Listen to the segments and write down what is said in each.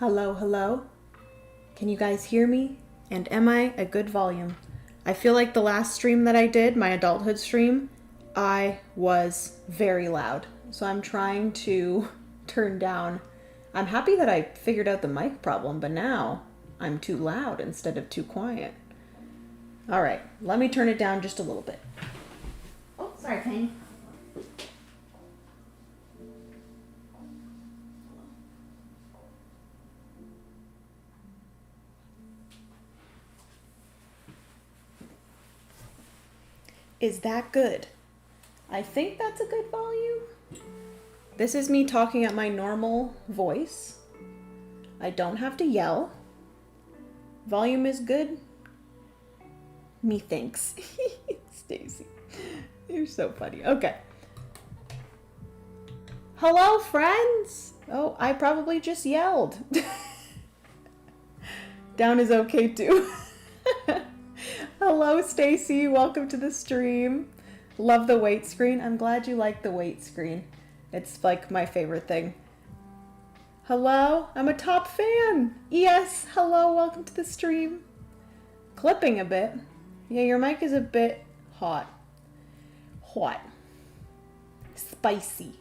Hello, hello. Can you guys hear me? And am I a good volume? I feel like the last stream that I did, my adulthood stream, I was very loud. So I'm trying to turn down. I'm happy that I figured out the mic problem, but now I'm too loud instead of too quiet. All right, let me turn it down just a little bit. Oh, sorry, Penny. Is that good? I think that's a good volume. This is me talking at my normal voice. I don't have to yell. Volume is good. Methinks. Stacy, you're so funny. Okay. Hello, friends. Oh, I probably just yelled. Down is okay too. Hello, Stacy. Welcome to the stream. Love the weight screen. I'm glad you like the weight screen. It's like my favorite thing. Hello, I'm a top fan. Yes, hello, welcome to the stream. Clipping a bit. Yeah, your mic is a bit hot. Hot. Spicy.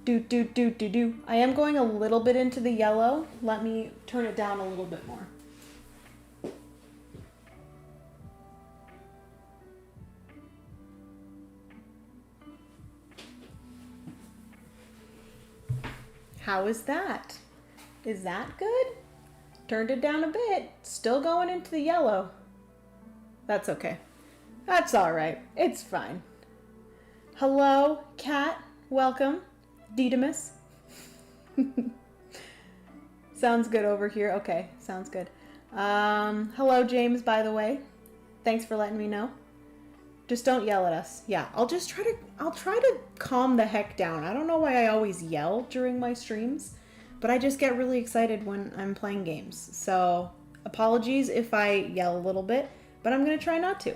Do. I am going a little bit into the yellow. Let me turn it down a little bit more. How is that? Is that good? Turned it down a bit. Still going into the yellow. That's okay. That's all right. It's fine. Hello, Kat. Welcome. Didymus. Sounds good over here. Okay, sounds good. Hello, James, by the way. Thanks for letting me know. Just don't yell at us. Yeah, I'll try to calm the heck down. I don't know why I always yell during my streams, but I just get really excited when I'm playing games. So apologies if I yell a little bit, but I'm gonna try not to.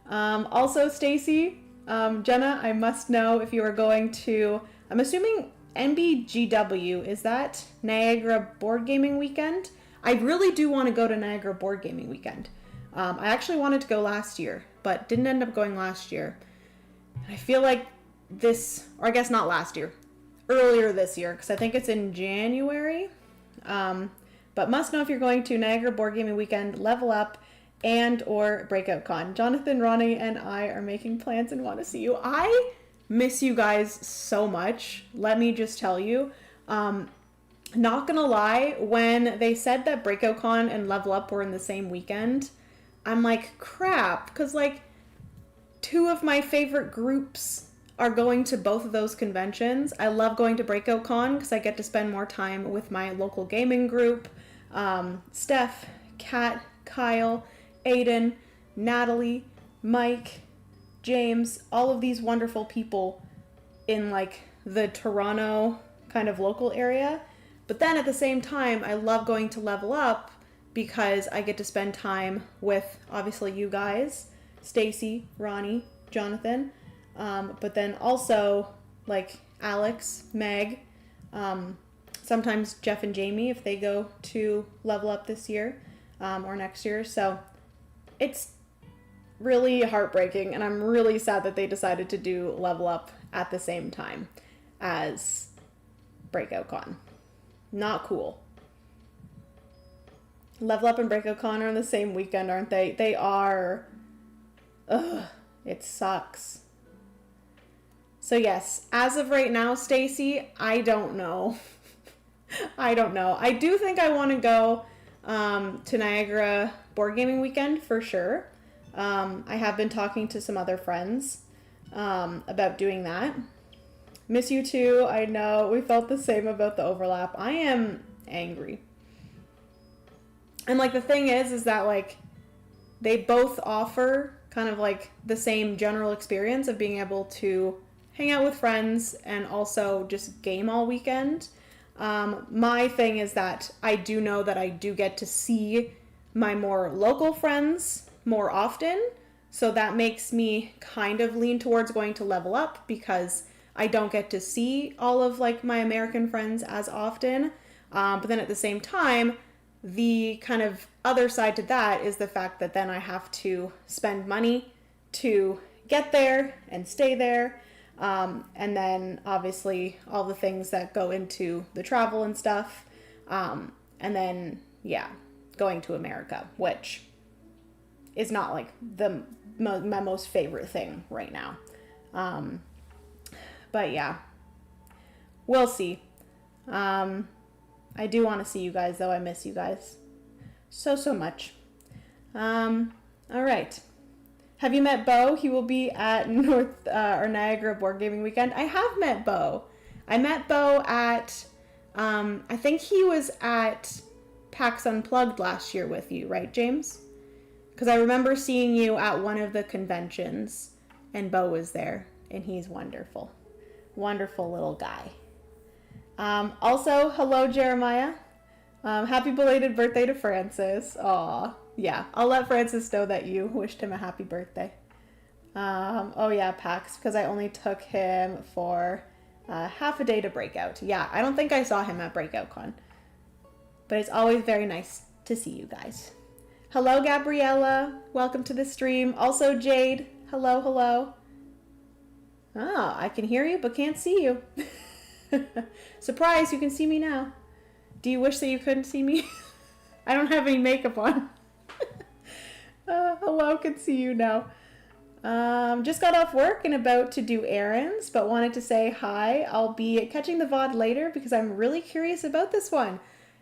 Also, Stacy, Jenna, I must know if you are going to, I'm assuming NBGW, is that Niagara Board Gaming Weekend? I really do want to go to Niagara Board Gaming Weekend. I actually wanted to go last year, but didn't end up going last year. I feel like this, or I guess not last year, earlier this year, because I think it's in January. But must know if you're going to Niagara Board Gaming Weekend, Level Up, and or Breakout Con. Jonathan, Ronnie, and I are making plans and want to see you. I miss you guys so much. Let me just tell you. Not gonna lie, when they said that Breakout Con and Level Up were in the same weekend, I'm like, crap, because like two of my favorite groups are going to both of those conventions. I love going to Breakout Con because I get to spend more time with my local gaming group. Steph, Kat, Kyle, Aiden, Natalie, Mike, James, all of these wonderful people in like the Toronto kind of local area. But then at the same time, I love going to Level Up because I get to spend time with, obviously, you guys, Stacy, Ronnie, Jonathan, but then also, like, Alex, Meg, sometimes Jeff and Jamie if they go to Level Up this year or next year. So it's really heartbreaking, and I'm really sad that they decided to do Level Up at the same time as Breakout Con. Not cool. Level Up and Breakout Con are on the same weekend, aren't they? They are. Ugh, it sucks. So yes, as of right now, Stacy, I don't know. I don't know. I do think I want to go to Niagara Board Gaming Weekend for sure. I have been talking to some other friends about doing that. Miss you too. I know. We felt the same about the overlap. I am angry. And like the thing is that like they both offer kind of like the same general experience of being able to hang out with friends and also just game all weekend. My thing is that I do know that I do get to see my more local friends more often. So that makes me kind of lean towards going to Level Up because I don't get to see all of like my American friends as often. But then at the same time, the kind of other side to that is the fact that then I have to spend money to get there and stay there. And then obviously all the things that go into the travel and stuff. And then, yeah, going to America, which is not like my most favorite thing right now. But yeah, we'll see. I do want to see you guys, though. I miss you guys so much. All right. Have you met Bo? He will be at North or Niagara Board Gaming Weekend. I have met Bo. I met Bo at, I think he was at PAX Unplugged last year with you, right, James? Because I remember seeing you at one of the conventions, and Bo was there, and he's wonderful. Wonderful little guy. Also, hello, Jeremiah. Happy belated birthday to Francis. Aw, yeah. I'll let Francis know that you wished him a happy birthday. Oh yeah, PAX, because I only took him for half a day to Breakout. Yeah, I don't think I saw him at Breakout Con. But it's always very nice to see you guys. Hello, Gabriella. Welcome to the stream. Also, Jade. Hello, hello. Oh, I can hear you, but can't see you. Surprise, you can see me now. Do you wish that you couldn't see me? I don't have any makeup on. Hello, can see you now. Just got off work and about to do errands, but wanted to say hi. I'll be catching the VOD later because I'm really curious about this one.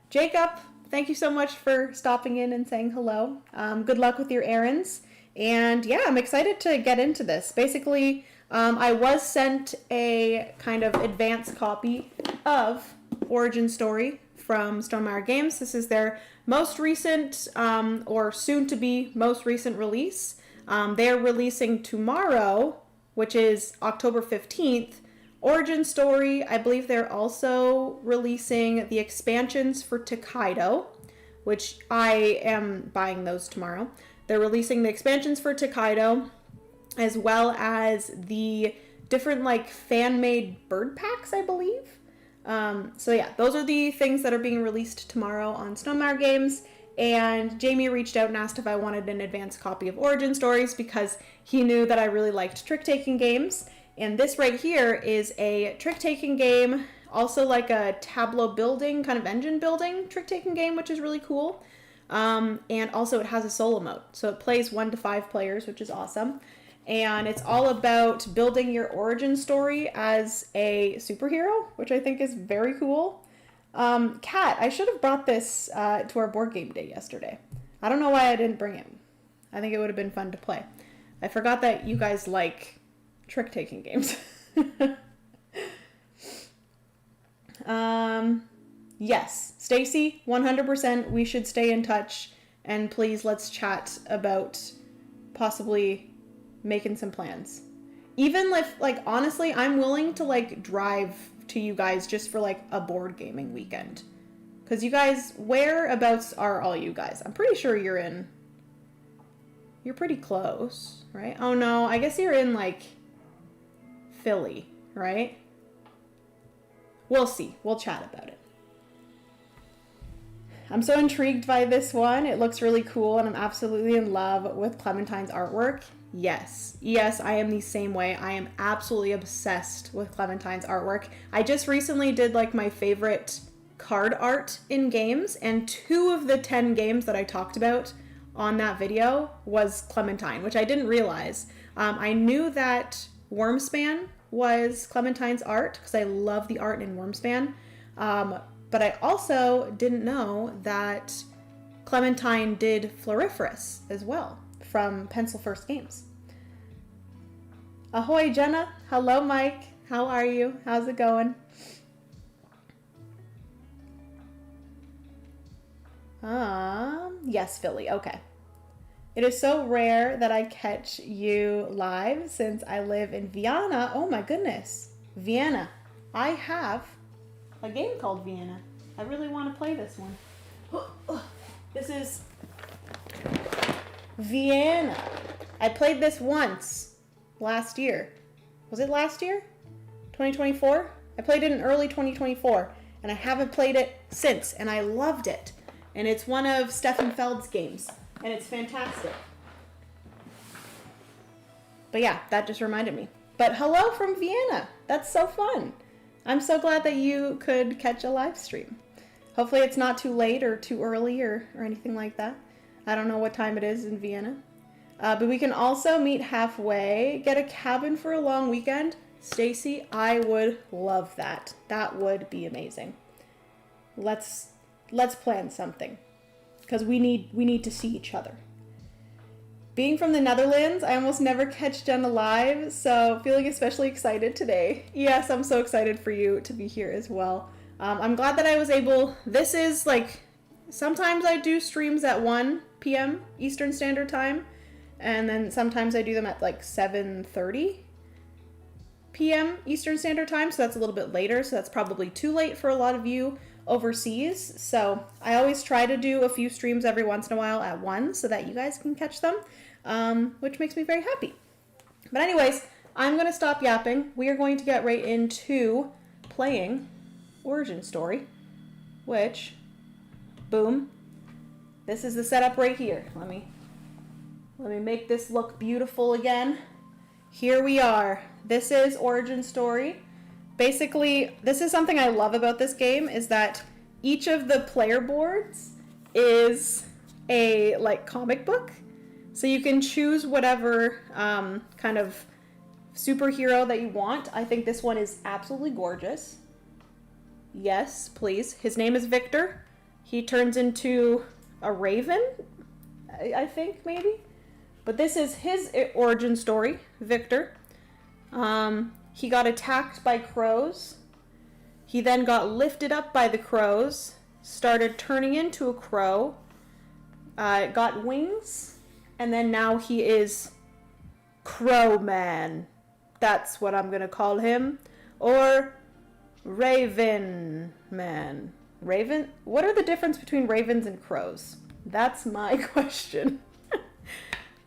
Jacob, thank you so much for stopping in and saying hello. Good luck with your errands. And yeah, I'm excited to get into this. Basically, I was sent a kind of advanced copy of Origin Story from Stonemaier Games. This is their most recent, or soon to be most recent release. They're releasing tomorrow, which is October 15th, Origin Story. I believe they're also releasing the expansions for Tokaido, which I am buying those tomorrow. They're releasing the expansions for Tokaido, as well as the different like fan-made bird packs, I believe. So yeah, those are the things that are being released tomorrow on Stonemaier Games. And Jamie reached out and asked if I wanted an advanced copy of Origin Stories because he knew that I really liked trick-taking games. And this right here is a trick-taking game, also like a tableau-building, kind of engine-building trick-taking game, which is really cool. And also it has a solo mode, so it plays 1 to 5 players, which is awesome. And it's all about building your origin story as a superhero, which I think is very cool. Kat, I should have brought this to our board game day yesterday. I don't know why I didn't bring it. I think it would have been fun to play. I forgot that you guys like trick-taking games. Yes, Stacy, 100% we should stay in touch, and please let's chat about possibly making some plans. Even if, like, honestly, I'm willing to, like, drive to you guys just for, like, a board gaming weekend. Because you guys, whereabouts are all you guys? I'm pretty sure you're pretty close, right? Oh, no, I guess you're in, like, Philly, right? We'll see. We'll chat about it. I'm so intrigued by this one. It looks really cool, and I'm absolutely in love with Clementine's artwork. Yes, I am the same way. I am absolutely obsessed with Clementine's artwork. I just recently did like my favorite card art in games, and 2 of the 10 games that I talked about on that video was Clementine, which I didn't realize. I knew that Wormspan was Clementine's art because I love the art in Wormspan. But I also didn't know that Clementine did Floriferous as well from Pencil First Games. Ahoy, Jenna. Hello, Mike. How are you? How's it going? Yes, Philly. Okay. It is so rare that I catch you live since I live in Vienna. Oh my goodness. Vienna. I have a game called Vienna. I really want to play this one. This is Vienna. I played this once last year. Was it last year? 2024? I played it in early 2024. and I haven't played it since, and I loved it. And it's one of Stefan Feld's games, and it's fantastic. But yeah, that just reminded me. But hello from Vienna. That's so fun. I'm so glad that you could catch a live stream. Hopefully it's not too late or too early or anything like that. I don't know what time it is in Vienna. But we can also meet halfway, get a cabin for a long weekend. Stacy, I would love that. That would be amazing. Let's plan something, because we need to see each other. Being from the Netherlands, I almost never catch Jenna live, so feeling especially excited today. Yes, I'm so excited for you to be here as well. I'm glad that I was able, this is like, sometimes I do streams at 1 p.m. Eastern Standard Time, and then sometimes I do them at like 7:30 p.m. Eastern Standard Time, so that's a little bit later, so that's probably too late for a lot of you overseas. So I always try to do a few streams every once in a while at 1 so that you guys can catch them, which makes me very happy. But anyways, I'm going to stop yapping. We are going to get right into playing Origin Story, which, boom, this is the setup right here. Let me make this look beautiful again. Here we are. This is Origin Story. Basically, this is something I love about this game, is that each of the player boards is a like comic book. So you can choose whatever kind of superhero that you want. I think this one is absolutely gorgeous. Yes, please. His name is Victor. He turns into a raven, I think, maybe. But this is his origin story, Victor. He got attacked by crows. He then got lifted up by the crows, started turning into a crow, got wings, and then now he is Crow Man. That's what I'm gonna call him. Or Raven Man. Raven? What are the difference between ravens and crows? That's my question.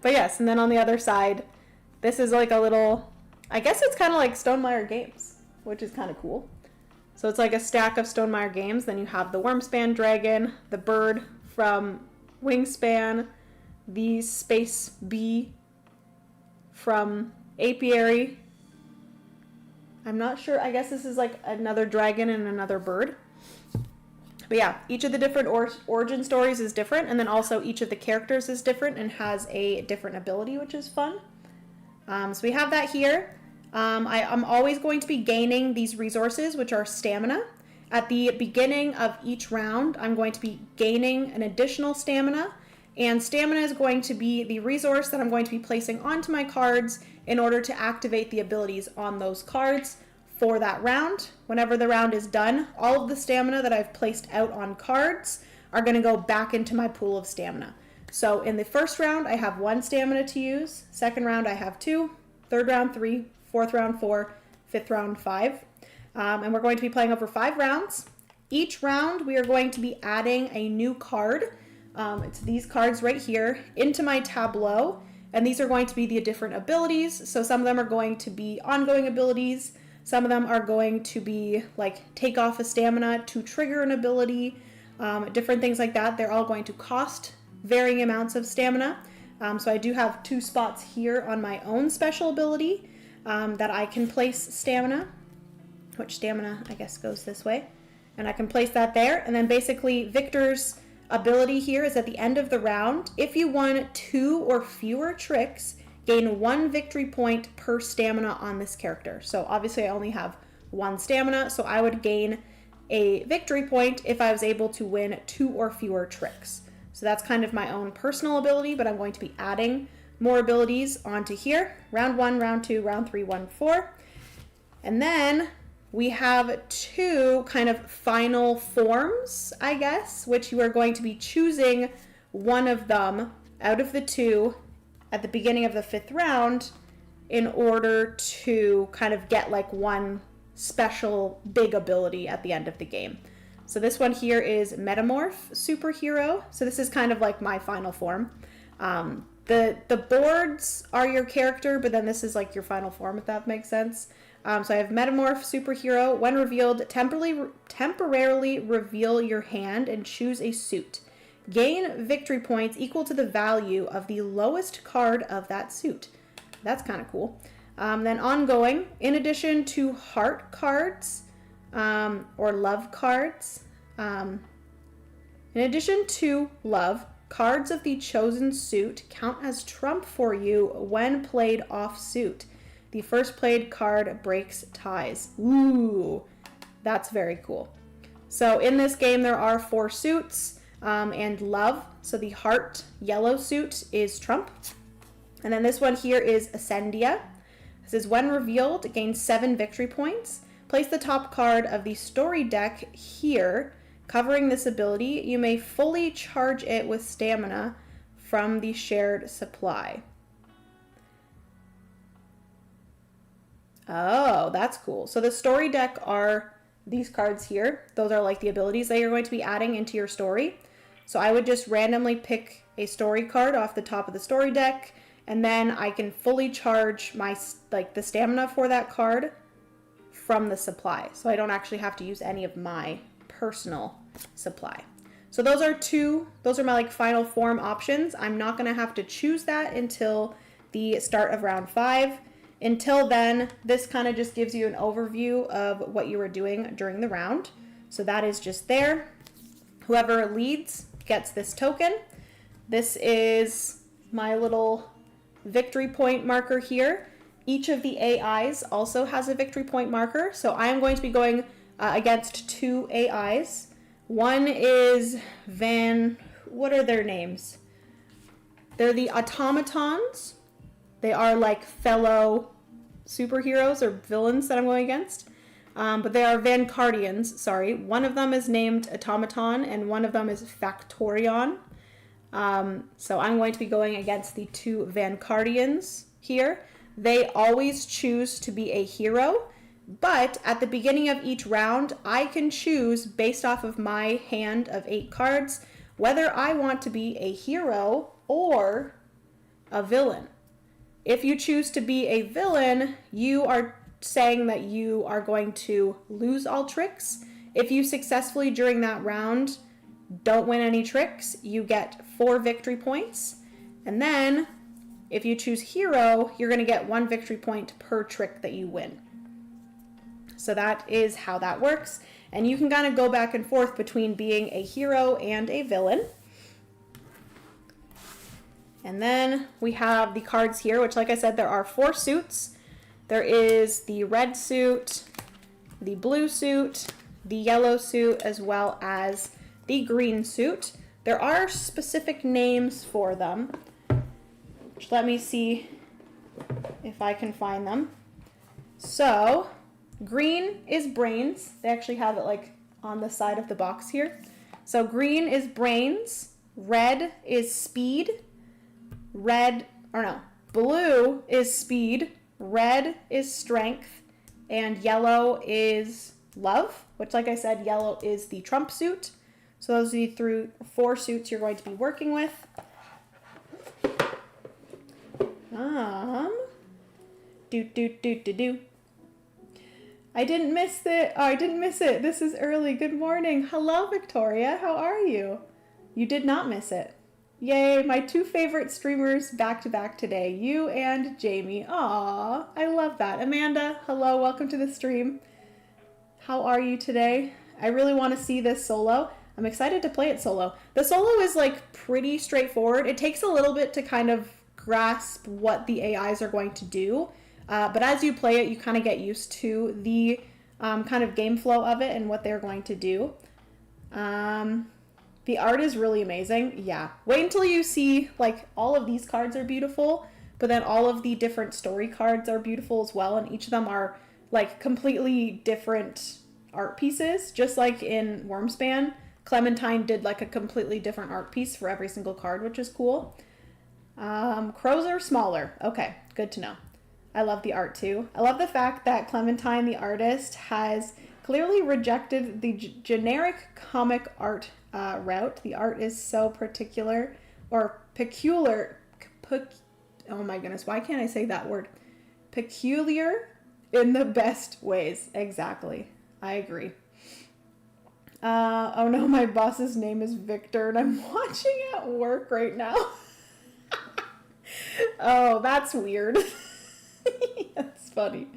But yes, and then on the other side, this is like a little, I guess it's kind of like Stonemaier Games, which is kind of cool. So it's like a stack of Stonemaier Games. Then you have the Wormspan Dragon, the bird from Wingspan, the space bee from Apiary. I'm not sure. I guess this is like another dragon and another bird. But yeah, each of the different origin stories is different, and then also each of the characters is different and has a different ability, which is fun. So we have that here. I'm always going to be gaining these resources, which are stamina. At the beginning of each round, I'm going to be gaining an additional stamina, and stamina is going to be the resource that I'm going to be placing onto my cards in order to activate the abilities on those cards for that round. Whenever the round is done, all of the stamina that I've placed out on cards are going to go back into my pool of stamina. So in the first round, I have 1 stamina to use. Second round, I have 2. Third round, 3. Fourth round, 4. Fifth round, 5. And we're going to be playing over 5 rounds. Each round, we are going to be adding a new card. It's these cards right here into my tableau. And these are going to be the different abilities. So some of them are going to be ongoing abilities. Some of them are going to be like take off a stamina to trigger an ability, different things like that. They're all going to cost varying amounts of stamina. So I do have 2 spots here on my own special ability that I can place stamina, which stamina I guess goes this way. And I can place that there. And then basically Victor's ability here is at the end of the round. If you won 2 or fewer tricks, gain 1 victory point per stamina on this character. So obviously I only have 1 stamina, so I would gain a victory point if I was able to win 2 or fewer tricks. So that's kind of my own personal ability, but I'm going to be adding more abilities onto here. Round 1, round 2, round 3, 1, 4. And then we have 2 kind of final forms, I guess, which you are going to be choosing one of them out of the 2 at the beginning of the 5th round in order to kind of get like one special big ability at the end of the game. So this one here is Metamorph Superhero. So this is kind of like my final form. The boards are your character, but then this is like your final form, if that makes sense. So I have Metamorph, Superhero. When revealed, temporarily reveal your hand and choose a suit. Gain victory points equal to the value of the lowest card of that suit. That's kind of cool. Then ongoing, in addition to heart cards or love cards, in addition to love, cards of the chosen suit count as trump for you when played off suit. The first played card breaks ties. Ooh, that's very cool. So in this game, there are 4 suits and love. So the heart yellow suit is trump. And then this one here is Ascendia. This is when revealed, gain 7 victory points. Place the top card of the story deck here. Covering this ability, you may fully charge it with stamina from the shared supply. Oh, that's cool. So the story deck are these cards here. Those are like the abilities that you're going to be adding into your story. So I would just randomly pick a story card off the top of the story deck, and then I can fully charge my the stamina for that card from the supply. So I don't actually have to use any of my personal supply. So those are my final form options. I'm not going to have to choose that until the start of round 5. Until then, this kind of just gives you an overview of what you were doing during the round. So that is just there. Whoever leads gets this token. This is my little victory point marker here. Each of the AIs also has a victory point marker. So I am going to be going against 2 AIs. One is what are their names? They're the Automatons. They are like fellow superheroes or villains that I'm going against. But they are Factoryons, sorry. One of them is named Automaton and one of them is Factoryon. So I'm going to be going against the 2 Factoryons here. They always choose to be a hero, but at the beginning of each round, I can choose based off of my hand of 8 cards whether I want to be a hero or a villain. If you choose to be a villain, you are saying that you are going to lose all tricks. If you successfully during that round don't win any tricks, you get 4 victory points. And then if you choose hero, you're going to get 1 victory point per trick that you win. So that is how that works. And you can kind of go back and forth between being a hero and a villain. And then we have the cards here, which like I said, there are 4 suits. There is the red suit, the blue suit, the yellow suit, as well as the green suit. There are specific names for them. Let me see if I can find them. So, green is brains. They actually have it like on the side of the box here. So green is brains, red is speed, blue is speed, red is strength, and yellow is love, which like I said, yellow is the trump suit. So those are the 4 suits you're going to be working with. I didn't miss it. Oh, I didn't miss it. This is early. Good morning. Hello, Victoria. How are you? You did not miss it. Yay, my 2 favorite streamers back to back today. You and Jamie. Aw, I love that. Amanda, hello. Welcome to the stream. How are you today? I really want to see this solo. I'm excited to play it solo. The solo is like pretty straightforward. It takes a little bit to kind of grasp what the AIs are going to do. But as you play it, you kind of get used to the kind of game flow of it and what they're going to do. The art is really amazing. Yeah. Wait until you see, like, all of these cards are beautiful, but then all of the different story cards are beautiful as well, and each of them are, like, completely different art pieces. Just like in Wormspan, Clementine did, like, a completely different art piece for every single card, which is cool. Crows are smaller. Okay, good to know. I love the art too. I love the fact that Clementine, the artist, has clearly rejected the generic comic art route. The art is so peculiar. Oh my goodness, why can't I say that word? Peculiar In the best ways. Exactly. I agree. Oh no, my boss's name is Victor and I'm watching at work right now. Oh, that's weird. That's funny.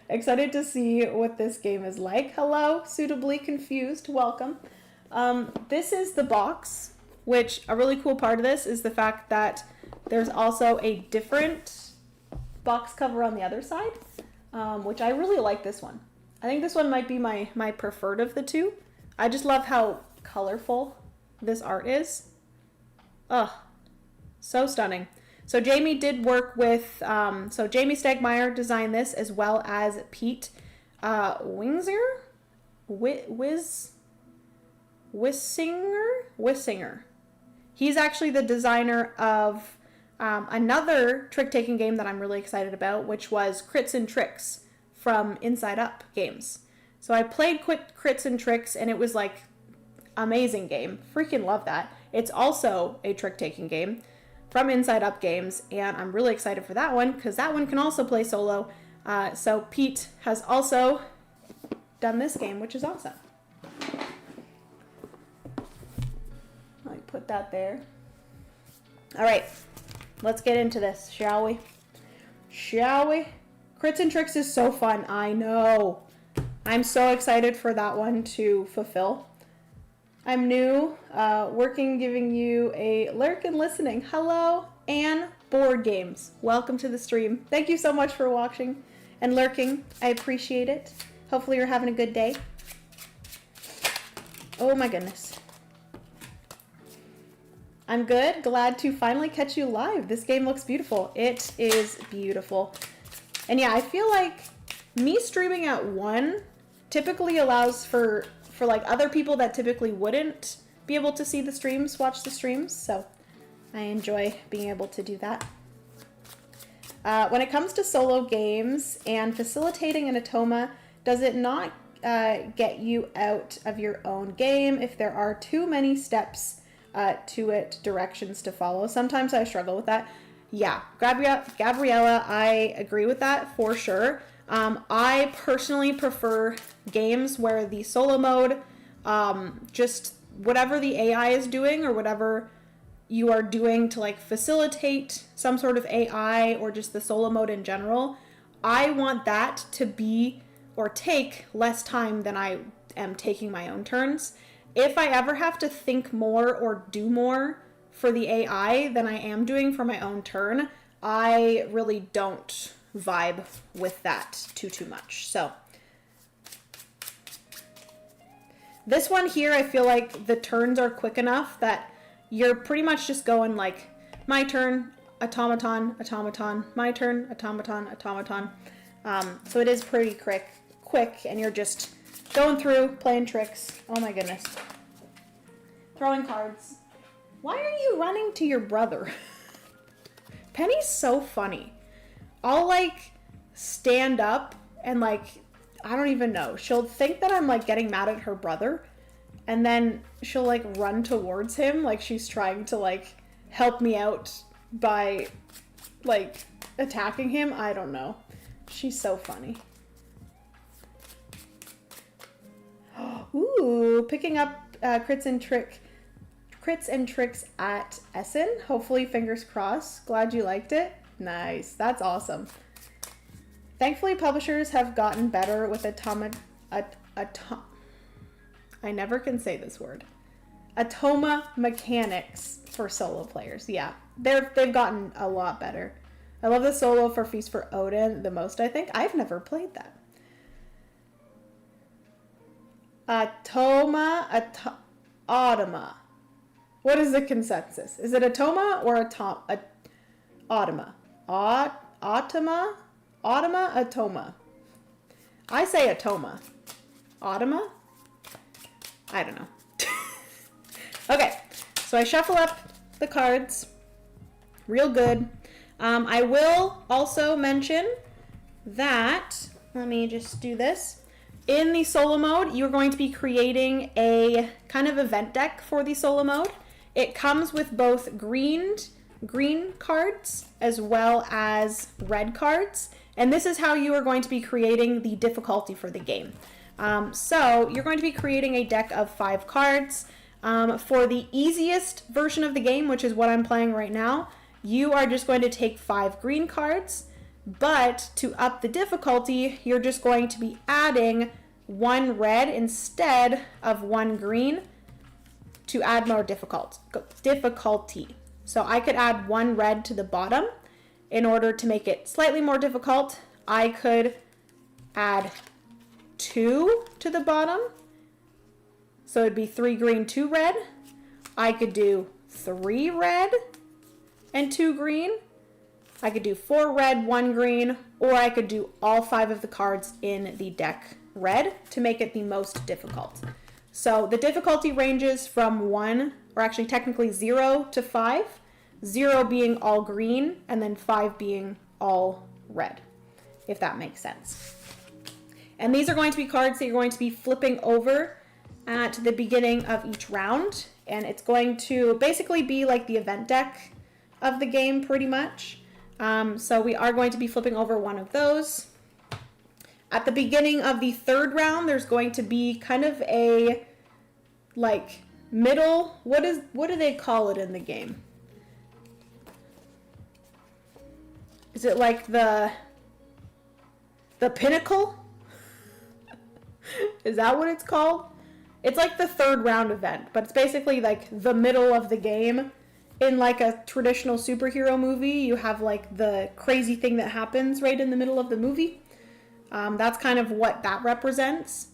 Excited to see what this game is like. Hello, suitably confused. Welcome. This is the box, which a really cool part of this is the fact that there's also a different box cover on the other side, which I really like this one. I think this one might be my preferred of the two. I just love how colorful this art is. Ugh, so stunning. So Jamie did work with, so Jamie Stonemaier designed this as well as Pete Wissinger? He's actually the designer of another trick-taking game that I'm really excited about, which was Crits and Tricks from Inside Up Games. So I played Crits and Tricks and it was like amazing game. Freaking love that. It's also a trick-taking game from Inside Up Games, and I'm really excited for that one because that one can also play solo. So Pete has also done this game, which is awesome. Let me put that there. All right, let's get into this, shall we? Shall we? Crits and Tricks is so fun. I know. I'm so excited for that one to fulfill. I'm new, working, giving you a lurk and listening. Hello, Anne Board Games. Welcome to the stream. Thank you so much for watching and lurking. I appreciate it. Hopefully you're having a good day. Oh my goodness. I'm good. Glad to finally catch you live. This game looks beautiful. It is beautiful. And yeah, I feel like me streaming at 1 typically allows for like other people that typically wouldn't be able to see the streams, watch the streams. So I enjoy being able to do that. When it comes to solo games and facilitating an Automa, does it not get you out of your own game if there are too many steps to it, directions to follow? Sometimes I struggle with that. Yeah, Gabriella, I agree with that for sure. I personally prefer games where the solo mode, just whatever the AI is doing or whatever you are doing to like facilitate some sort of AI or just the solo mode in general, I want that to be or take less time than I am taking my own turns. If I ever have to think more or do more for the AI than I am doing for my own turn, I really don't vibe with that too much. So this one here, I feel like the turns are quick enough that you're pretty much just going like my turn, automaton, automaton, my turn, automaton, automaton. So it is pretty quick, and you're just going through playing tricks. Oh my goodness. Throwing cards. Why are you running to your brother? Penny's so funny. I'll like stand up and like, I don't even know. She'll think that I'm like getting mad at her brother, and then she'll like run towards him like she's trying to like help me out by like attacking him. I don't know. She's so funny. Ooh, picking up crits and tricks at Essen. Hopefully, fingers crossed. Glad you liked it. Nice. That's awesome. Thankfully, publishers have gotten better with I never can say this word. Automa mechanics for solo players. Yeah, they've gotten a lot better. I love the solo for Feast for Odin the most, I think. I've never played that. Automa. What is the consensus? Is it Automa or Automa? Automa? I say Automa. Automa? I don't know. Okay, so I shuffle up the cards. Real good. I will also mention that, let me just do this. In the solo mode, you're going to be creating a kind of event deck for the solo mode. It comes with both greened green cards as well as red cards. And this is how you are going to be creating the difficulty for the game. So you're going to be creating a deck of 5 cards. For the easiest version of the game, which is what I'm playing right now, you are just going to take 5 green cards, but to up the difficulty, you're just going to be adding 1 red instead of 1 green to add more difficulty. So I could add 1 red to the bottom in order to make it slightly more difficult. I could add 2 to the bottom. So it'd be 3 green, 2 red. I could do 3 red and 2 green. I could do 4 red, 1 green, or I could do all 5 of the cards in the deck red to make it the most difficult. So the difficulty ranges from 1, or actually technically 0 to 5, 0 being all green, and then 5 being all red, if that makes sense. And these are going to be cards that you're going to be flipping over at the beginning of each round, and it's going to basically be like the event deck of the game pretty much. So we are going to be flipping over one of those. At the beginning of the 3rd round, there's going to be kind of a like middle, what do they call it in the game? Is it like the pinnacle? Is that what it's called? It's like the 3rd round event, but it's basically like the middle of the game. In like a traditional superhero movie, you have like the crazy thing that happens right in the middle of the movie. That's kind of what that represents.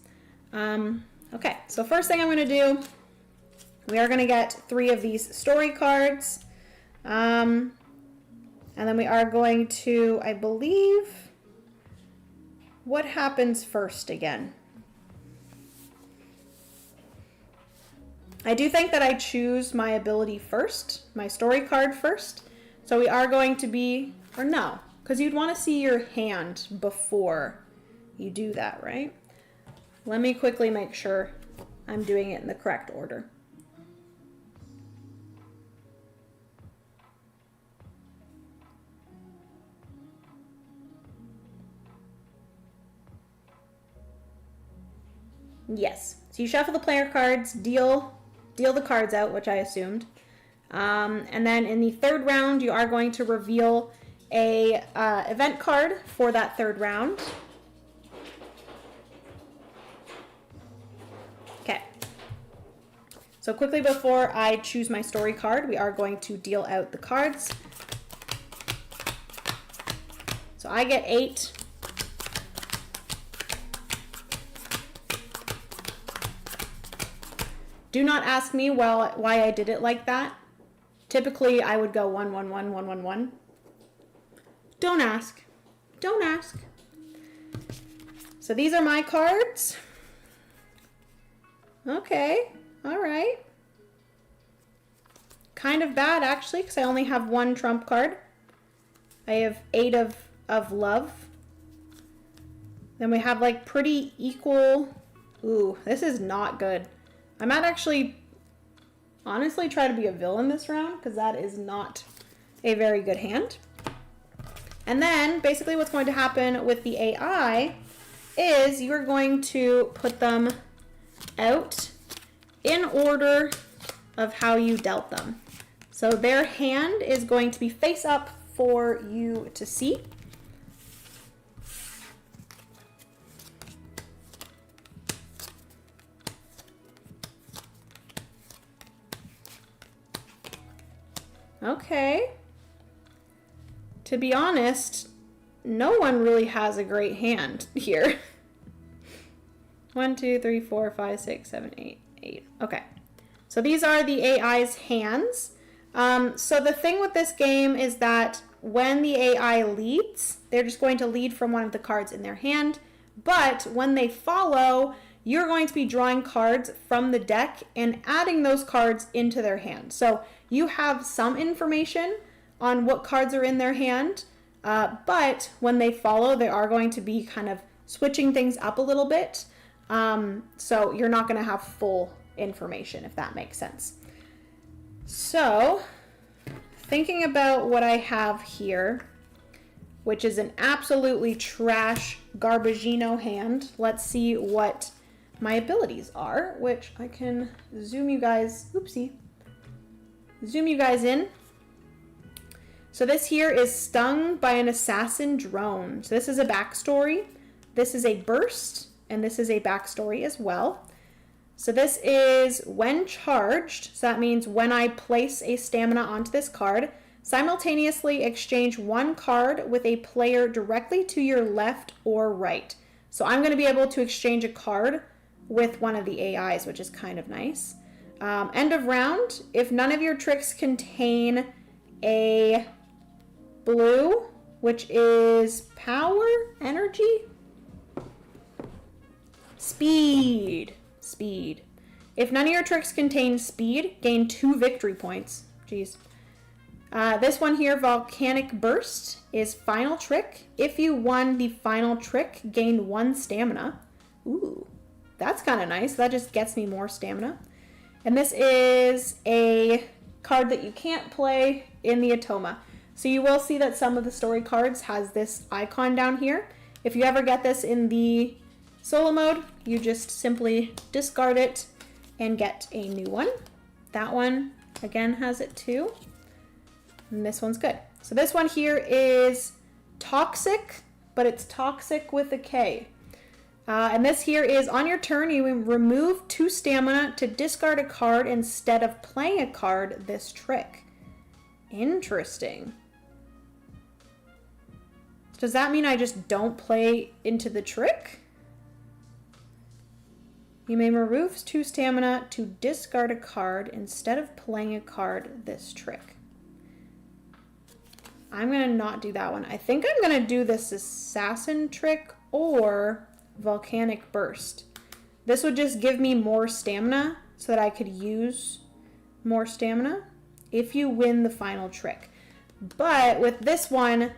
Okay, so first thing I'm going to do, we are going to get 3 of these story cards. And then we are going to, I believe, what happens first again? I do think that I choose my ability first, my story card first. So we are going to be, or no, because you'd want to see your hand before you do that, right? Let me quickly make sure I'm doing it in the correct order. Yes, so you shuffle the player cards, deal the cards out, which I assumed. And then in the 3rd round, you are going to reveal a event card for that 3rd round. Okay. So quickly before I choose my story card, we are going to deal out the cards. So I get 8. Do not ask me why I did it like that. Typically, I would go 1, 1, 1, 1, 1, 1. Don't ask. Don't ask. So these are my cards. Okay, all right. Kind of bad, actually, because I only have 1 trump card. I have 8 of love. Then we have, like, pretty equal... Ooh, this is not good. I might actually, honestly, try to be a villain this round, because that is not a very good hand. And then, basically what's going to happen with the AI is you're going to put them out in order of how you dealt them. So their hand is going to be face up for you to see. Okay. To be honest, no one really has a great hand here. 1, 2, 3, 4, 5, 6, 7, 8, 8. Okay. So these are the AI's hands. So the thing with this game is that when the AI leads, they're just going to lead from one of the cards in their hand. But when they follow, you're going to be drawing cards from the deck and adding those cards into their hand. So you have some information on what cards are in their hand, but when they follow, they are going to be kind of switching things up a little bit. So you're not going to have full information, if that makes sense. So thinking about what I have here, which is an absolutely trash Garbagino hand. Let's see what my abilities are, which I can zoom you guys, zoom you guys in. So this here is stung by an assassin drone. So this is a backstory. This is a burst, and this is a backstory as well. So this is when charged, so that means when I place a stamina onto this card, simultaneously exchange one card with a player directly to your left or right. So I'm going to be able to exchange a card with one of the AIs, which is kind of nice. End of round, if none of your tricks contain a blue, which is power, energy, speed. If none of your tricks contain speed, gain 2 victory points. Jeez. This one here, Volcanic Burst, is final trick. If you won the final trick, gain 1 stamina. Ooh, that's kind of nice. That just gets me more stamina. And this is a card that you can't play in the Automa. So you will see that some of the story cards has this icon down here. If you ever get this in the solo mode, you just simply discard it and get a new one. That one, again, has it too. And this one's good. So this one here is Toxic, but it's Toxic with a K. And this here is on your turn, you remove 2 stamina to discard a card instead of playing a card this trick. Interesting. Does that mean I just don't play into the trick? You may remove 2 stamina to discard a card instead of playing a card this trick. I'm going to not do that one. I think I'm going to do this assassin trick or volcanic burst. This would just give me more stamina so that I could use more stamina if you win the final trick. But with this one,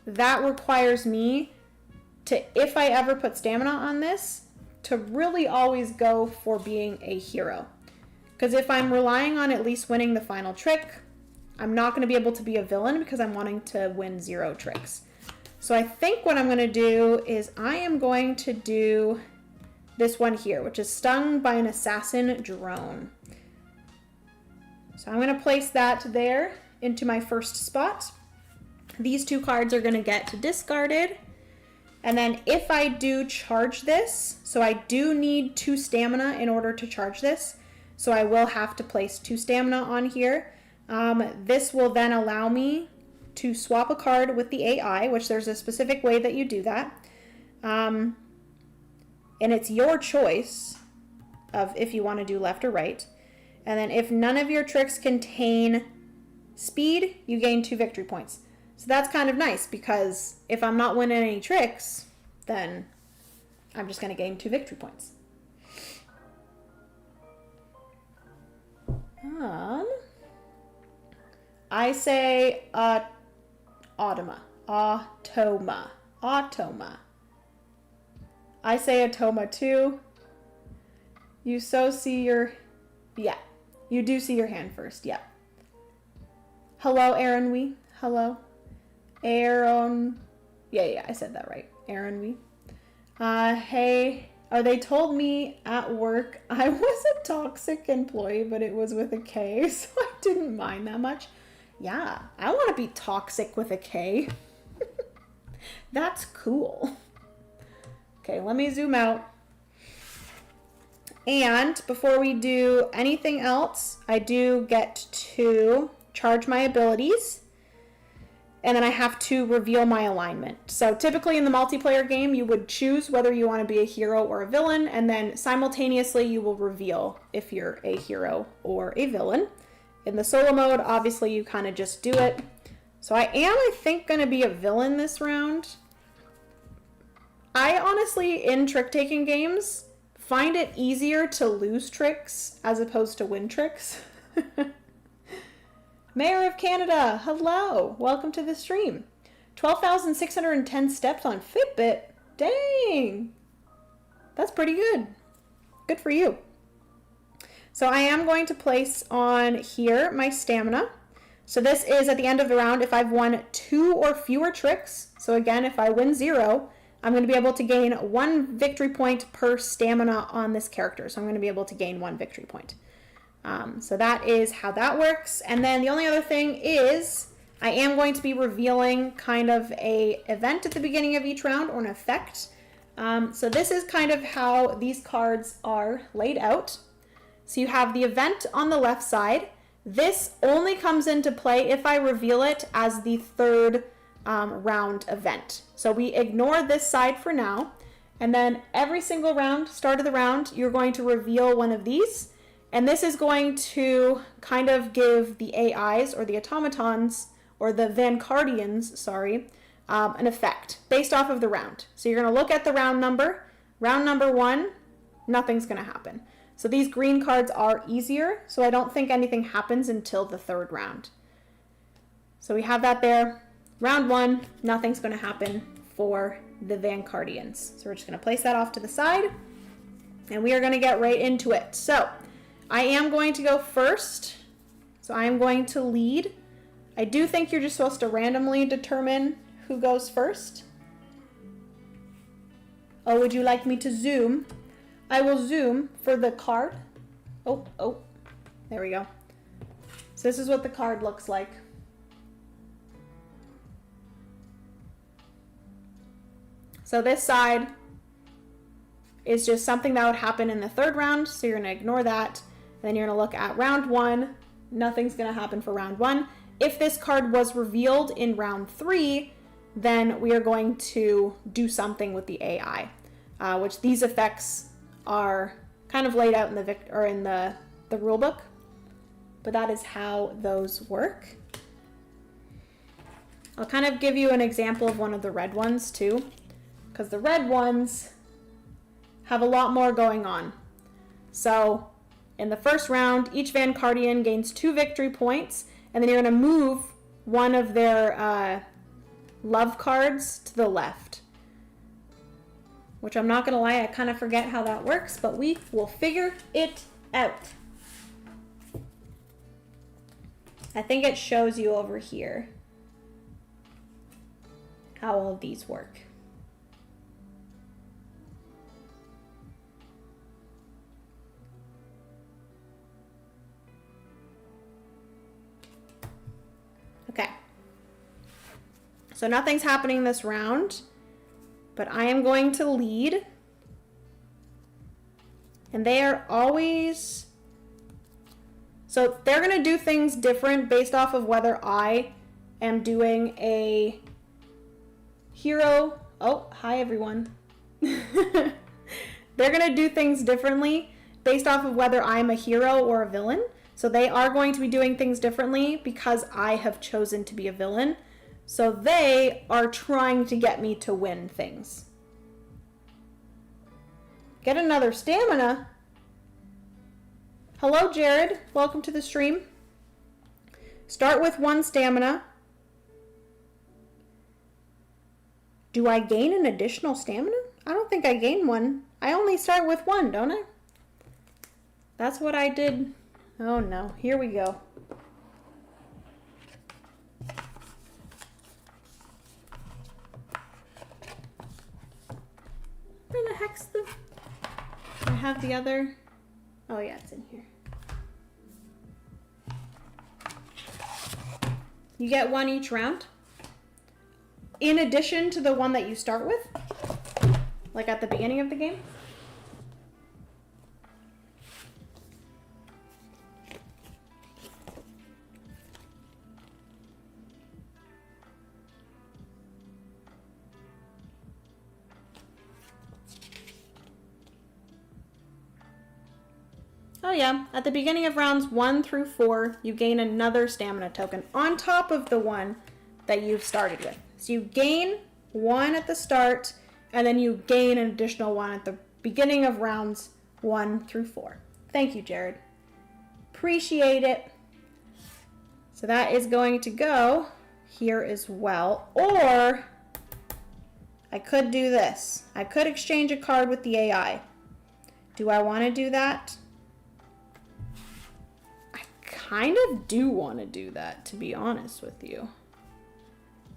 that requires me to, if I ever put stamina on this, to really always go for being a hero. Because if I'm relying on at least winning the final trick, I'm not going to be able to be a villain because I'm wanting to win 0 tricks. So I think what I'm going to do is I am going to do this one here, which is stung by an assassin drone. So I'm going to place that there into my first spot. These 2 cards are going to get discarded. And then if I do charge this, so I do need 2 stamina in order to charge this, so I will have to place 2 stamina on here. This will then allow me to swap a card with the AI, which there's a specific way that you do that. And it's your choice of if you want to do left or right. And then if none of your tricks contain speed, you gain 2 victory points. So that's kind of nice because if I'm not winning any tricks, then I'm just going to gain 2 victory points. I say Automa. I say Automa too. You so see your... Yeah, you do see your hand first, yeah. Hello, Aaron Wee. Hello. Aaron, yeah, I said that right. Aaron Wee. Hey, they told me at work I was a toxic employee, but it was with a K, so I didn't mind that much. Yeah, I want to be toxic with a K. That's cool. Okay, let me zoom out. And before we do anything else, I do get to charge my abilities. And then I have to reveal my alignment. So typically in the multiplayer game, you would choose whether you want to be a hero or a villain, and then simultaneously you will reveal if you're a hero or a villain. In the solo mode, obviously you kind of just do it. So I think, going to be a villain this round. I honestly, in trick-taking games, find it easier to lose tricks as opposed to win tricks. Mayor of Canada, hello. Welcome to the stream. 12,610 steps on Fitbit. Dang. That's pretty good. Good for you. So I am going to place on here my stamina. So this is at the end of the round if I've won 2 or fewer tricks. So again, if I win 0, I'm going to be able to gain 1 victory point per stamina on this character. So I'm going to be able to gain 1 victory point. So that is how that works. And then the only other thing is I am going to be revealing kind of a event at the beginning of each round, or an effect. So this is kind of how these cards are laid out. So you have the event on the left side. This only comes into play if I reveal it as the 3rd round event. So we ignore this side for now. And then every single round, start of the round, you're going to reveal one of these. And this is going to kind of give the AIs, or the automatons, or the Vancardians, sorry, an effect based off of the round. So you're going to look at the round number. Round number 1, nothing's going to happen. So these green cards are easier, so I don't think anything happens until the 3rd round. So we have that there. Round 1, nothing's going to happen for the Vancardians. So we're just going to place that off to the side, and we are going to get right into it. So I am going to go first. So I am going to lead. I do think you're just supposed to randomly determine who goes first. Oh, would you like me to zoom? I will zoom for the card. Oh, there we go. So this is what the card looks like. So this side is just something that would happen in the 3rd round, so you're going to ignore that. Then you're going to look at round 1. Nothing's going to happen for round 1. If this card was revealed in round 3, then we are going to do something with the AI, which these effects are kind of laid out in the rule book, but that is how those work. I'll kind of give you an example of one of the red ones too, because the red ones have a lot more going on. So in the 1st round, each Vancardian gains 2 victory points, and then you're going to move one of their love cards to the left. Which I'm not going to lie, I kind of forget how that works, but we will figure it out. I think it shows you over here how all of these work. Okay. So nothing's happening this round. But I am going to lead, and they are always, so they're going to do things different based off of whether I am doing a hero. Oh, hi everyone. They're going to do things differently based off of whether I'm a hero or a villain. So they are going to be doing things differently because I have chosen to be a villain. So they are trying to get me to win things. Get another stamina. Hello, Jared. Welcome to the stream. Start with 1 stamina. Do I gain an additional stamina? I don't think I gain 1. I only start with 1, don't I? That's what I did. Oh no, here we go. Where the heck's the... I have the other... Oh yeah, it's in here. You get 1 each round. In addition to the one that you start with. Like at the beginning of the game. Oh yeah, at the beginning of rounds 1 through 4, you gain another stamina token on top of the one that you've started with. So you gain 1 at the start, and then you gain an additional 1 at the beginning of rounds 1 through 4. Thank you, Jared. Appreciate it. So that is going to go here as well. Or I could do this. I could exchange a card with the AI. Do I want to do that? kind of do want to do that, to be honest with you.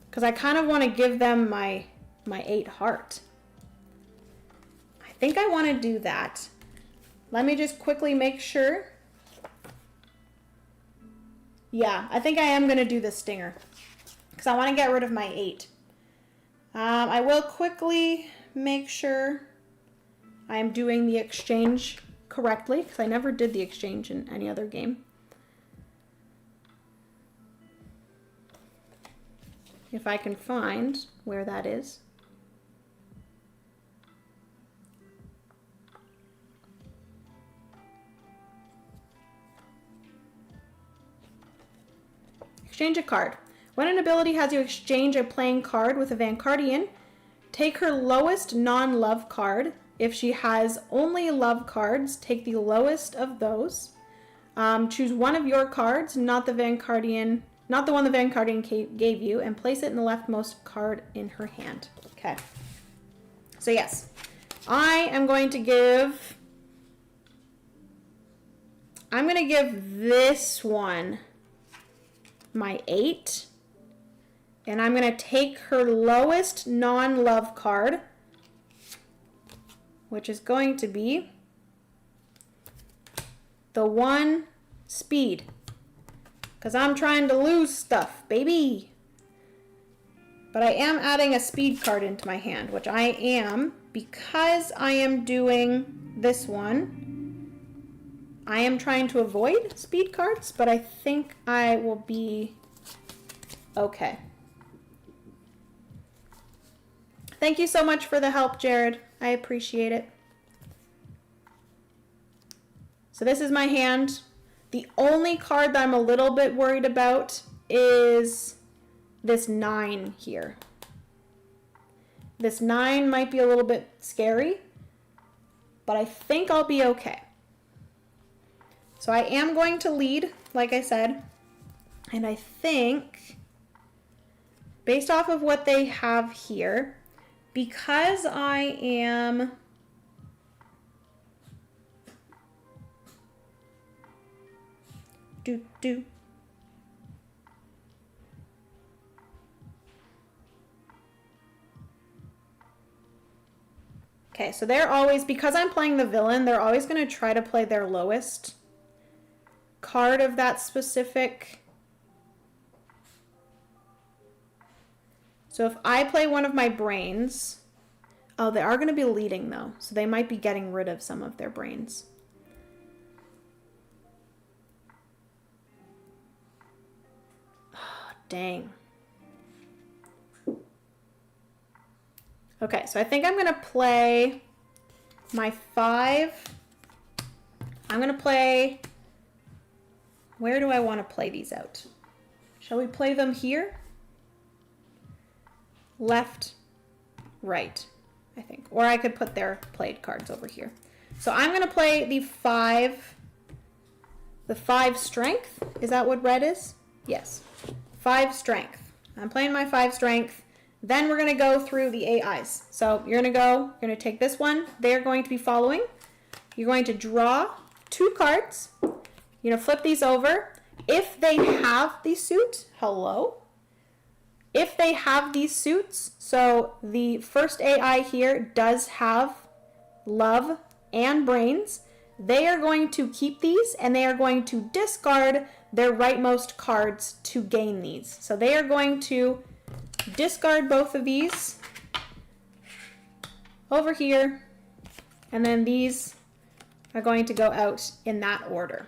Because I kind of want to give them my 8 heart. I think I want to do that. Let me just quickly make sure. Yeah, I think I am going to do the stinger. Because I want to get rid of my 8. I will quickly make sure I am doing the exchange correctly, because I never did the exchange in any other game. If I can find where that is. Exchange a card. When an ability has you exchange a playing card with a Vanguardian, take her lowest non-love card. If she has only love cards, take the lowest of those. Choose one of your cards, not the one the Vanguardian gave you, and place it in the leftmost card in her hand. Okay. So yes, I'm going to give this one my 8. And I'm going to take her lowest non-love card, which is going to be the 1 speed. Because I'm trying to lose stuff, baby. But I am adding a speed card into my hand, which I am, because I am doing this one. I am trying to avoid speed cards, but I think I will be okay. Thank you so much for the help, Jared. I appreciate it. So this is my hand. The only card that I'm a little bit worried about is this 9 here. This 9 might be a little bit scary, but I think I'll be okay. So I am going to lead, like I said, and I think, based off of what they have here, because I am Okay, so they're always, because I'm playing the villain, they're always going to try to play their lowest card of that specific. So if I play one of my brains, oh, they are going to be leading though, so they might be getting rid of some of their brains. Oh, dang. Okay, so I think I'm going to play my 5. I'm going to play, where do I want to play these out? Shall we play them here? Left, right, I think. Or I could put their played cards over here. So I'm going to play the 5 strength. Is that what red is? Yes. 5 strength. I'm playing my 5 strength. Then we're going to go through the AIs. So you're going to take this one. They're going to be following. You're going to draw 2 cards. You're going to flip these over. If they have the suit, hello. If they have these suits, so the first AI here does have love and brains, they are going to keep these and they are going to discard their rightmost cards to gain these. So they are going to discard both of these over here, and then these are going to go out in that order.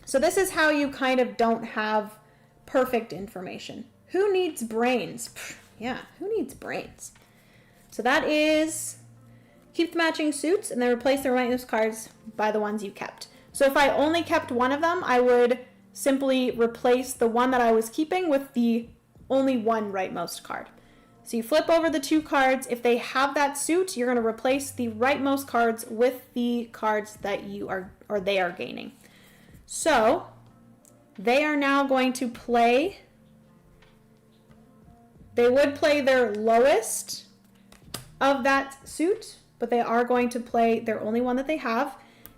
So this is how you kind of don't have perfect information. Who needs brains? Yeah, who needs brains? So that is keep the matching suits and then replace the rightmost cards by the ones you kept. So if I only kept one of them, I would simply replace the one that I was keeping with the only one rightmost card. So you flip over the 2 cards. If they have that suit, you're going to replace the rightmost cards with the cards that you are, or they are gaining. So they are now going to play, they would play their lowest of that suit, but they are going to play their only one that they have.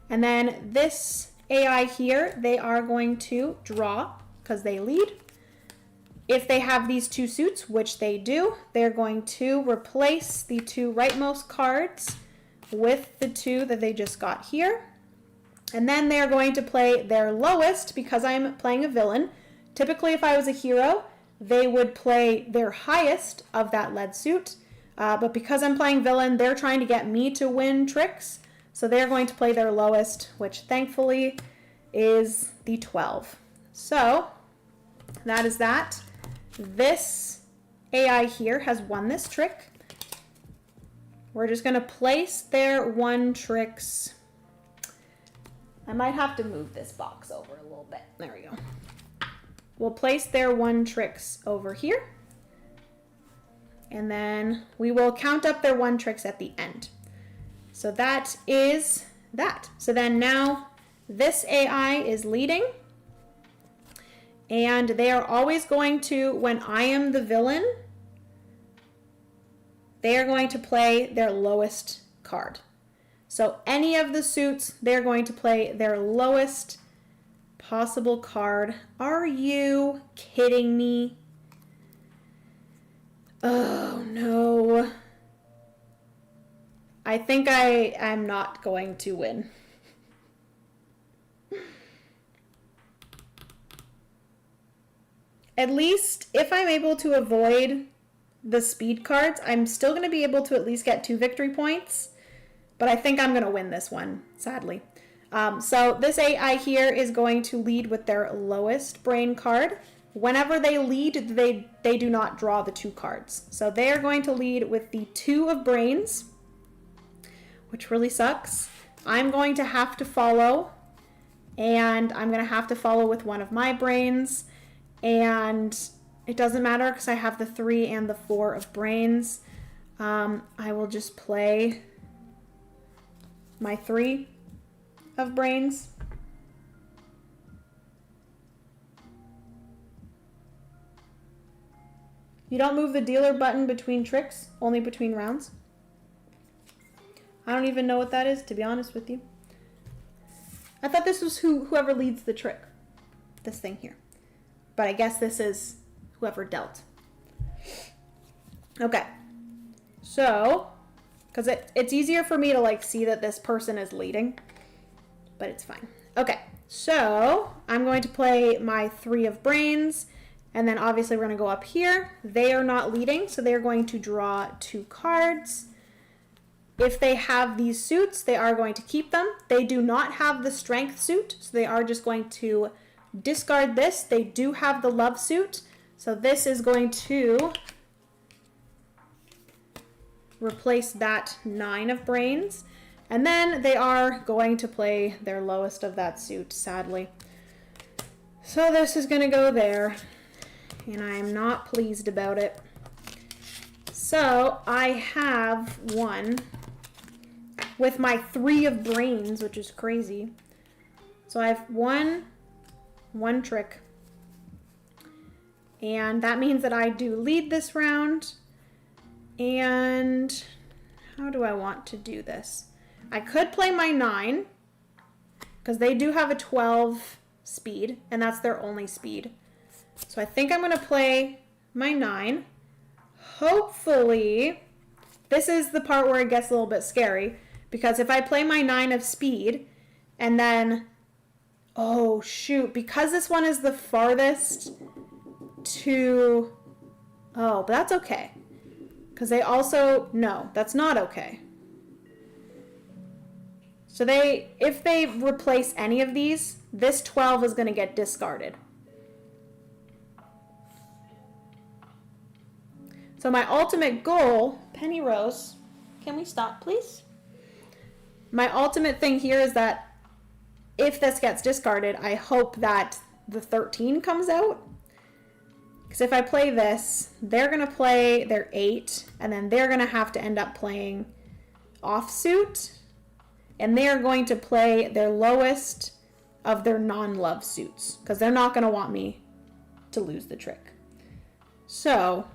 And then this AI here, they are going to draw because they lead. If they have these two suits, which they do, they're going to replace the two rightmost cards with the two that they just got here. And then they're going to play their lowest because I'm playing a villain. Typically, if I was a hero, they would play their highest of that lead suit. But because I'm playing villain, they're trying to get me to win tricks. So they're going to play their lowest, which thankfully is the 12. So that is that. This AI here has won this trick. We're just going to place their one tricks. I might have to move this box over a little bit. There we go. We'll place their one tricks over here. And then we will count up their one tricks at the end. So that is that. So then now this AI is leading. And they are always going to, when I am the villain, they are going to play their lowest card. So any of the suits, they're going to play their lowest possible card. Are you kidding me? Oh no. I think I am not going to win. At least if I'm able to avoid the speed cards, I'm still going to be able to at least get 2 victory points. But I think I'm going to win this one, sadly. So this AI here is going to lead with their lowest brain card. Whenever they lead, they do not draw the 2 cards. So they are going to lead with the 2 of brains, which really sucks. I'm going to have to follow, and I'm going to have to follow with 1 of my brains. And it doesn't matter because I have the 3 and the 4 of brains. I will just play my 3 of brains. You don't move the dealer button between tricks, only between rounds. I don't even know what that is, to be honest with you. I thought this was whoever leads the trick. This thing here. But I guess this is whoever dealt. Okay. So, because it's easier for me to like see that this person is leading. But it's fine. Okay. So, I'm going to play my 3 of brains. And then obviously we're going to go up here. They are not leading, so they're going to draw 2 cards. If they have these suits, they are going to keep them. They do not have the strength suit, so they are just going to discard this. They do have the love suit, so this is going to replace that 9 of brains. And then they are going to play their lowest of that suit, sadly. So this is going to go there, and I am not pleased about it. So I have 1 with my 3 of brains, which is crazy. So I have one trick. And that means that I do lead this round. And how do I want to do this? I could play my 9, because they do have a 12 speed, and that's their only speed. So I think I'm going to play my 9. Hopefully, this is the part where it gets a little bit scary, because if I play my 9 of speed, and then, oh shoot, because this one is the farthest to, oh, but that's okay. Because they also, no, that's not okay. So if they replace any of these, this 12 is going to get discarded. So my ultimate goal, Penny Rose, can we stop, please? My ultimate thing here is that if this gets discarded, I hope that the 13 comes out. Because if I play this, they're going to play their 8, and then they're going to have to end up playing offsuit, and they are going to play their lowest of their non-love suits, because they're not going to want me to lose the trick. So,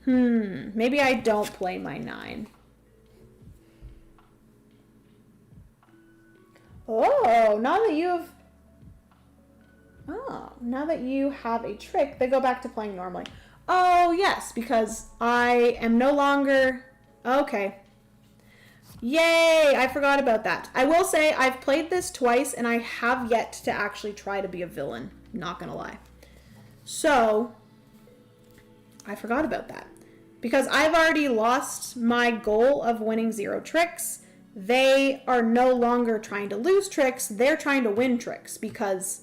maybe I don't play my 9. Oh, now that you have a trick, they go back to playing normally. Oh, yes, because I am no longer... Okay. Yay, I forgot about that. I will say I've played this twice and I have yet to actually try to be a villain. Not gonna lie. So, I forgot about that. Because I've already lost my goal of winning 0 tricks. They are no longer trying to lose tricks, they're trying to win tricks because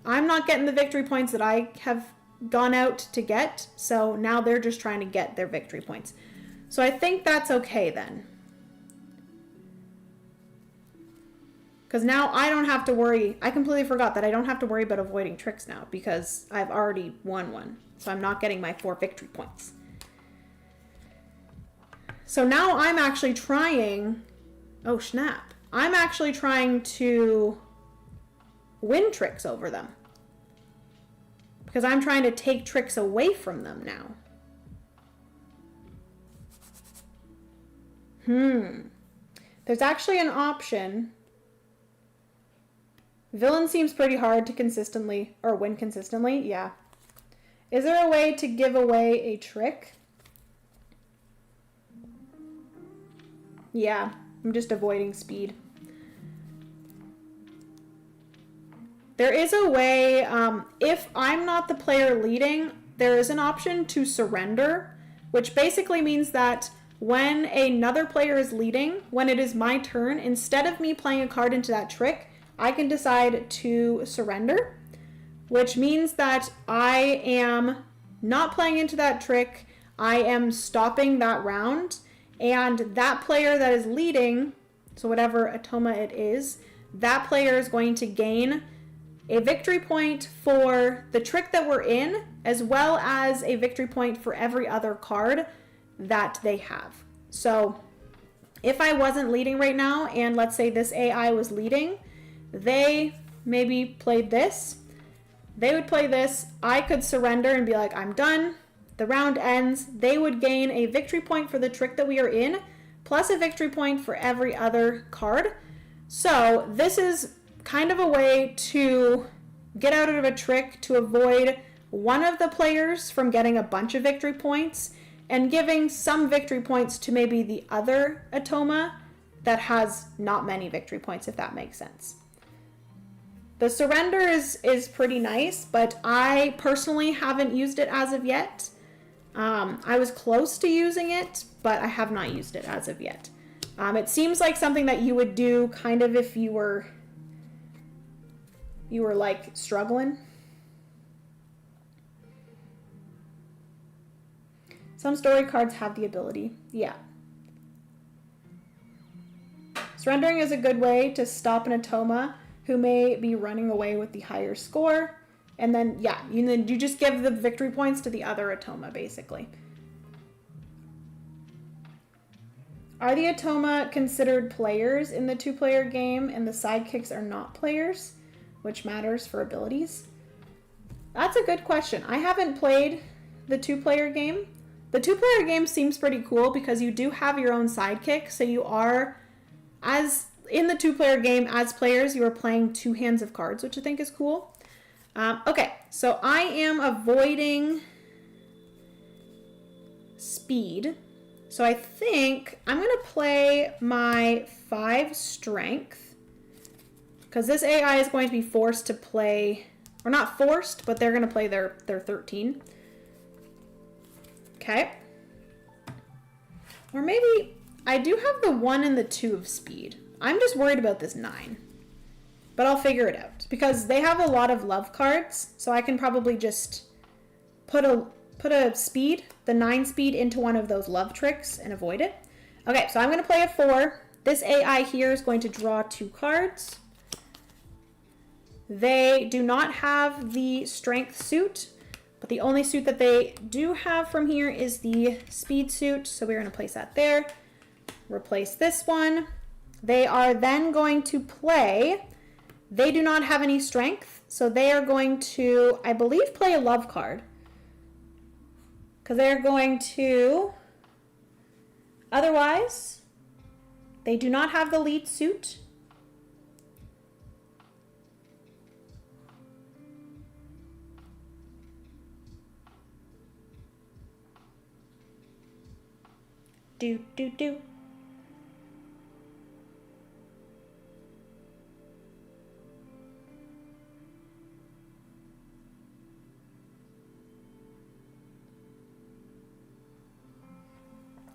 I'm not getting the victory points that I have gone out to get, so now they're just trying to get their victory points. So I think that's okay then. Because now I don't have to worry, I completely forgot that I don't have to worry about avoiding tricks now because I've already won one. So I'm not getting my 4 victory points. So now I'm actually trying... Oh, snap. I'm actually trying to win tricks over them. Because I'm trying to take tricks away from them now. There's actually an option. Villain seems pretty hard to consistently, or win consistently. Yeah. Is there a way to give away a trick? Yeah. I'm just avoiding speed. There is a way, if I'm not the player leading, there is an option to surrender, which basically means that when another player is leading, when it is my turn, instead of me playing a card into that trick, I can decide to surrender, which means that I am not playing into that trick, I am stopping that round, and that player that is leading, so whatever Automa it is, that player is going to gain a victory point for the trick that we're in, as well as a victory point for every other card that they have. So if I wasn't leading right now, and let's say this AI was leading, they maybe played this, they would play this, I could surrender and be like, I'm done. The round ends, they would gain a victory point for the trick that we are in, plus a victory point for every other card. So this is kind of a way to get out of a trick to avoid one of the players from getting a bunch of victory points and giving some victory points to maybe the other Automa that has not many victory points, if that makes sense. The surrender is pretty nice, but I personally haven't used it as of yet. I was close to using it, but I have not used it as of yet. It seems like something that you would do kind of if you were like struggling. Some story cards have the ability. Yeah. Surrendering is a good way to stop an Automa who may be running away with the higher score. And then, yeah, you just give the victory points to the other Automa, basically. Are the Automa considered players in the 2-player game and the sidekicks are not players, which matters for abilities? That's a good question. I haven't played the 2-player game. The 2-player game seems pretty cool because you do have your own sidekick, so you are, as in the 2-player game, as players, you are playing 2 hands of cards, which I think is cool. Okay, so I am avoiding speed. So I think I'm going to play my 5 strength because this AI is going to be forced to play, or not forced, but they're going to play their 13. Okay. Or maybe I do have the 1 and the 2 of speed. I'm just worried about this 9. But I'll figure it out because they have a lot of love cards, so I can probably just put a speed, the 9 speed, into one of those love tricks and avoid it. Okay, so I'm going to play a 4. This AI here is going to draw 2 cards. They do not have the strength suit, but the only suit that they do have from here is the speed suit, so we're going to place that there. Replace this one. They are then going to play... They do not have any strength, so they are going to, I believe, play a love card. Because they're going to, otherwise, they do not have the lead suit. do, do, do.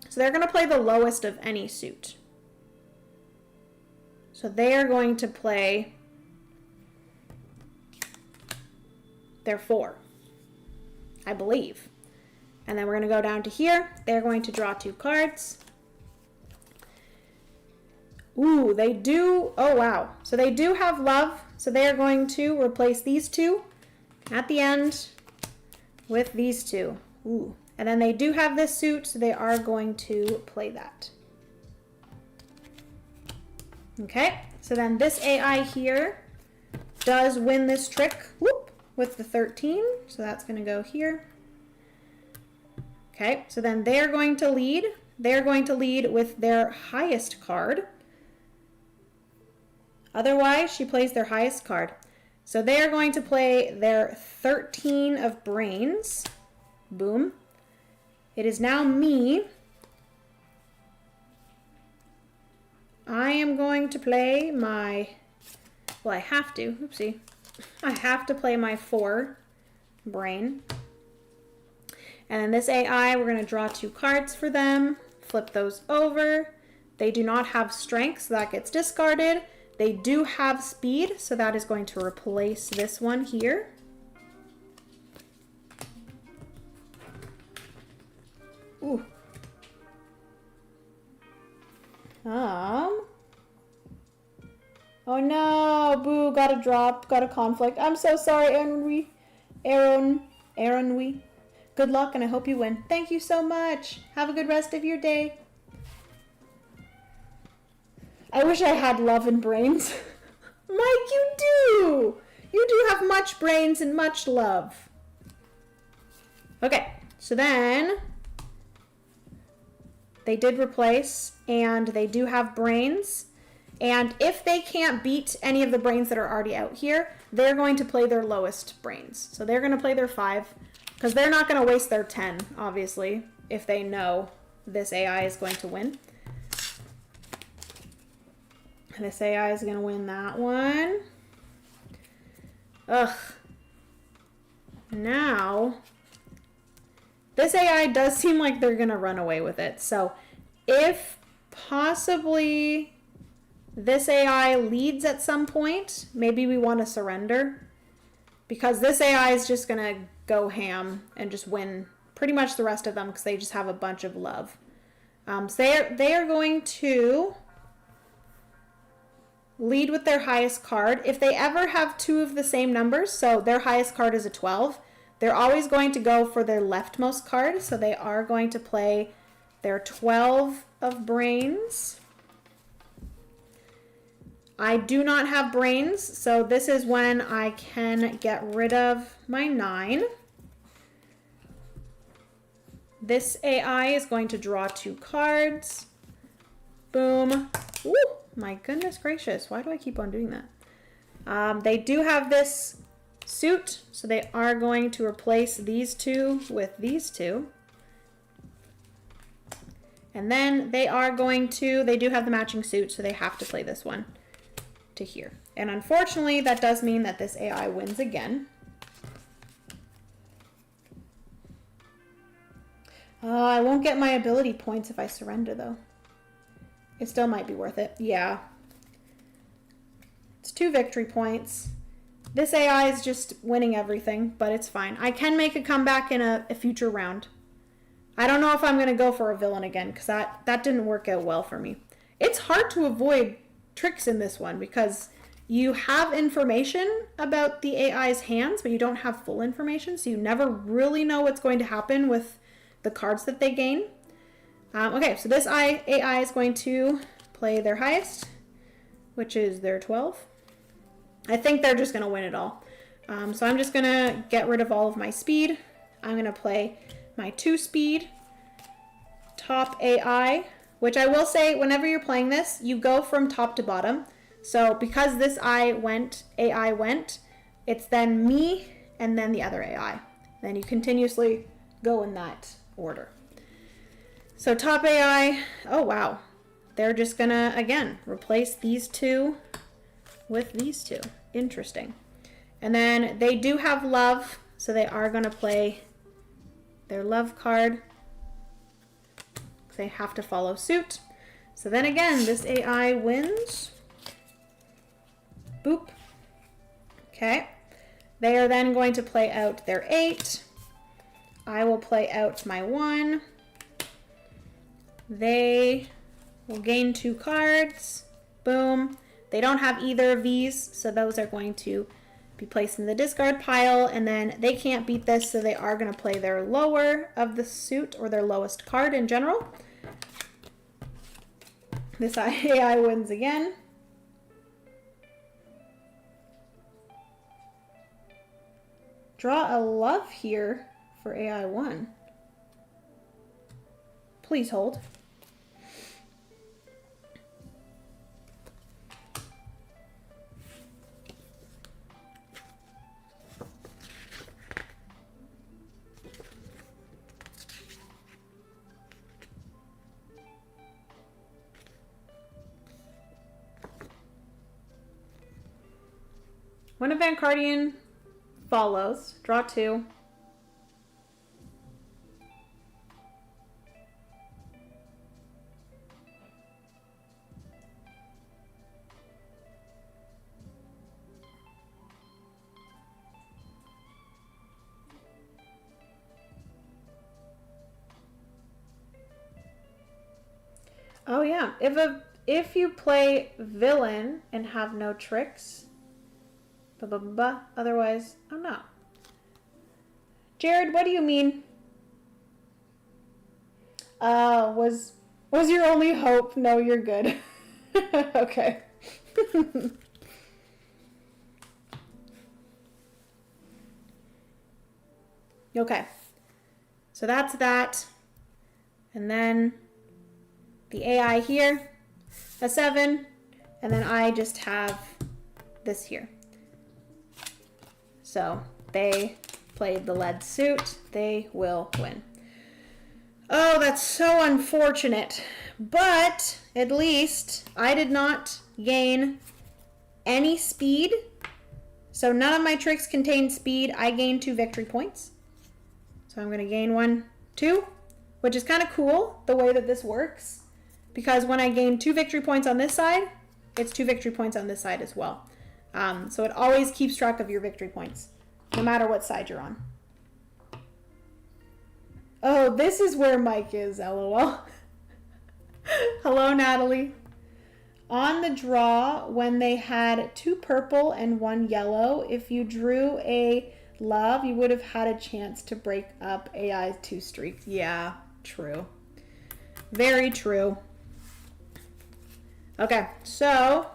So they're going to play the lowest of any suit. So they are going to play their 4, I believe. And then we're going to go down to here. They're going to draw 2 cards. Ooh, they do. Oh, wow. So they do have love. So they are going to replace these 2 at the end with these 2. Ooh. And then they do have this suit, so they are going to play that. Okay, so then this AI here does win this trick, whoop, with the 13. So that's going to go here. Okay, so then they're going to lead. They're going to lead with their highest card. Otherwise, she plays their highest card. So they are going to play their 13 of brains. Boom. It is now me. I am going to play my, well, I have to, oopsie. I have to play my 4 brain. And then this AI, we're going to draw 2 cards for them, flip those over. They do not have strength, so that gets discarded. They do have speed, so that is going to replace this one here. Ooh. Oh no, boo, got a drop, got a conflict. I'm so sorry, Aaron. Good luck, and I hope you win. Thank you so much. Have a good rest of your day. I wish I had love and brains. Mike, you do. You do have much brains and much love. Okay, so then they did replace, and they do have brains. And if they can't beat any of the brains that are already out here, they're going to play their lowest brains. So they're going to play their 5, because they're not going to waste their 10, obviously, if they know this AI is going to win. And this AI is going to win that one. Ugh. Now, this AI does seem like they're going to run away with it. So if possibly this AI leads at some point, maybe we want to surrender, because this AI is just going to go ham and just win pretty much the rest of them, because they just have a bunch of love. So they are going to lead with their highest card. If they ever have 2 of the same numbers, so their highest card is a 12, they're always going to go for their leftmost card. So they are going to play their 12 of brains. I do not have brains, so this is when I can get rid of my 9. This AI is going to draw 2 cards. Boom. Ooh, my goodness gracious. Why do I keep on doing that? They do have this suit, so they are going to replace these 2 with these 2. And then they are going to, they do have the matching suit, so they have to play this one to here. And unfortunately, that does mean that this AI wins again. I won't get my ability points if I surrender, though. It still might be worth it. Yeah. It's 2 victory points. This AI is just winning everything, but it's fine. I can make a comeback in a future round. I don't know if I'm going to go for a villain again, because that didn't work out well for me. It's hard to avoid tricks in this one, because you have information about the AI's hands, but you don't have full information, so you never really know what's going to happen with the cards that they gain. Okay, so this AI is going to play their highest, which is their 12. I think they're just going to win it all. So I'm just going to get rid of all of my speed. I'm going to play my 2 speed, top AI, which I will say, whenever you're playing this, you go from top to bottom. So because this AI went, it's then me and then the other AI. Then you continuously go in that order. So top AI, oh wow. They're just gonna, again, replace these two with these two. Interesting. And then they do have love, so they are gonna play their love card. They have to follow suit. So then again, this AI wins. Boop. Okay. They are then going to play out their 8. I will play out my 1. They will gain 2 cards. Boom. They don't have either of these, so those are going to be placed in the discard pile, and then they can't beat this, so they are going to play their lower of the suit, or their lowest card in general. This AI wins again. Draw a love here for AI 1. Please hold. When a Factoryon follows, draw 2. Oh yeah, if you play villain and have no tricks, otherwise, oh no. Jared, what do you mean? Was your only hope? No, you're good. Okay. Okay. So that's that. And then the AI here, a 7, and then I just have this here. So they played the lead suit. They will win. Oh, that's so unfortunate. But at least I did not gain any speed. So none of my tricks contain speed. I gained 2 victory points. So I'm going to gain 1, 2, which is kind of cool the way that this works. Because when I gain 2 victory points on this side, it's 2 victory points on this side as well. So it always keeps track of your victory points, no matter what side you're on. Oh, this is where Mike is, LOL. Hello, Natalie. On the draw, when they had 2 purple and 1 yellow, if you drew a love, you would have had a chance to break up AI's 2 streaks. Yeah, true. Very true. Okay, so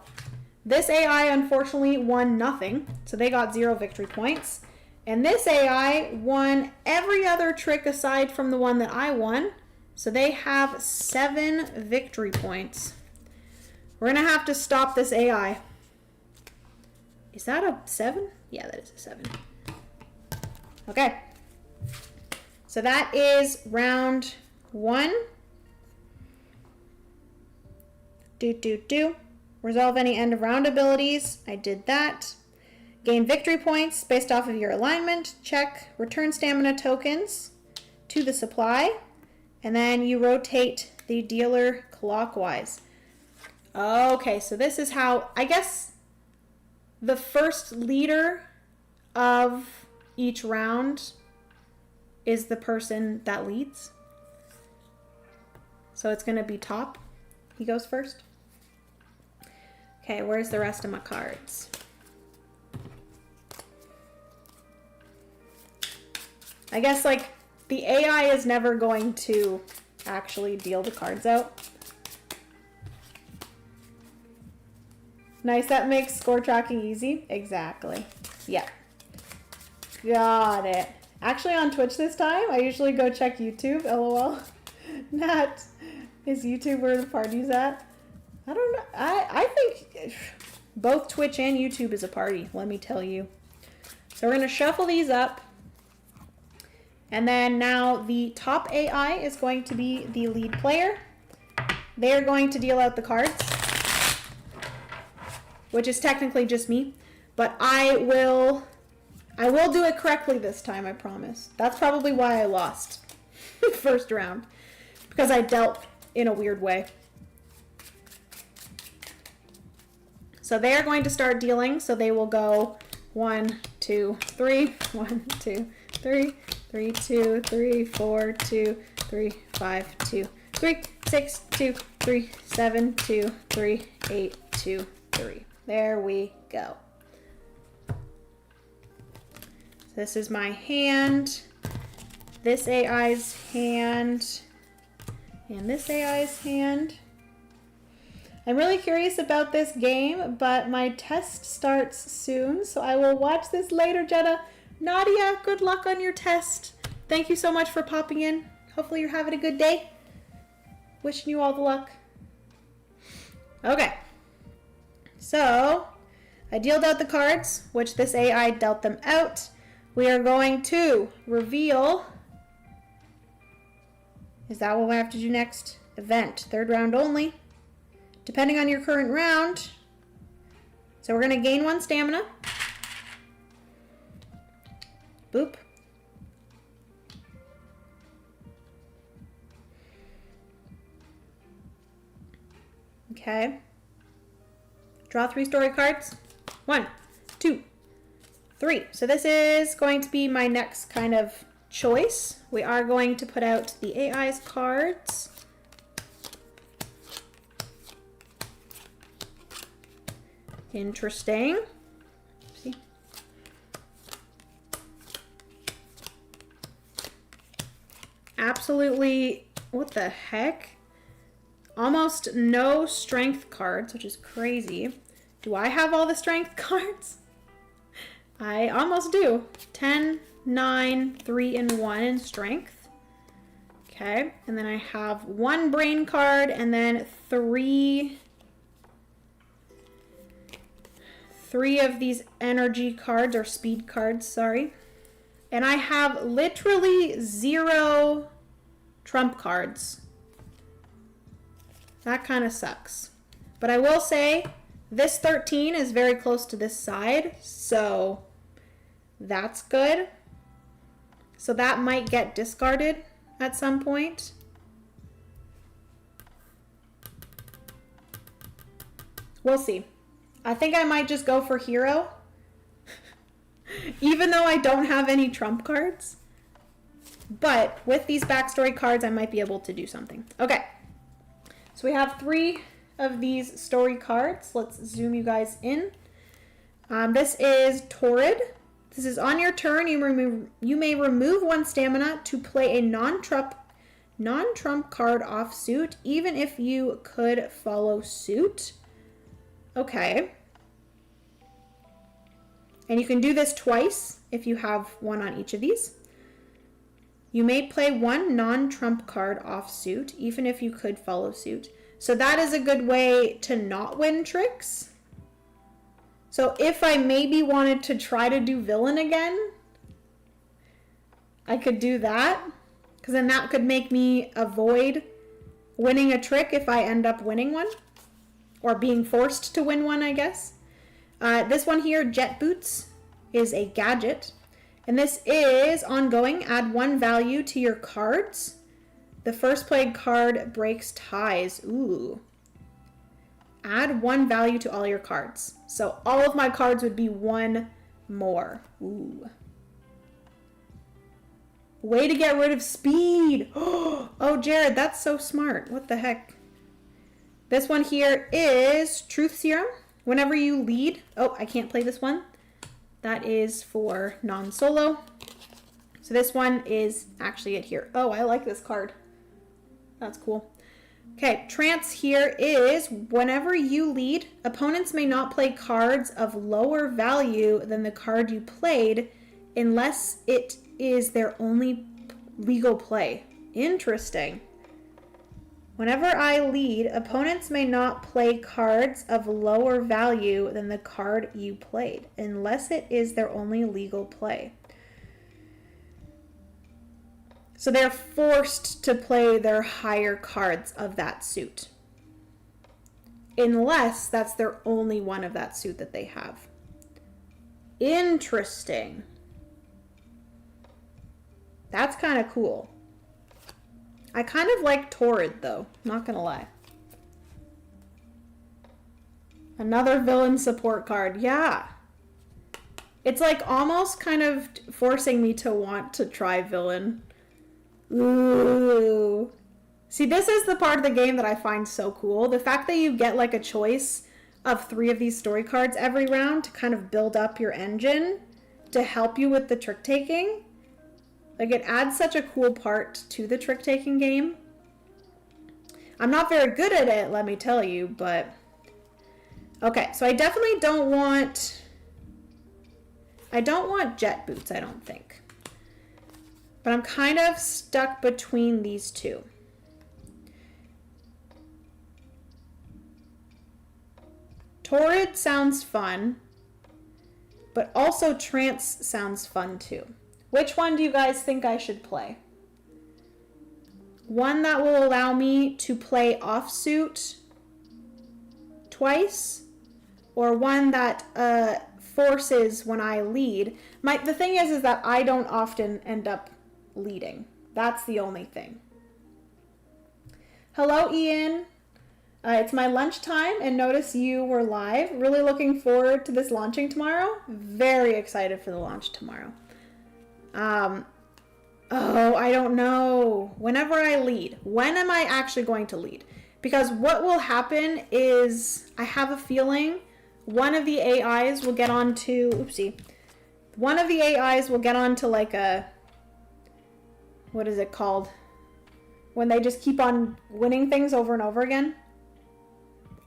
this AI unfortunately won nothing, so they got 0 victory points. And this AI won every other trick aside from the one that I won, so they have 7 victory points. We're gonna have to stop this AI. Is that a 7? Yeah, that is a 7. Okay. So that is round 1. Resolve any end of round abilities. I did that. Gain victory points based off of your alignment. Check. Return stamina tokens to the supply. And then you rotate the dealer clockwise. Okay, so this is how, I guess, the first leader of each round is the person that leads. So it's going to be top. He goes first. Okay, where's the rest of my cards? I guess, like, the AI is never going to actually deal the cards out. Nice, that makes score tracking easy. Exactly. Yeah. Got it. Actually, on Twitch this time, I usually go check YouTube, LOL. Nat, is YouTube where the party's at? I don't know. I think both Twitch and YouTube is a party, let me tell you. So we're going to shuffle these up. And then now the top AI is going to be the lead player. They're going to deal out the cards, which is technically just me, but I will do it correctly this time, I promise. That's probably why I lost first round, because I dealt in a weird way. So they are going to start dealing, so they will go 1, 2, 3, 1, 2, 3, 3, 2, 3, 4, 2, 3, 5, 2, 3, 6, 2, 3, 7, 2, 3, 8, 2, 3. There we go. So this is my hand, this AI's hand, and this AI's hand. I'm really curious about this game, but my test starts soon, so I will watch this later, Jenna. Nadia, good luck on your test. Thank you so much for popping in. Hopefully you're having a good day. Wishing you all the luck. Okay. So, I dealt out the cards, which this AI dealt them out. We are going to reveal. Is that what we have to do next? Event. Third round only. Depending on your current round. So we're going to gain 1 stamina. Boop. Okay. Draw 3 story cards. 1, 2, 3. So this is going to be my next kind of choice. We are going to put out the AI's cards. Interesting. See? Absolutely, what the heck? Almost no strength cards, which is crazy. Do I have all the strength cards? I almost do. 10, 9, 3, and 1 in strength. Okay, and then I have 1 brain card and then 3 of these energy cards, or speed cards, sorry. And I have literally 0 trump cards. That kind of sucks. But I will say, this 13 is very close to this side, so that's good. So that might get discarded at some point. We'll see. I think I might just go for hero. Even though I don't have any trump cards. But with these backstory cards, I might be able to do something. Okay. So we have 3 of these story cards. Let's zoom you guys in. This is Torrid. This is on your turn. You may remove 1 stamina to play a non-trump card off suit, even if you could follow suit. Okay. And you can do this twice if you have 1 on each of these. You may play 1 non-trump card off suit, even if you could follow suit. So that is a good way to not win tricks. So if I maybe wanted to try to do villain again, I could do that. Because then that could make me avoid winning a trick if I end up winning one. Or being forced to win one, I guess. This one here, Jet Boots, is a gadget. And this is ongoing. Add 1 value to your cards. The first played card breaks ties. Ooh. Add 1 value to all your cards. So all of my cards would be 1 more. Ooh. Way to get rid of speed. Oh, Jared, that's so smart. What the heck? This one here is Truth Serum. Whenever you lead... Oh, I can't play this one. That is for non-solo. So this one is actually it here. Oh, I like this card. That's cool. Okay, Trance here is whenever you lead, opponents may not play cards of lower value than the card you played unless it is their only legal play. Interesting. Whenever I lead, opponents may not play cards of lower value than the card you played, unless it is their only legal play. So they're forced to play their higher cards of that suit. Unless that's their only one of that suit that they have. Interesting. That's kind of cool. I kind of like Torrid, though. Not gonna lie. Another villain support card. Yeah. It's like almost kind of forcing me to want to try villain. Ooh. See, this is the part of the game that I find so cool. The fact that you get like a choice of 3 of these story cards every round to kind of build up your engine to help you with the trick taking. Like, it adds such a cool part to the trick taking game. I'm not very good at it, let me tell you, but okay, so I definitely don't want jet boots, I don't think. But I'm kind of stuck between these two. Torrid sounds fun, but also Trance sounds fun too. Which one do you guys think I should play? One that will allow me to play offsuit twice, or one that forces when I lead. The thing is that I don't often end up leading. That's the only thing. Hello, Ian. It's my lunchtime, and notice you were live. Really looking forward to this launching tomorrow. Very excited for the launch tomorrow. Oh, I don't know. Whenever I lead, when am I actually going to lead? Because what will happen is, I have a feeling one of the AIs will get onto, one of the AIs will get onto like a, what is it called? When they just keep on winning things over and over again.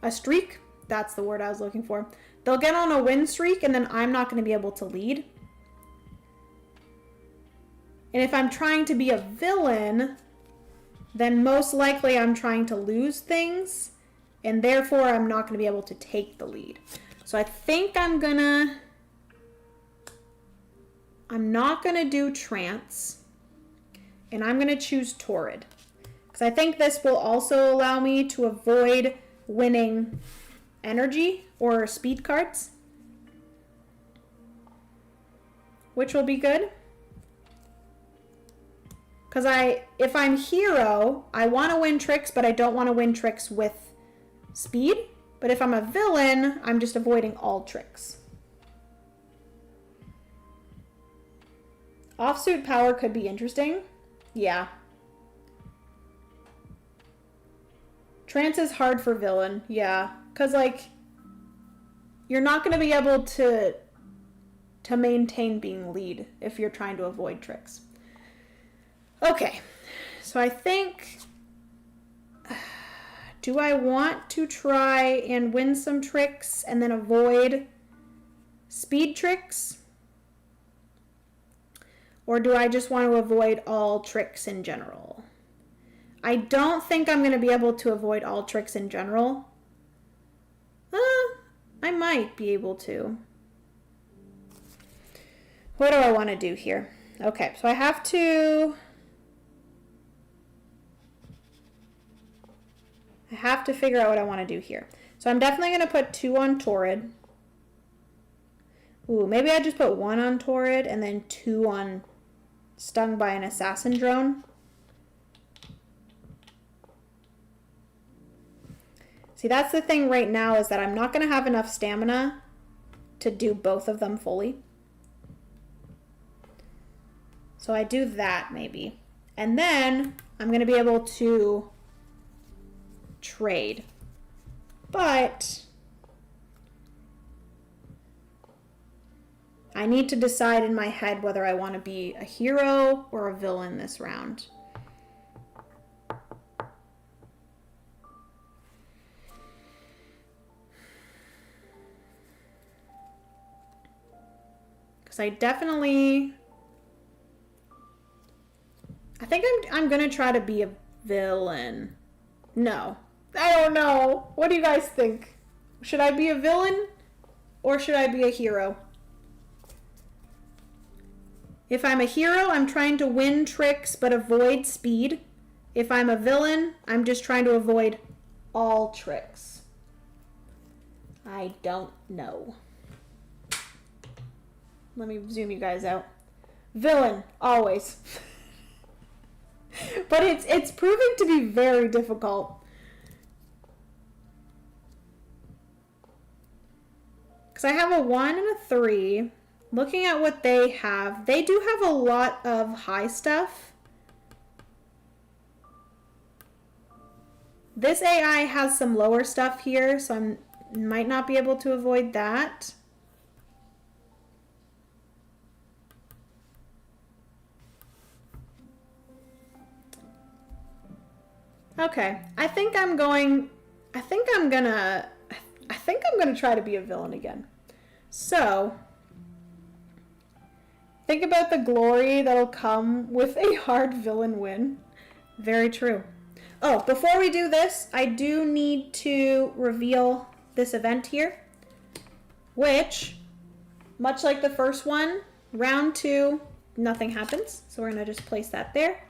A streak? That's the word I was looking for. They'll get on a win streak, and then I'm not going to be able to lead. And if I'm trying to be a villain, then most likely I'm trying to lose things, and therefore I'm not going to be able to take the lead. So I think I'm not going to do Trance, and I'm going to choose Torrid. Because I think this will also allow me to avoid winning energy or speed cards, which will be good. Because if I'm hero, I want to win tricks, but I don't want to win tricks with speed. But if I'm a villain, I'm just avoiding all tricks. Offsuit power could be interesting. Yeah. Trance is hard for villain. Yeah. Because, like, you're not going to be able to maintain being lead if you're trying to avoid tricks. Okay, so I think, do I want to try and win some tricks and then avoid speed tricks? Or do I just want to avoid all tricks in general? I don't think I'm going to be able to avoid all tricks in general. I might be able to. What do I want to do here? Okay, so I have to figure out what I want to do here. So I'm definitely going to put 2 on Torrid. Ooh, maybe I just put 1 on Torrid and then 2 on Stung by an Assassin Drone. See, that's the thing right now, is that I'm not going to have enough stamina to do both of them fully. So I do that maybe. And then I'm going to be able to trade. But I need to decide in my head whether I want to be a hero or a villain this round. Because I think I'm going to try to be a villain. No. I don't know. What do you guys think? Should I be a villain or should I be a hero? If I'm a hero, I'm trying to win tricks but avoid speed. If I'm a villain, I'm just trying to avoid all tricks. I don't know. Let me zoom you guys out. Villain, always. But it's proving to be very difficult. Because I have a 1 and a 3. Looking at what they do have a lot of high stuff. This AI has some lower stuff here, so I might not be able to avoid that. Okay, I think I'm gonna try to be a villain again. So, think about the glory that'll come with a hard villain win. Very true. Oh, before we do this, I do need to reveal this event here, which, much like the first one, round 2, nothing happens. So we're gonna just place that there.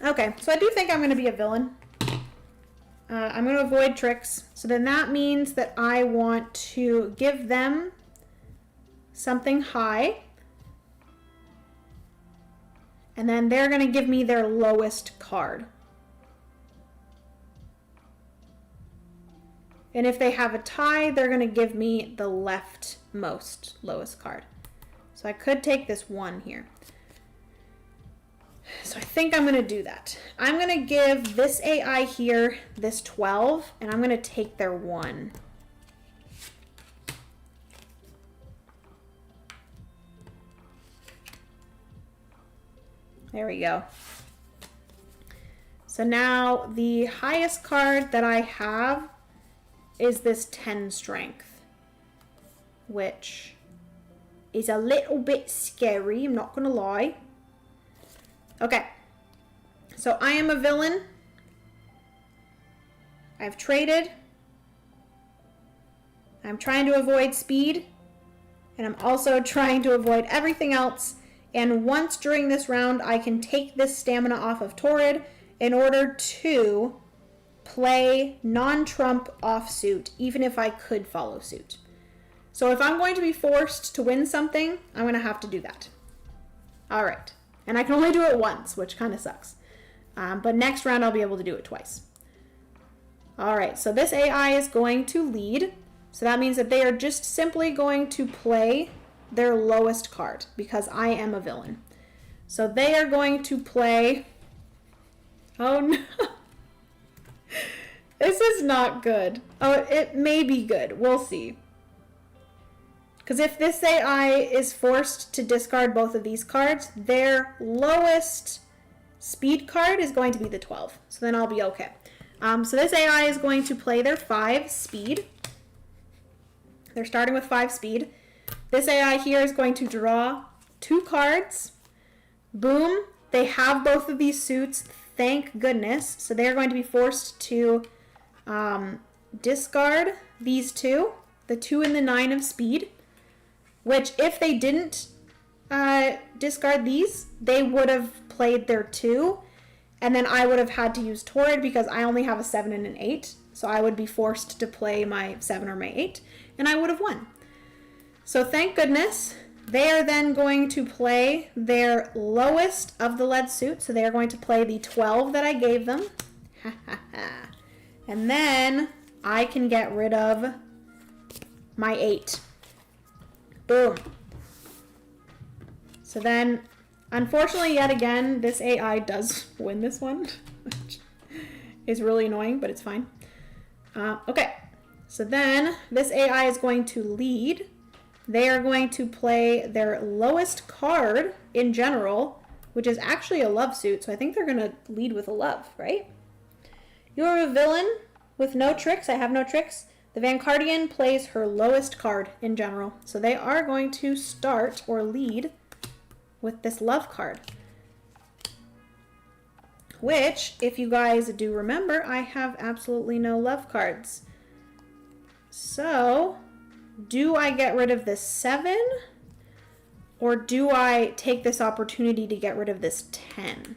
Okay, so I do think I'm gonna be a villain. I'm gonna avoid tricks. So then that means that I want to give them something high. And then they're gonna give me their lowest card. And if they have a tie, they're gonna give me the leftmost lowest card. So I could take this 1 here. So I think I'm going to do that. I'm going to give this AI here this 12, and I'm going to take their 1. There we go. So now the highest card that I have is this 10 strength, which is a little bit scary, I'm not going to lie. Okay, so I am a villain. I've traded. I'm trying to avoid speed. And I'm also trying to avoid everything else. And once during this round, I can take this stamina off of Torrid in order to play non-trump offsuit, even if I could follow suit. So if I'm going to be forced to win something, I'm going to have to do that. All right. And I can only do it once, which kind of sucks. But next round, I'll be able to do it twice. All right, so this AI is going to lead. So that means that they are just simply going to play their lowest card because I am a villain. So they are going to play... Oh, no. This is not good. Oh, it may be good. We'll see. Because if this AI is forced to discard both of these cards, their lowest speed card is going to be the 12. So then I'll be okay. So this AI is going to play their 5 speed. They're starting with 5 speed. This AI here is going to draw 2 cards. Boom. They have both of these suits. Thank goodness. So they're going to be forced to discard these 2. The 2 and the 9 of speed. Which, if they didn't discard these, they would have played their 2, and then I would have had to use Torrid because I only have a 7 and an 8, so I would be forced to play my 7 or my 8, and I would have won. So thank goodness. They are then going to play their lowest of the lead suit, so they are going to play the 12 that I gave them. And then I can get rid of my 8. Boom. So then, unfortunately, yet again, this AI does win this one, which is really annoying, but it's fine. Okay, so then this AI is going to lead. They are going to play their lowest card in general, which is actually a love suit, so I think they're going to lead with a love, right? You're a villain with no tricks. I have no tricks. The Vancardian plays her lowest card in general. So they are going to start or lead with this love card. Which, if you guys do remember, I have absolutely no love cards. So, do I get rid of the 7? Or do I take this opportunity to get rid of this 10?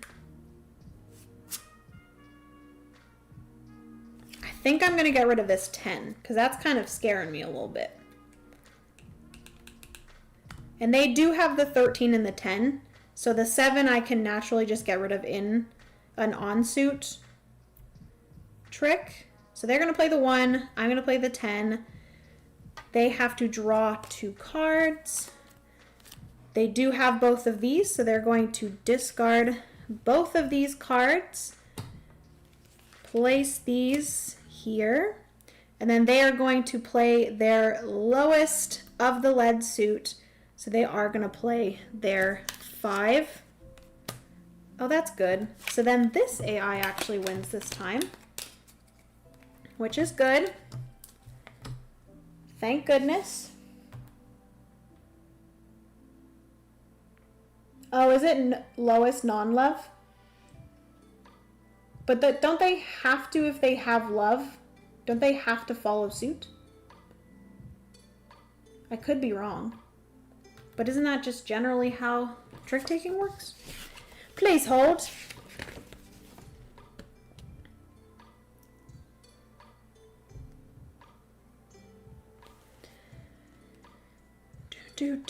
I think I'm going to get rid of this 10 because that's kind of scaring me a little bit. And they do have the 13 and the 10. So the 7 I can naturally just get rid of in an on-suit trick. So they're going to play the 1. I'm going to play the 10. They have to draw 2 cards. They do have both of these, so they're going to discard both of these cards. Place these here. And then they are going to play their lowest of the lead suit. So they are going to play their 5. Oh, that's good. So then this AI actually wins this time, which is good. Thank goodness. Oh, is it lowest non-love? But don't they have to, if they have love, don't they have to follow suit? I could be wrong. But isn't that just generally how trick-taking works? Please hold. Do.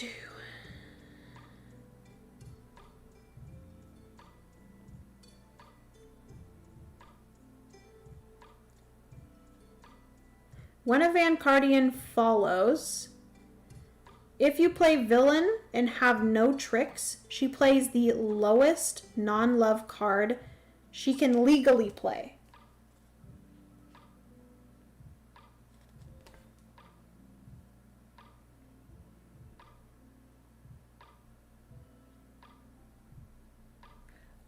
When a Factoryon follows, if you play villain and have no tricks, she plays the lowest non-love card she can legally play.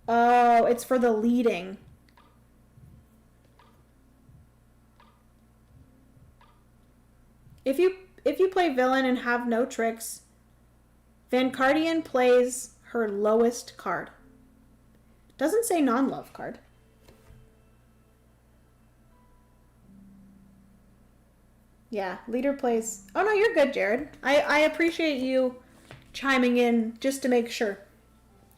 Oh, it's for the leading. If you play villain and have no tricks, Factoryon plays her lowest card. Doesn't say non-love card. Yeah, leader plays. Oh no, you're good, Jared. I appreciate you chiming in just to make sure,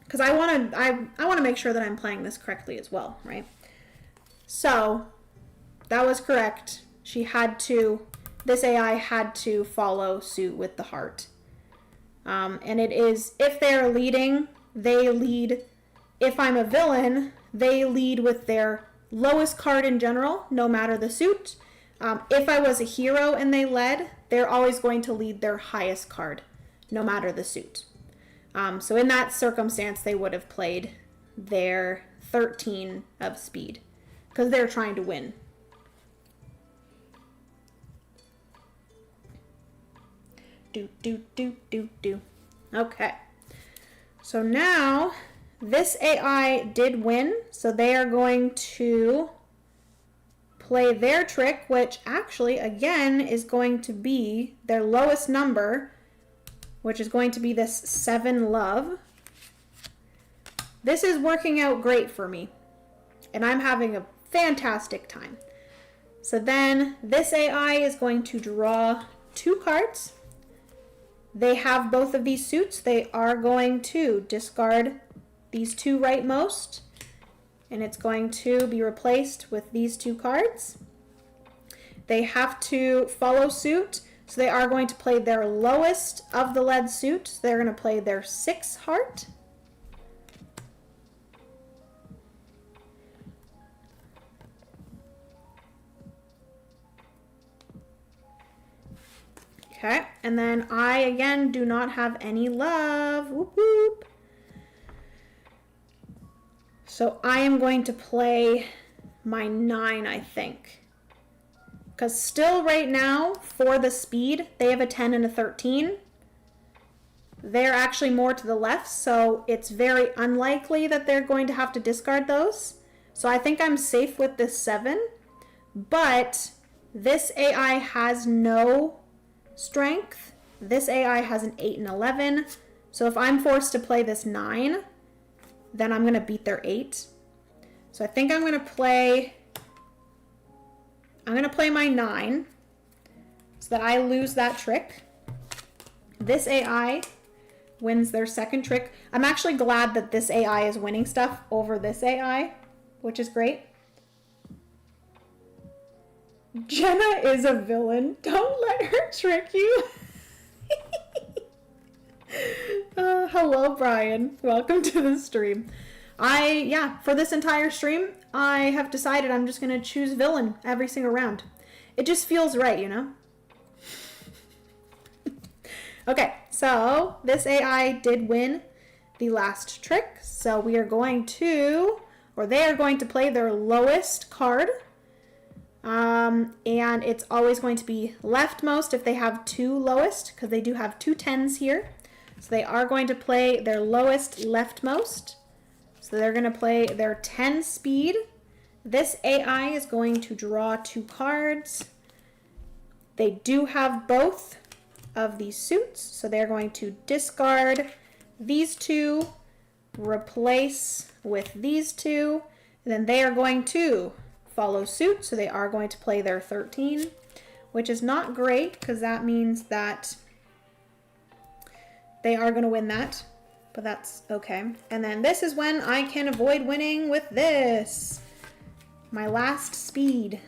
because I want to make sure that I'm playing this correctly as well, right? So that was correct. This AI had to follow suit with the heart. And it is, if they're leading, they lead. If I'm a villain, they lead with their lowest card in general, no matter the suit. If I was a hero and they led, they're always going to lead their highest card, no matter the suit. So in that circumstance, they would have played their 13 of speed, because they're trying to win. Do. Okay. So now this AI did win, so they are going to play their trick, which actually again is going to be their lowest number, which is going to be this 7 love. This is working out great for me, and I'm having a fantastic time. So then this AI is going to draw 2 cards. They have both of these suits. They are going to discard these 2 rightmost, and it's going to be replaced with these 2 cards. They have to follow suit, so they are going to play their lowest of the lead suit. So they're going to play their 6 heart. Okay, and then I, again, do not have any love. Whoop, whoop. So I am going to play my 9, I think. Because still right now, for the speed, they have a 10 and a 13. They're actually more to the left, so it's very unlikely that they're going to have to discard those. So I think I'm safe with this 7. But this AI has no strength. This AI has an 8 and 11. So if I'm forced to play this 9, then I'm going to beat their 8. So I think I'm going to play my 9 so that I lose that trick. This AI wins their second trick. I'm actually glad that this AI is winning stuff over this AI, which is great. Jenna is a villain. Don't let her trick you. Hello, Brian. Welcome to the stream. For this entire stream, I have decided I'm just going to choose villain every single round. It just feels right, you know? Okay, so this AI did win the last trick. So we are going to, or they are going to play their lowest card. And it's always going to be leftmost if they have two lowest, because they do have two tens here. So they are going to play their lowest leftmost. So they're going to play their 10 speed. This AI is going to draw two cards. They do have both of these suits, so they're going to discard these two, replace with these two, and then they are going to follow suit, so they are going to play their 13, which is not great because that means that they are going to win that, but that's okay. And then this is when I can avoid winning with this, my last speed.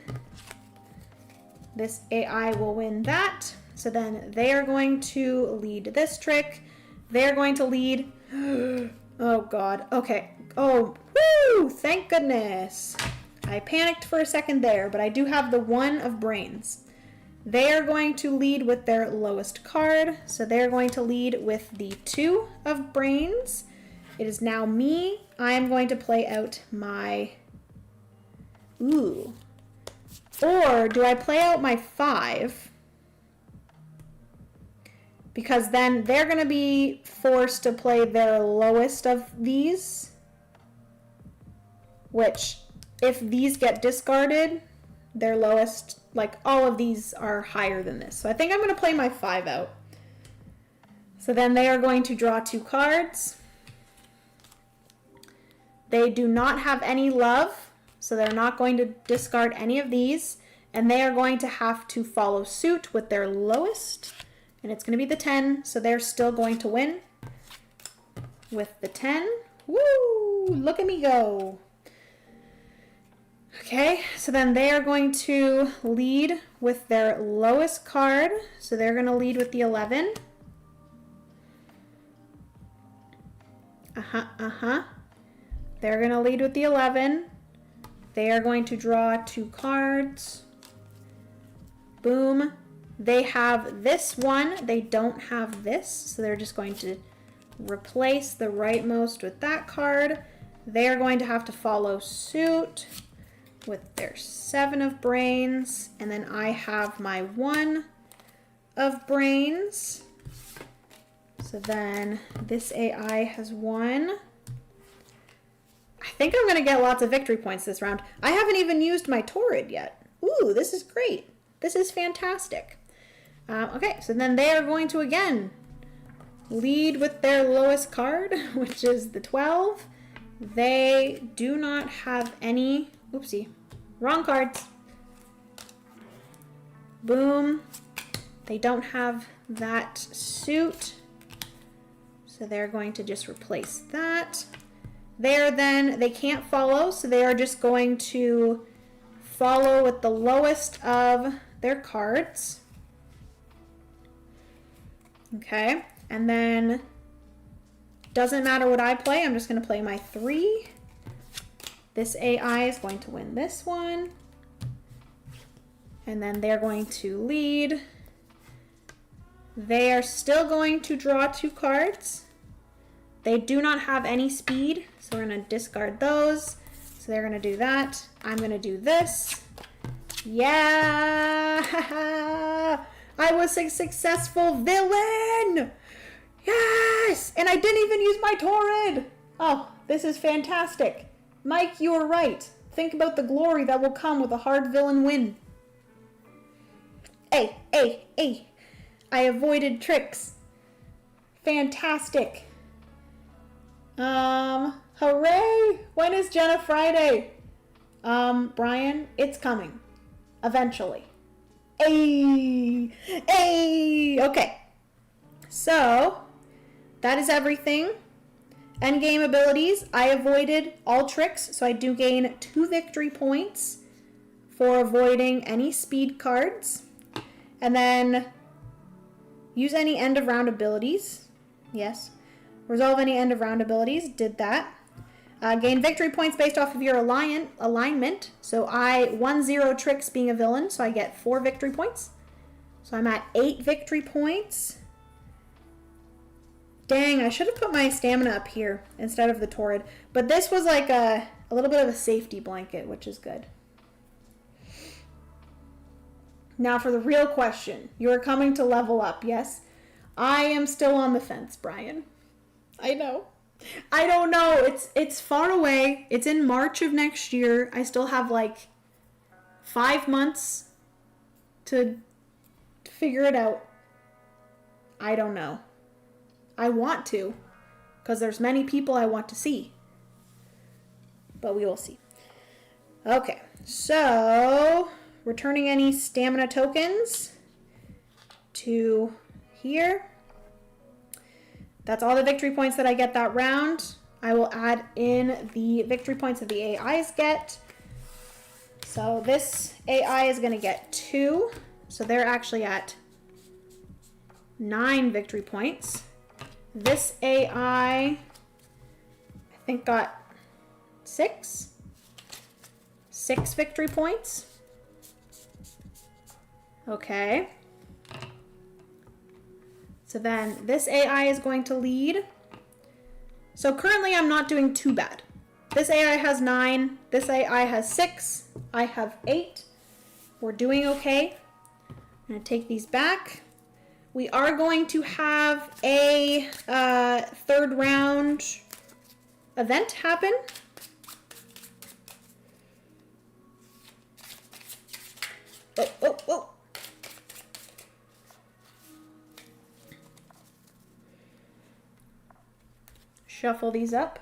This AI will win that. So then they are going to lead this trick. They're going to lead. Oh God. Okay. Oh, woo! Thank goodness. I panicked for a second there, but I do have the 1 of brains. They are going to lead with their lowest card. So they're going to lead with the 2 of brains. It is now me. I am going to play out my... Ooh. Or do I play out my 5? Because then they're going to be forced to play their lowest of these. Which, if these get discarded, their lowest, like all of these are higher than this. So I think I'm going to play my 5 out. So then they are going to draw 2 cards. They do not have any love, so they're not going to discard any of these. And they are going to have to follow suit with their lowest. And it's going to be the 10, so they're still going to win with the 10. Woo! Look at me go. Okay, so then they are going to lead with their lowest card. So they're going to lead with the 11. They're going to lead with the 11. They are going to draw 2 cards. Boom. They have this one. They don't have this. So they're just going to replace the rightmost with that card. They are going to have to follow suit with their 7 of brains. And then I have my 1 of brains. So then this AI has won. I think I'm going to get lots of victory points this round. I haven't even used my Torrid yet. Ooh, this is great. This is fantastic. Okay, so then they are going to again lead with their lowest card, which is the 12. They do not have any, oopsie, wrong cards. Boom. They don't have that suit, so they're going to just replace that. They can't follow, so they are just going to follow with the lowest of their cards. Okay, and then doesn't matter what I play, I'm just going to play my 3. This AI is going to win this one. And then they're going to lead. They are still going to draw 2 cards. They do not have any speed, so we're going to discard those. So they're going to do that. I'm going to do this. Yeah! I was a successful villain! Yes! And I didn't even use my Torrid! Oh, this is fantastic. Mike, you were right. Think about the glory that will come with a hard villain win. Hey! I avoided tricks. Fantastic. Hooray! When is Jenna Friday? Brian, it's coming. Eventually. Hey! Okay. So, that is everything. Endgame abilities, I avoided all tricks, so I do gain 2 victory points for avoiding any speed cards. And then use any end of round abilities. Yes. Resolve any end of round abilities. Did that. Gain victory points based off of your alignment. So I 1-0 tricks being a villain, so I get 4 victory points. So I'm at 8 victory points. Dang, I should have put my stamina up here instead of the torrid. But this was like a little bit of a safety blanket, which is good. Now for the real question. You are coming to level up, yes? I am still on the fence, Brian. I know. I don't know. It's far away. It's in March of next year. I still have like 5 months to figure it out. I don't know. I want to, because there's many people I want to see. But we will see. Okay, so returning any stamina tokens to here. That's all the victory points that I get that round. I will add in the victory points that the AIs get. So this AI is going to get 2. So they're actually at 9 victory points. This AI, I think, got 6 victory points. Okay. So then this AI is going to lead. So currently I'm not doing too bad. This AI has 9. This AI has 6. I have 8. We're doing okay. I'm going to take these back. We are going to have a 3rd round event happen. Oh. Shuffle these up.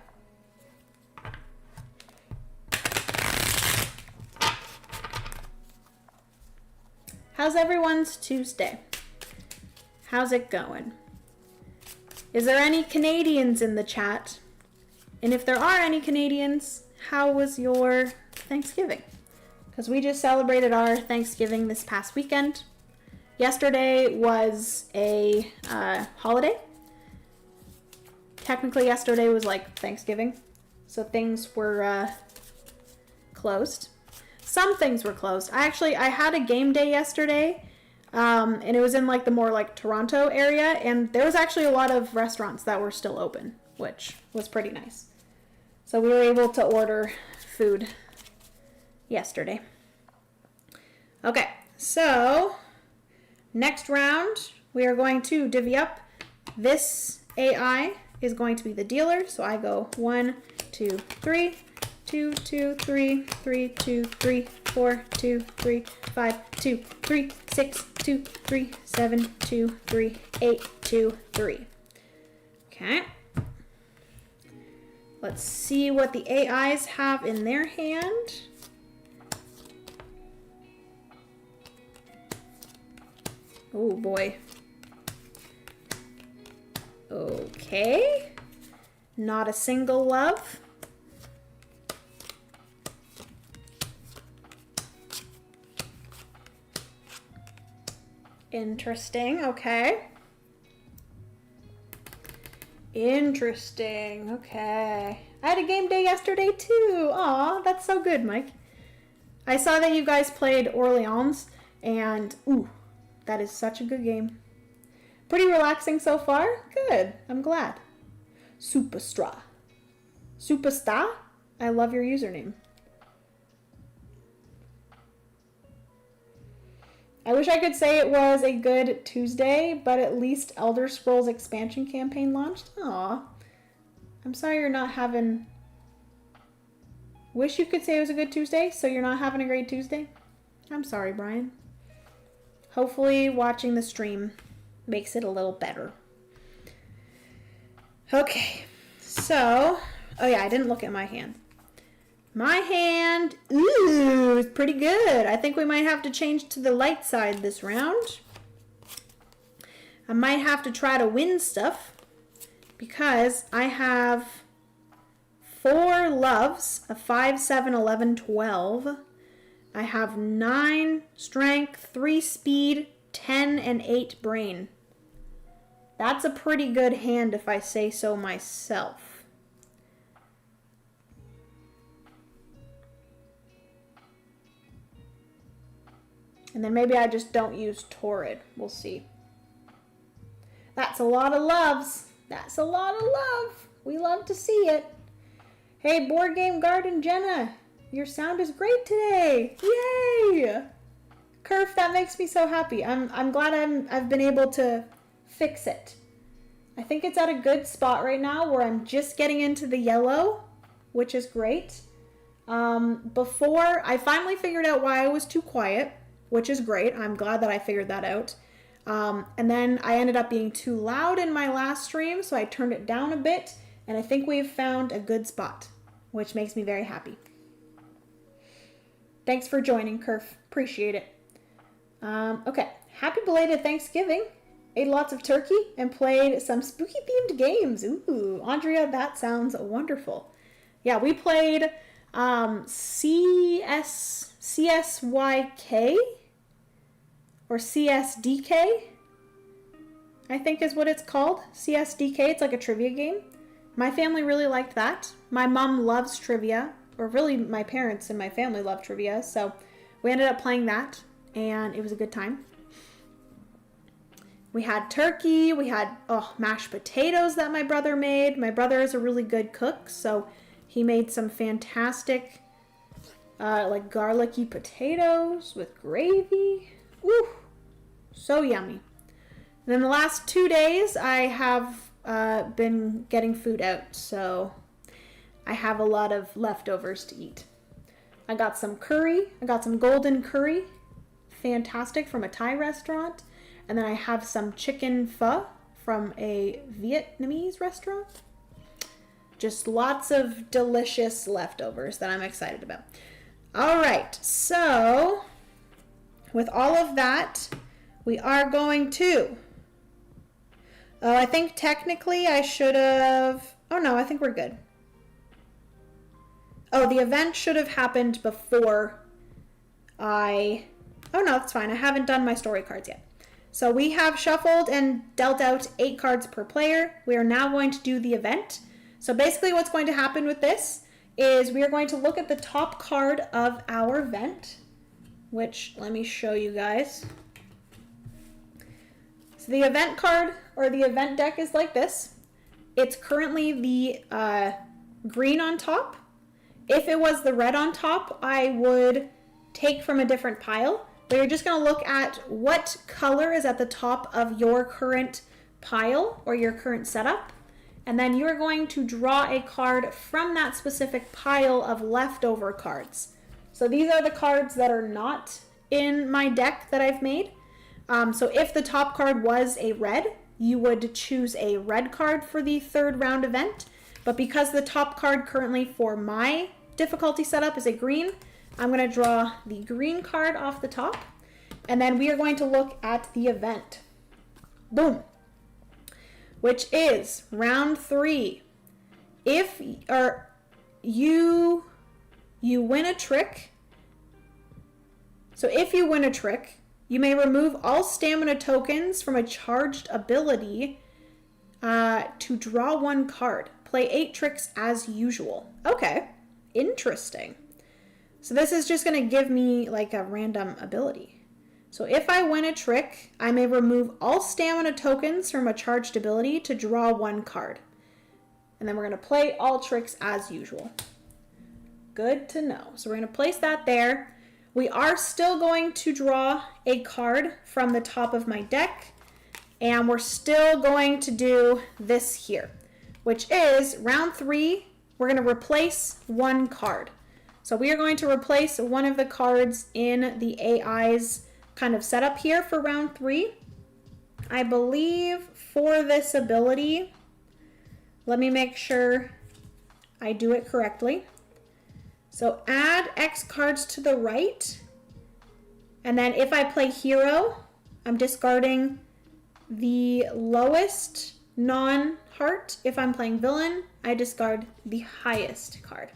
How's everyone's Tuesday? How's it going? Is there any Canadians in the chat? And if there are any Canadians, how was your Thanksgiving? Because we just celebrated our Thanksgiving this past weekend. Yesterday was a holiday. Technically, yesterday was like Thanksgiving. So things were closed. Some things were closed. I had a game day yesterday. And it was in like the more like Toronto area, and there was actually a lot of restaurants that were still open, which was pretty nice. So we were able to order food yesterday. Okay, so next round we are going to divvy up. This AI is going to be the dealer, so I go 1, 2, 3, 2, 2, 3, 3, 2, 3, 4, 2, 3, 5, 2, 3, 6, 2, 3, 7, 2, 3, 8, 2, 3. Okay. Let's see what the AIs have in their hand. Oh boy. Okay. Not a single love. Interesting, okay. Interesting, okay. I had a game day yesterday too. Aw, that's so good, Mike. I saw that you guys played Orleans, and ooh, that is such a good game. Pretty relaxing so far. Good, I'm glad. Superstar. Superstar? I love your username. I wish I could say it was a good Tuesday, but at least Elder Scrolls expansion campaign launched. Aw. I'm sorry you're not having... Wish you could say it was a good Tuesday, so you're not having a great Tuesday? I'm sorry, Brian. Hopefully watching the stream makes it a little better. Okay, so... Oh yeah, I didn't look at my hand. My hand, ooh, is pretty good. I think we might have to change to the light side this round. I might have to try to win stuff because I have 4 loves, a 5, 7, 11, 12. I have 9 strength, 3 speed, 10, and 8 brain. That's a pretty good hand if I say so myself. And then maybe I just don't use Torrid. We'll see. That's a lot of loves. That's a lot of love. We love to see it. Hey, Board Game Garden Jenna. Your sound is great today. Yay! Kerf, that makes me so happy. I'm glad I've been able to fix it. I think it's at a good spot right now where I'm just getting into the yellow, which is great. Before, I finally figured out why I was too quiet, which is great. I'm glad that I figured that out. And then I ended up being too loud in my last stream, so I turned it down a bit, and I think we've found a good spot, which makes me very happy. Thanks for joining, Kerf. Appreciate it. Okay, happy belated Thanksgiving. Ate lots of turkey and played some spooky-themed games. Ooh, Andrea, that sounds wonderful. Yeah, we played CSYK or CSDK, I think is what it's called. CSDK, it's like a trivia game. My family really liked that. My mom loves trivia, or really my parents and my family love trivia, so we ended up playing that, and it was a good time. We had turkey, we had mashed potatoes that my brother made. My brother is a really good cook, so he made some fantastic like garlicky potatoes with gravy. Ooh, so yummy. And then the last 2 days I have been getting food out, so I have a lot of leftovers to eat. I got some curry. I got some golden curry. Fantastic, from a Thai restaurant. And then I have some chicken pho from a Vietnamese restaurant. Just lots of delicious leftovers that I'm excited about. All right, so with all of that, we are going to... Oh, I think technically I should have... Oh no, I think we're good. Oh, the event should have happened before I... Oh no, it's fine. I haven't done my story cards yet. So we have shuffled and dealt out 8 cards per player. We are now going to do the event. So basically what's going to happen with this is we are going to look at the top card of our event, which let me show you guys. So the event card or the event deck is like this. It's currently the green on top. If it was the red on top, I would take from a different pile. But you're just going to look at what color is at the top of your current pile or your current setup. And then you're going to draw a card from that specific pile of leftover cards. So these are the cards that are not in my deck that I've made. So if the top card was a red, you would choose a red card for the 3rd round event. But because the top card currently for my difficulty setup is a green, I'm going to draw the green card off the top, and then we are going to look at the event. Boom. Which is round 3. If you win a trick, so if you win a trick, you may remove all stamina tokens from a charged ability to draw 1 card. Play 8 tricks as usual. Okay, interesting. So this is just going to give me like a random ability. So if I win a trick, I may remove all stamina tokens from a charged ability to draw 1 card. And then we're going to play all tricks as usual. Good to know. So we're going to place that there. We are still going to draw a card from the top of my deck. And we're still going to do this here, which is round 3. We're going to replace 1 card. So we are going to replace one of the cards in the AI's kind of setup here for round 3. I believe for this ability, let me make sure I do it correctly. So add X cards to the right. And then if I play hero, I'm discarding the lowest heart. If I'm playing villain, I discard the highest card.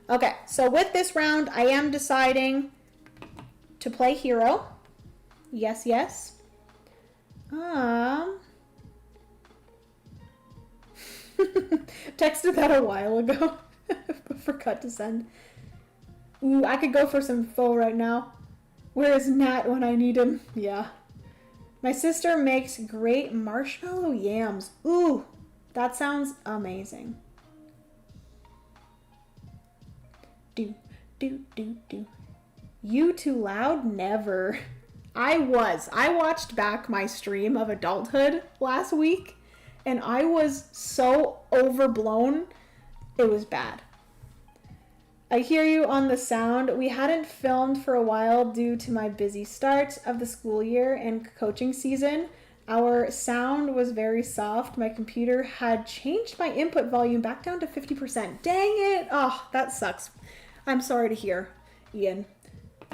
Okay, so with this round, I am deciding to play hero. Yes, yes. Texted that a while ago. Forgot to send. Ooh, I could go for some foe right now. Where is Nat when I need him? Yeah. My sister makes great marshmallow yams. Ooh, that sounds amazing. Do, do, do, do. You too loud? Never. I watched back my stream of adulthood last week, and I was so overblown. It was bad. I hear you on the sound. We hadn't filmed for a while due to my busy start of the school year and coaching season. Our sound was very soft. My computer had changed my input volume back down to 50%. Dang it! Oh, that sucks. I'm sorry to hear, Ian.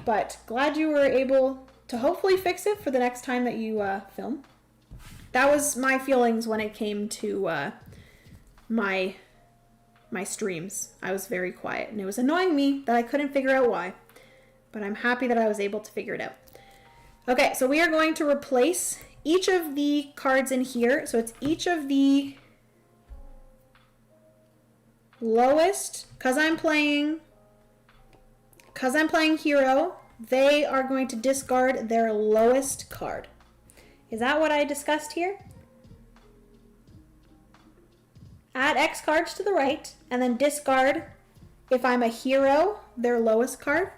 But glad you were able to hopefully fix it for the next time that you film. That was my feelings when it came to my streams. I was very quiet, and it was annoying me that I couldn't figure out why. But I'm happy that I was able to figure it out. Okay, so we are going to replace each of the cards in here. So it's each of the lowest, because I'm playing hero, they are going to discard their lowest card. Is that what I discussed here? Add X cards to the right, and then discard, if I'm a hero, their lowest card.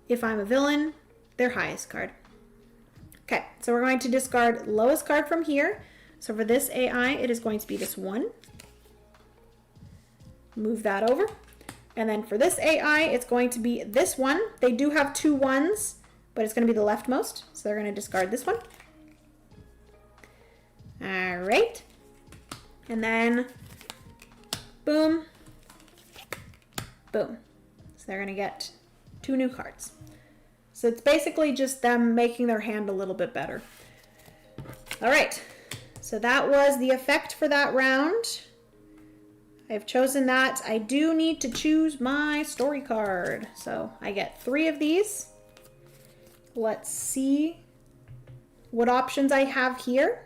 If I'm a villain, their highest card. Okay, so we're going to discard lowest card from here. So for this AI, it is going to be this one. Move that over. And then for this AI, it's going to be this one. They do have two ones, but it's going to be the leftmost. So they're going to discard this one. All right. And then, boom, boom. So they're going to get two new cards. So it's basically just them making their hand a little bit better. All right. So that was the effect for that round. I've chosen that. I do need to choose my story card. So I get 3 of these. Let's see what options I have here.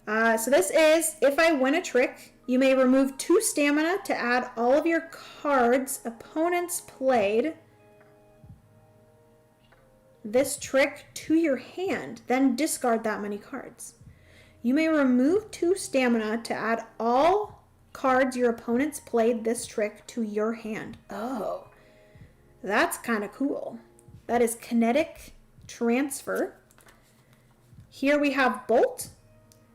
So this is, if I win a trick, you may remove 2 stamina to add all of your cards opponents played this trick to your hand, then discard that many cards. You may remove 2 stamina to add all cards your opponents played this trick to your hand. Oh, that's kind of cool. That is kinetic transfer. Here we have Bolt.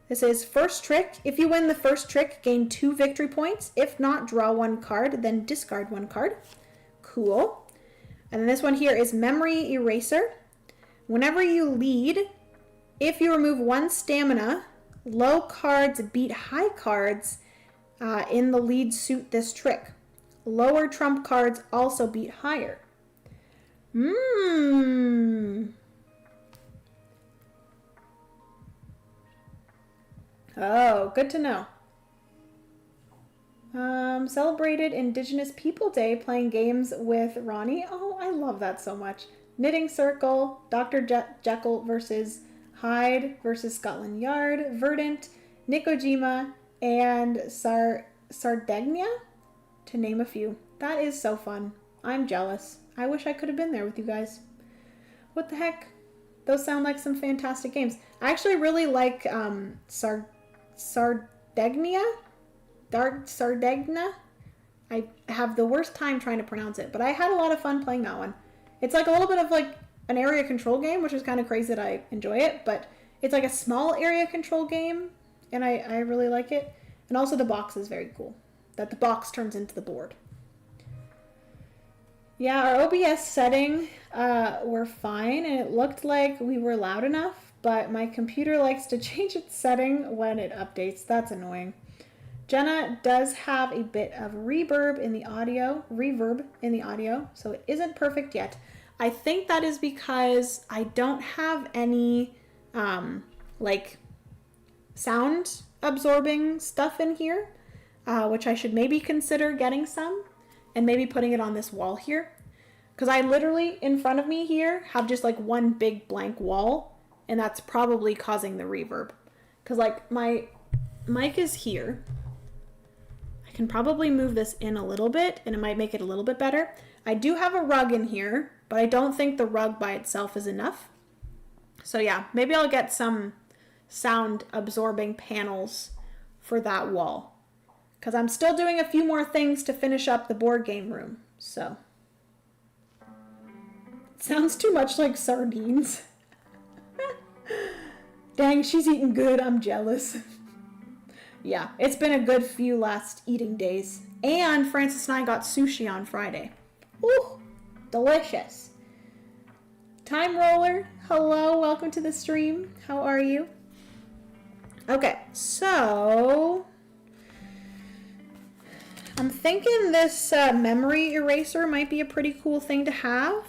This is first trick. If you win the first trick, gain 2 victory points. If not, draw 1 card, then discard 1 card. Cool. And then this one here is Memory Eraser. Whenever you lead, if you remove 1 stamina, low cards beat high cards in the lead suit this trick. Lower trump cards also beat higher. Oh, good to know. Celebrated Indigenous People Day playing games with Ronnie. Oh, I love that so much. Knitting Circle, Dr. Jekyll versus Hyde versus Scotland Yard, Verdant, Nikojima, and Sardegna, to name a few. That is so fun. I'm jealous. I wish I could have been there with you guys. What the heck? Those sound like some fantastic games. I actually really like Sardegna? Sardegna? I have the worst time trying to pronounce it, but I had a lot of fun playing that one. It's like a little bit of like an area control game, which is kind of crazy that I enjoy it, but it's like a small area control game, and I really like it. And also the box is very cool, that the box turns into the board. Yeah, our OBS setting were fine, and it looked like we were loud enough, but my computer likes to change its setting when it updates. That's annoying. Jenna does have a bit of reverb in the audio, so it isn't perfect yet. I think that is because I don't have any like sound absorbing stuff in here, which I should maybe consider getting some and maybe putting it on this wall here. Because I literally, in front of me here, have just like one big blank wall, and that's probably causing the reverb. Because like my mic is here. I can probably move this in a little bit, and it might make it a little bit better. I do have a rug in here, but I don't think the rug by itself is enough. So yeah, maybe I'll get some sound absorbing panels for that wall. Because I'm still doing a few more things to finish up the board game room, so... Sounds too much like sardines. Dang, she's eating good. I'm jealous. Yeah, it's been a good few last eating days. And Francis and I got sushi on Friday. Ooh, delicious. Time Roller, hello, welcome to the stream. How are you? Okay, so... I'm thinking this memory eraser might be a pretty cool thing to have.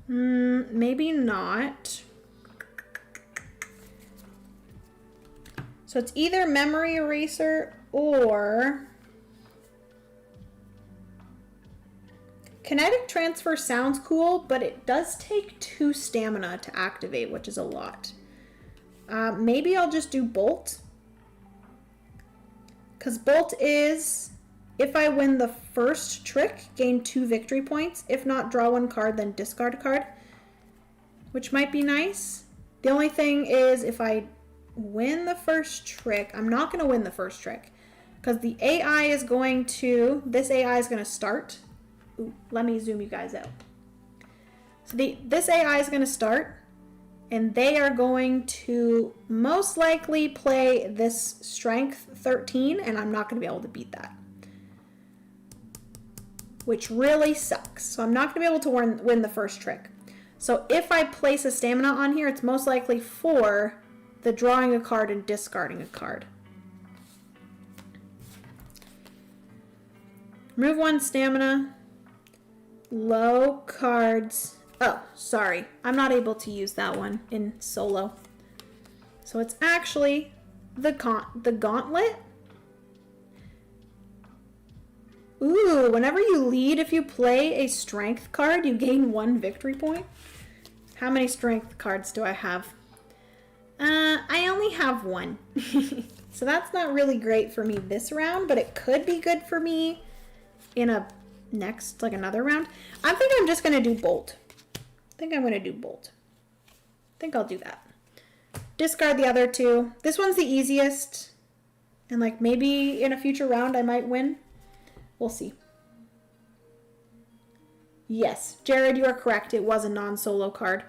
Maybe not. So it's either memory eraser or kinetic transfer sounds cool, but it does take 2 stamina to activate, which is a lot. Maybe I'll just do bolt. Because bolt is, if I win the first trick, gain 2 victory points. If not, draw 1 card, then discard a card, which might be nice. The only thing is, if I win the first trick, I'm not going to win the first trick, because the AI is going to, this AI is going to start. Ooh, let me zoom you guys out. So this AI is going to start, and they are going to most likely play this strength 13, and I'm not going to be able to beat that, which really sucks. So I'm not going to be able to win the first trick. So if I place a stamina on here, it's most likely for the drawing a card and discarding a card. Remove 1 stamina. Low cards. Oh, sorry. I'm not able to use that one in solo. So it's actually the gauntlet. Ooh, whenever you lead, if you play a strength card, you gain 1 victory point. How many strength cards do I have? I only have 1. So that's not really great for me this round, but it could be good for me in a next, like another round. I think I'm just going to do bolt. I think I'm going to do bolt. I think I'll do that. Discard the other 2. This one's the easiest. And like maybe in a future round I might win. We'll see. Yes, Jared, you are correct. It was a non-solo card.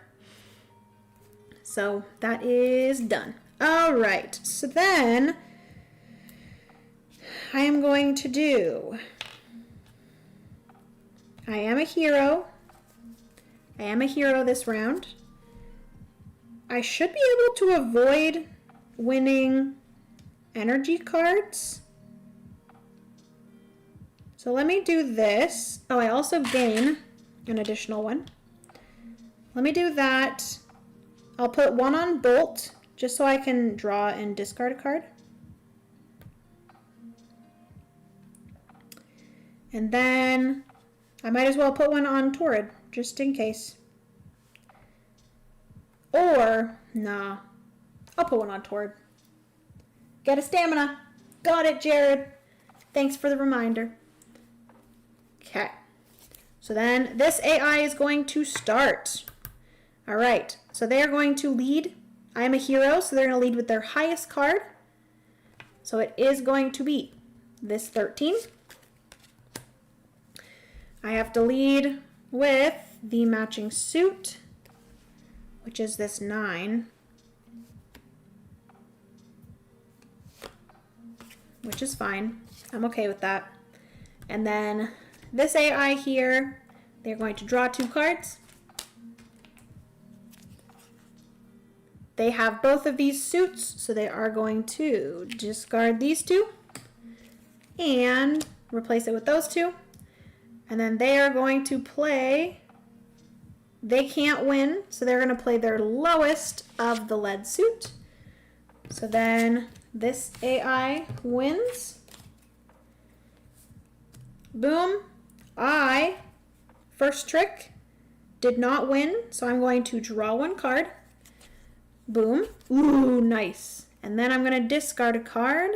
So that is done. All right. So then I am going to do, I am a hero. I am a hero this round. I should be able to avoid winning energy cards. So let me do this. Oh, I also gain an additional 1. Let me do that. I'll put 1 on bolt, just so I can draw and discard a card. And then I might as well put 1 on Torrid, just in case. Or, nah, I'll put 1 on Torrid. Get a stamina. Got it, Jared. Thanks for the reminder. Okay. So then this AI is going to start. All right. So they are going to lead. I am a hero, so they're going to lead with their highest card. So it is going to be this 13. I have to lead with the matching suit, which is this 9, which is fine. I'm okay with that. And then this AI here, they're going to draw 2 cards. They have both of these suits, so they are going to discard these 2 and replace it with those 2. And then they are going to play They can't win, so they're going to play their lowest of the lead suit. So then this AI wins. Boom. I, first trick, did not win, so I'm going to draw one card. Boom. Ooh, nice. And then I'm going to discard a card,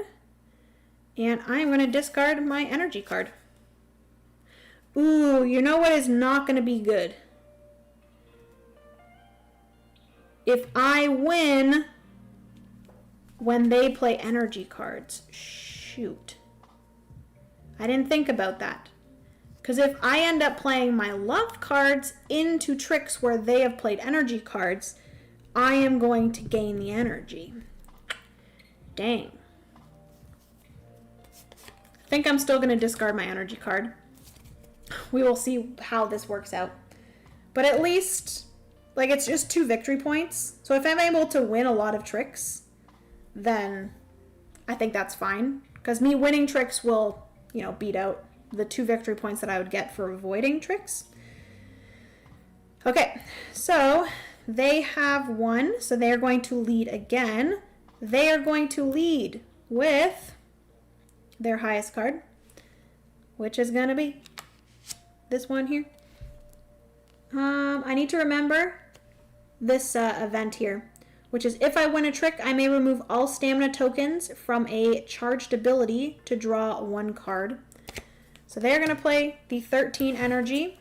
and I'm going to discard my energy card. Ooh, you know what is not going to be good? If I win when they play energy cards. Shoot. I didn't think about that. Because if I end up playing my love cards into tricks where they have played energy cards, I am going to gain the energy. Dang. I think I'm still going to discard my energy card. We will see how this works out. But at least, like, it's just 2 victory points. So if I'm able to win a lot of tricks, then I think that's fine. Because me winning tricks will, you know, beat out the 2 victory points that I would get for avoiding tricks. Okay, so they have won, so they are going to lead again. They are going to lead with their highest card, which is going to be this one here. I need to remember this event here, which is if I win a trick, I may remove all stamina tokens from a charged ability to draw 1 card. So they're going to play the 13 energy.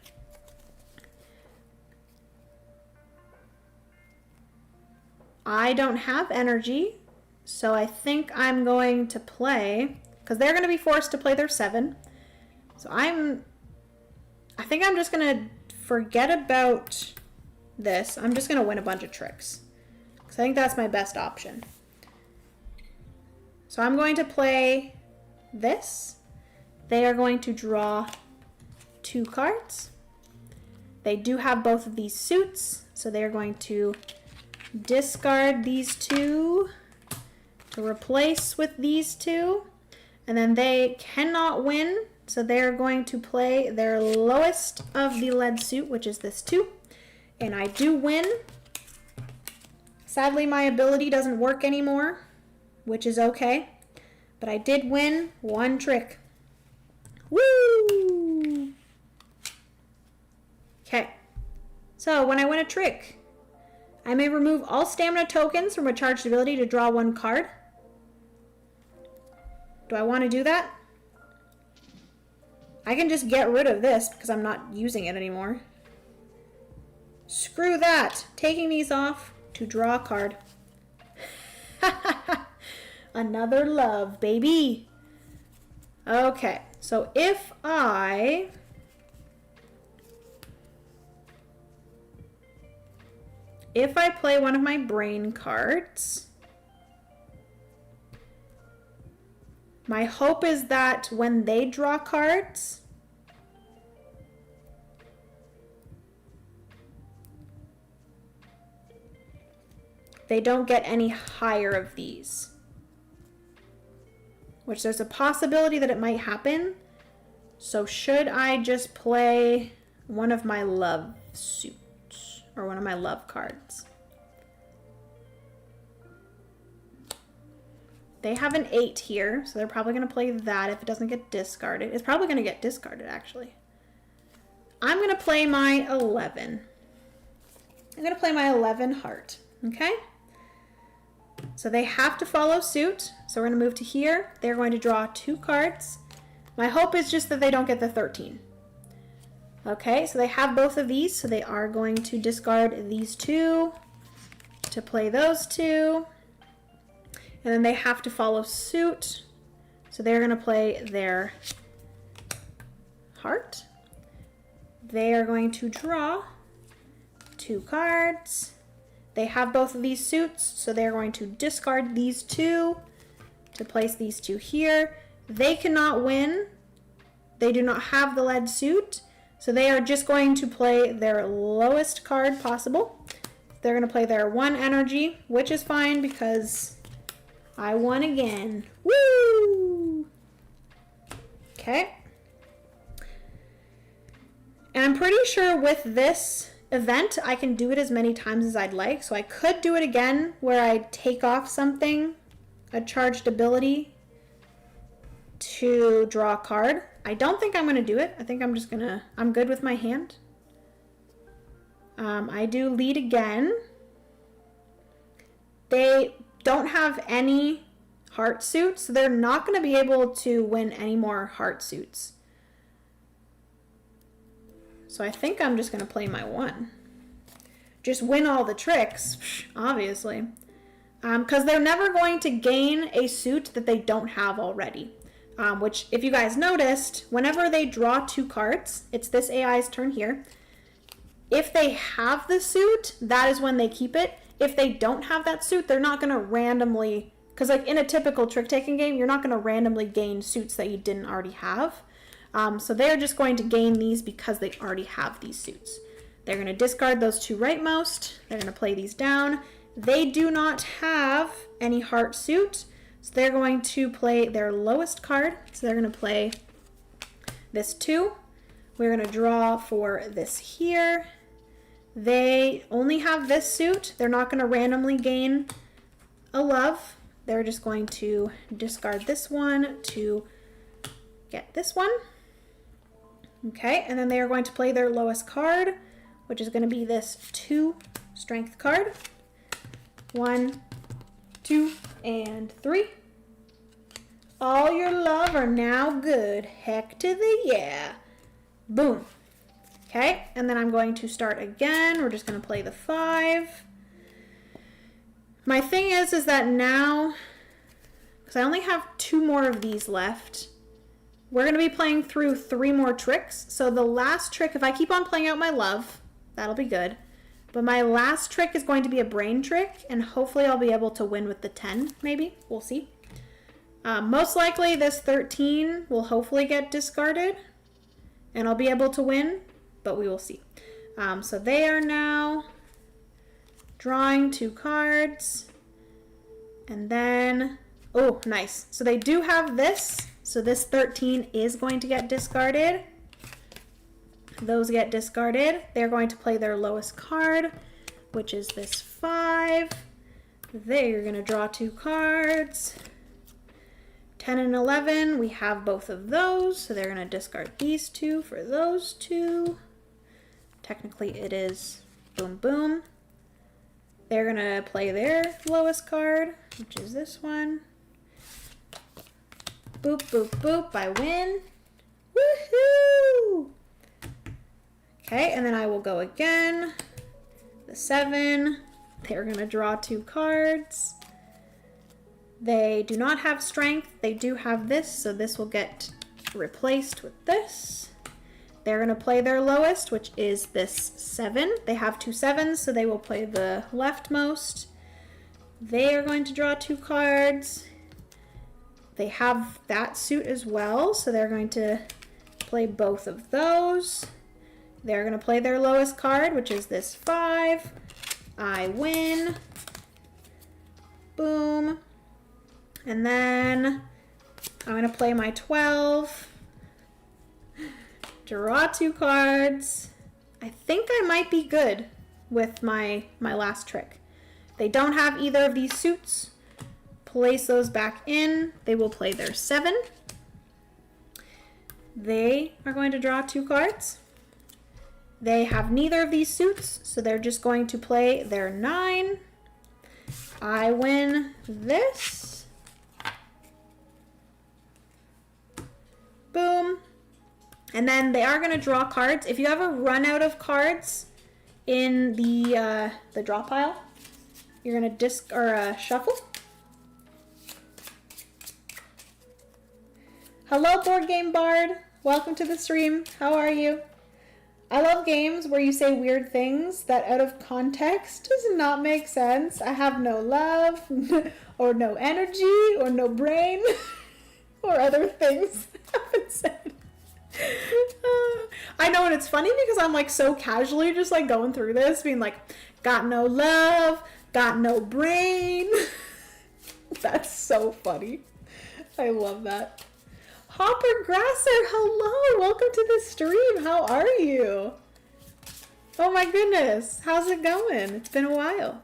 I don't have energy, so I think I'm going to play, because they're going to be forced to play their 7. So I think I'm just going to forget about this. I'm just going to win a bunch of tricks, because I think that's my best option. So I'm going to play this. They are going to draw 2 cards. They do have both of these suits, so they are going to discard these 2 to replace with these 2. And then they cannot win, so they are going to play their lowest of the lead suit, which is this 2. And I do win. Sadly, my ability doesn't work anymore, which is okay. But I did win 1 trick. Woo! Okay, so when I win a trick, I may remove all stamina tokens from a charged ability to draw 1 card. Do I want to do that? I can just get rid of this because I'm not using it anymore. Screw that! Taking these off to draw a card. Another love, baby! Okay, so if I play one of my brain cards, my hope is that when they draw cards, they don't get any higher of these. Which there's a possibility that it might happen. So should I just play one of my love suits or one of my love cards? They have an 8 here, so they're probably going to play that if it doesn't get discarded. It's probably going to get discarded, actually. I'm going to play my 11. I'm going to play my 11 heart, okay? So they have to follow suit. So we're going to move to here. They're going to draw 2 cards. My hope is just that they don't get the 13. Okay, so they have both of these. So they are going to discard these 2 to play those 2. And then they have to follow suit. So they're going to play their heart. They are going to draw 2 cards. They have both of these suits, so they're going to discard these 2 to place these 2 here. They cannot win. They do not have the lead suit, so they are just going to play their lowest card possible. They're going to play their 1 energy, which is fine because I won again. Woo! Okay. And I'm pretty sure with this, event, I can do it as many times as I'd like. So I could do it again where I take off something, a charged ability, to draw a card. I don't think I'm going to do it. I think I'm just going to, I'm good with my hand. I do lead again. They don't have any heart suits, so they're not going to be able to win any more heart suits. So I think I'm just going to play my 1. Just win all the tricks, obviously. Because they're never going to gain a suit that they don't have already. Which, if you guys noticed, whenever they draw 2 cards, it's this AI's turn here. If they have the suit, that is when they keep it. If they don't have that suit, they're not going to randomly... Because like in a typical trick-taking game, you're not going to randomly gain suits that you didn't already have. So they're just going to gain these because they already have these suits. They're going to discard those 2 rightmost. They're going to play these down. They do not have any heart suit. So they're going to play their lowest card. So they're going to play this 2. We're going to draw for this here. They only have this suit. They're not going to randomly gain a love. They're just going to discard this one to get this one. Okay, and then they are going to play their lowest card, which is going to be this 2 strength card. 1, 2, and 3. All your love are now good. Heck to the yeah. Boom. Okay, and then I'm going to start again. We're just going to play the 5. My thing is that now, because I only have 2 more of these left, we're going to be playing through 3 more tricks. So the last trick, if I keep on playing out my love, that'll be good. But my last trick is going to be a brain trick, and hopefully I'll be able to win with the 10, maybe. We'll see. Most likely this 13 will hopefully get discarded, and I'll be able to win, but we will see. So they are now drawing 2 cards, and then, oh, nice. So they do have this, so this 13 is going to get discarded. Those get discarded. They're going to play their lowest card, which is this 5. They're going to draw 2 cards. 10 and 11, we have both of those, so they're going to discard these 2 for those 2. Technically it is boom boom. They're going to play their lowest card, which is this one. Boop, boop, boop, I win. Woohoo! Okay, and then I will go again. The 7, they're going to draw 2 cards. They do not have strength. They do have this, so this will get replaced with this. They're going to play their lowest, which is this 7. They have 2 7s, so they will play the leftmost. They are going to draw 2 cards. They have that suit as well, so they're going to play both of those. They're going to play their lowest card, which is this 5. I win. Boom. And then I'm going to play my 12. Draw 2 cards. I think I might be good with my last trick. They don't have either of these suits. Place those back in. They will play their 7. They are going to draw 2 cards. They have neither of these suits, so they're just going to play their 9. I win this. Boom. And then they are going to draw cards. If you ever run out of cards in the draw pile, you're going to shuffle. Hello, Board Game Bard. Welcome to the stream. How are you? I love games where you say weird things that out of context does not make sense. I have no love, or no energy, or no brain, or other things I haven't said. I know, and it's funny because I'm like so casually just like going through this, being like, got no love, got no brain. That's so funny. I love that. Hopper Grasser, hello, welcome to the stream. How are you? Oh my goodness. How's it going? It's been a while.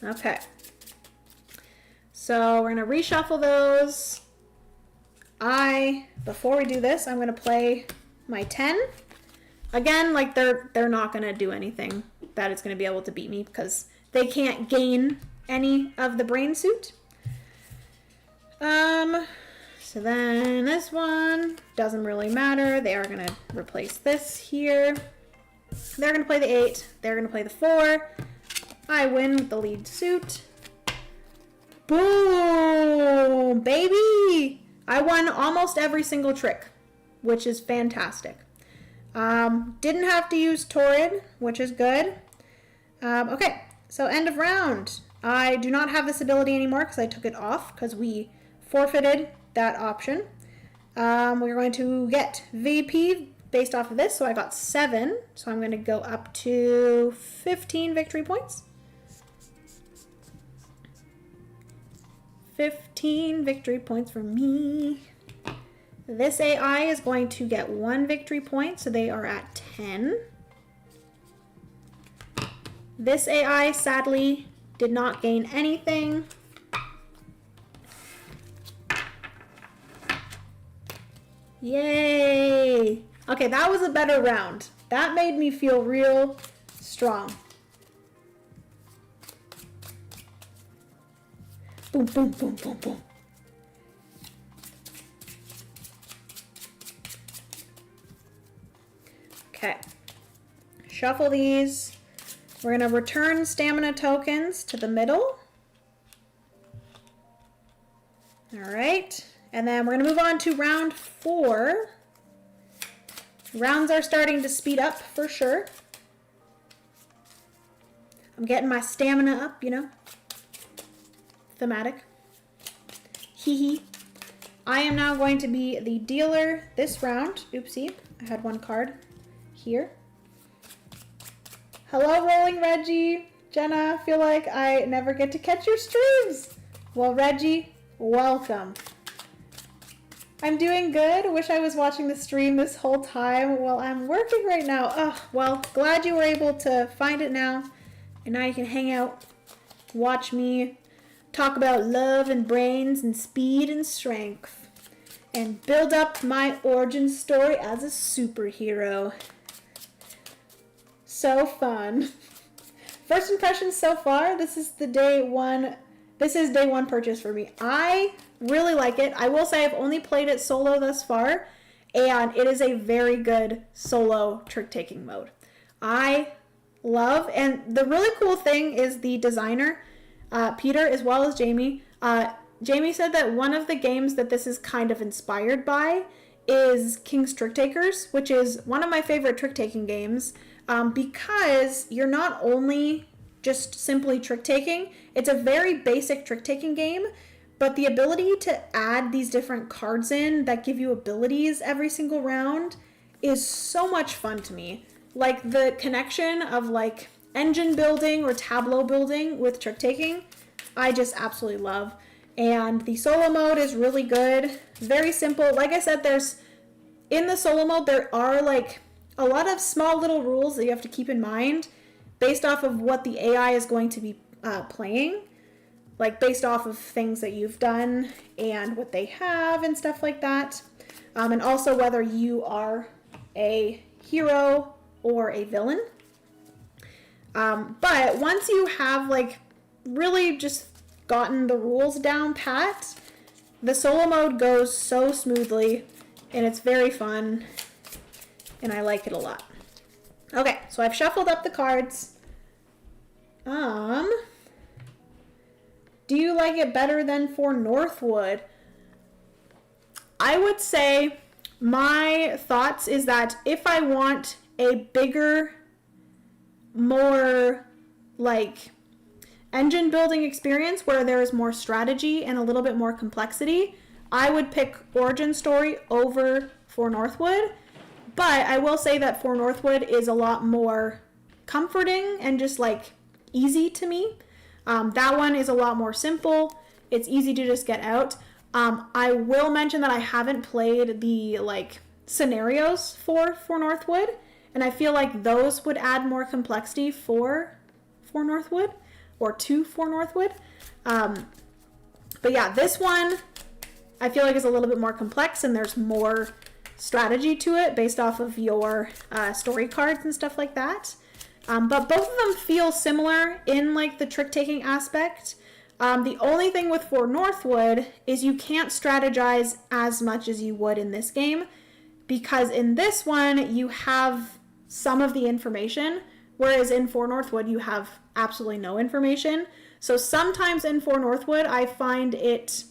Okay. So we're going to reshuffle those. Before we do this, I'm going to play my 10. Again, like they're not going to do anything that is going to be able to beat me because they can't gain any of the brain suit. So then this one doesn't really matter. They are going to replace this here. They're going to play the 8. They're going to play the 4. I win with the lead suit. Boom, baby. I won almost every single trick, which is fantastic. Didn't have to use Torrid, which is good. Okay, so end of round. I do not have this ability anymore because I took it off because we forfeited that option. We're going to get VP based off of this, so I got 7. So I'm going to go up to 15 victory points. 15 victory points for me. This AI is going to get 1 victory point, so they are at 10. This AI sadly did not gain anything. Yay! Okay, that was a better round. That made me feel real strong. Boom, boom, boom, boom, boom. Okay. Shuffle these. We're going to return stamina tokens to the middle. All right. And then we're going to move on to round 4. Rounds are starting to speed up for sure. I'm getting my stamina up, you know. Thematic. Hee hee. I am now going to be the dealer this round. Oopsie. I had 1 card here. Hello, Rolling Reggie. Jenna, I feel like I never get to catch your streams. Well, Reggie, welcome. I'm doing good. Wish I was watching the stream this whole time while I'm working right now. Oh, well, glad you were able to find it now. And now you can hang out, watch me talk about love and brains and speed and strength. And build up my origin story as a superhero. So fun. First impressions so far, this is day one purchase for me. I really like it. I will say I've only played it solo thus far, and it is a very good solo trick-taking mode. I love, and the really cool thing is the designer, Peter, as well as Jamie. Jamie said that one of the games that this is kind of inspired by is King's Trick Takers, which is one of my favorite trick-taking games, because you're not only just simply trick-taking, it's a very basic trick-taking game, but the ability to add these different cards in that give you abilities every single round is so much fun to me. Like the connection of like engine building or tableau building with trick-taking, I just absolutely love. And the solo mode is really good. Very simple. Like I said, in the solo mode, there are like a lot of small little rules that you have to keep in mind based off of what the AI is going to be playing. Like based off of things that you've done and what they have and stuff like that. And also whether you are a hero or a villain. But once you have like really just gotten the rules down pat, the solo mode goes so smoothly and it's very fun and I like it a lot. Okay, so I've shuffled up the cards. Do you like it better than for Northwood? I would say my thoughts is that if I want a bigger, more like engine building experience where there is more strategy and a little bit more complexity, I would pick Origin Story over For Northwood. But I will say that For Northwood is a lot more comforting and just like easy to me. That one is a lot more simple. It's easy to just get out. I will mention that I haven't played the like scenarios for Northwood, And I feel like those would add more complexity for Northwood, or to Northwood. But yeah, this one I feel like is a little bit more complex, and there's more strategy to it based off of your story cards and stuff like that. But both of them feel similar in like the trick-taking aspect. The only thing with Northwood is you can't strategize as much as you would in this game, because in this one you have some of the information, whereas in Northwood you have absolutely no information. So sometimes in Northwood I find it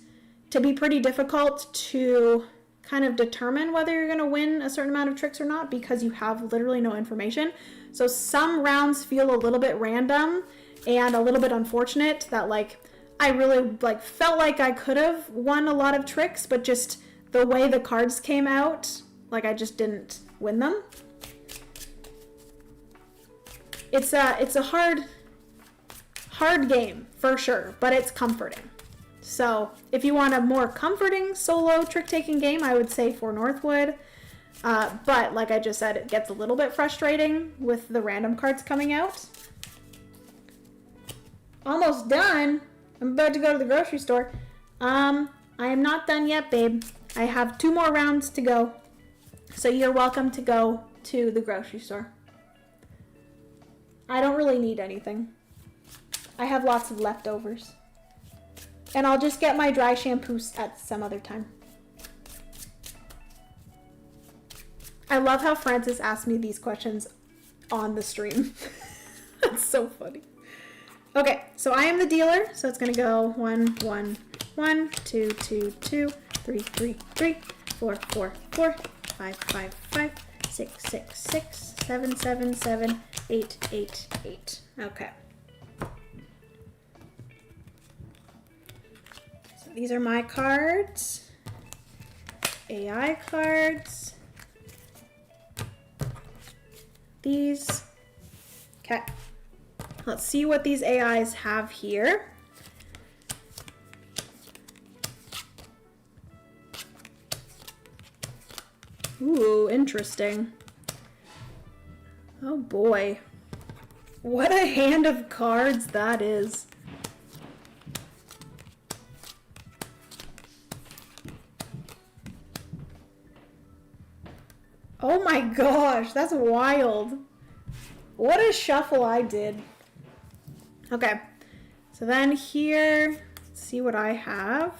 to be pretty difficult to kind of determine whether you're going to win a certain amount of tricks or not, because you have literally no information. So some rounds feel a little bit random and a little bit unfortunate, that like I really like felt like I could have won a lot of tricks, but just the way the cards came out, like I just didn't win them. It's a hard game for sure, but it's comforting. So if you want a more comforting solo trick-taking game, I would say Northwood. But like I just said, it gets a little bit frustrating with the random cards coming out. Almost done. I'm about to go to the grocery store. I am not done yet, babe. I have 2 more rounds to go. So you're welcome to go to the grocery store. I don't really need anything. I have lots of leftovers. And I'll just get my dry shampoo at some other time. I love how Francis asked me these questions on the stream. That's so funny. Okay, so I am the dealer, so it's gonna go 1, 1, 1, 2, 2, 2, 3, 3, 3, 4, 4, 4, 5, 5, 5, 6, 6, 6, 7, 7, 7, 8, 8, 8. Okay. So these are my cards. AI cards. These. Okay. Let's see what these AIs have here. Ooh, interesting. Oh boy. What a hand of cards that is. Oh my gosh, that's wild. What a shuffle I did. Okay, so then here, let's see what I have.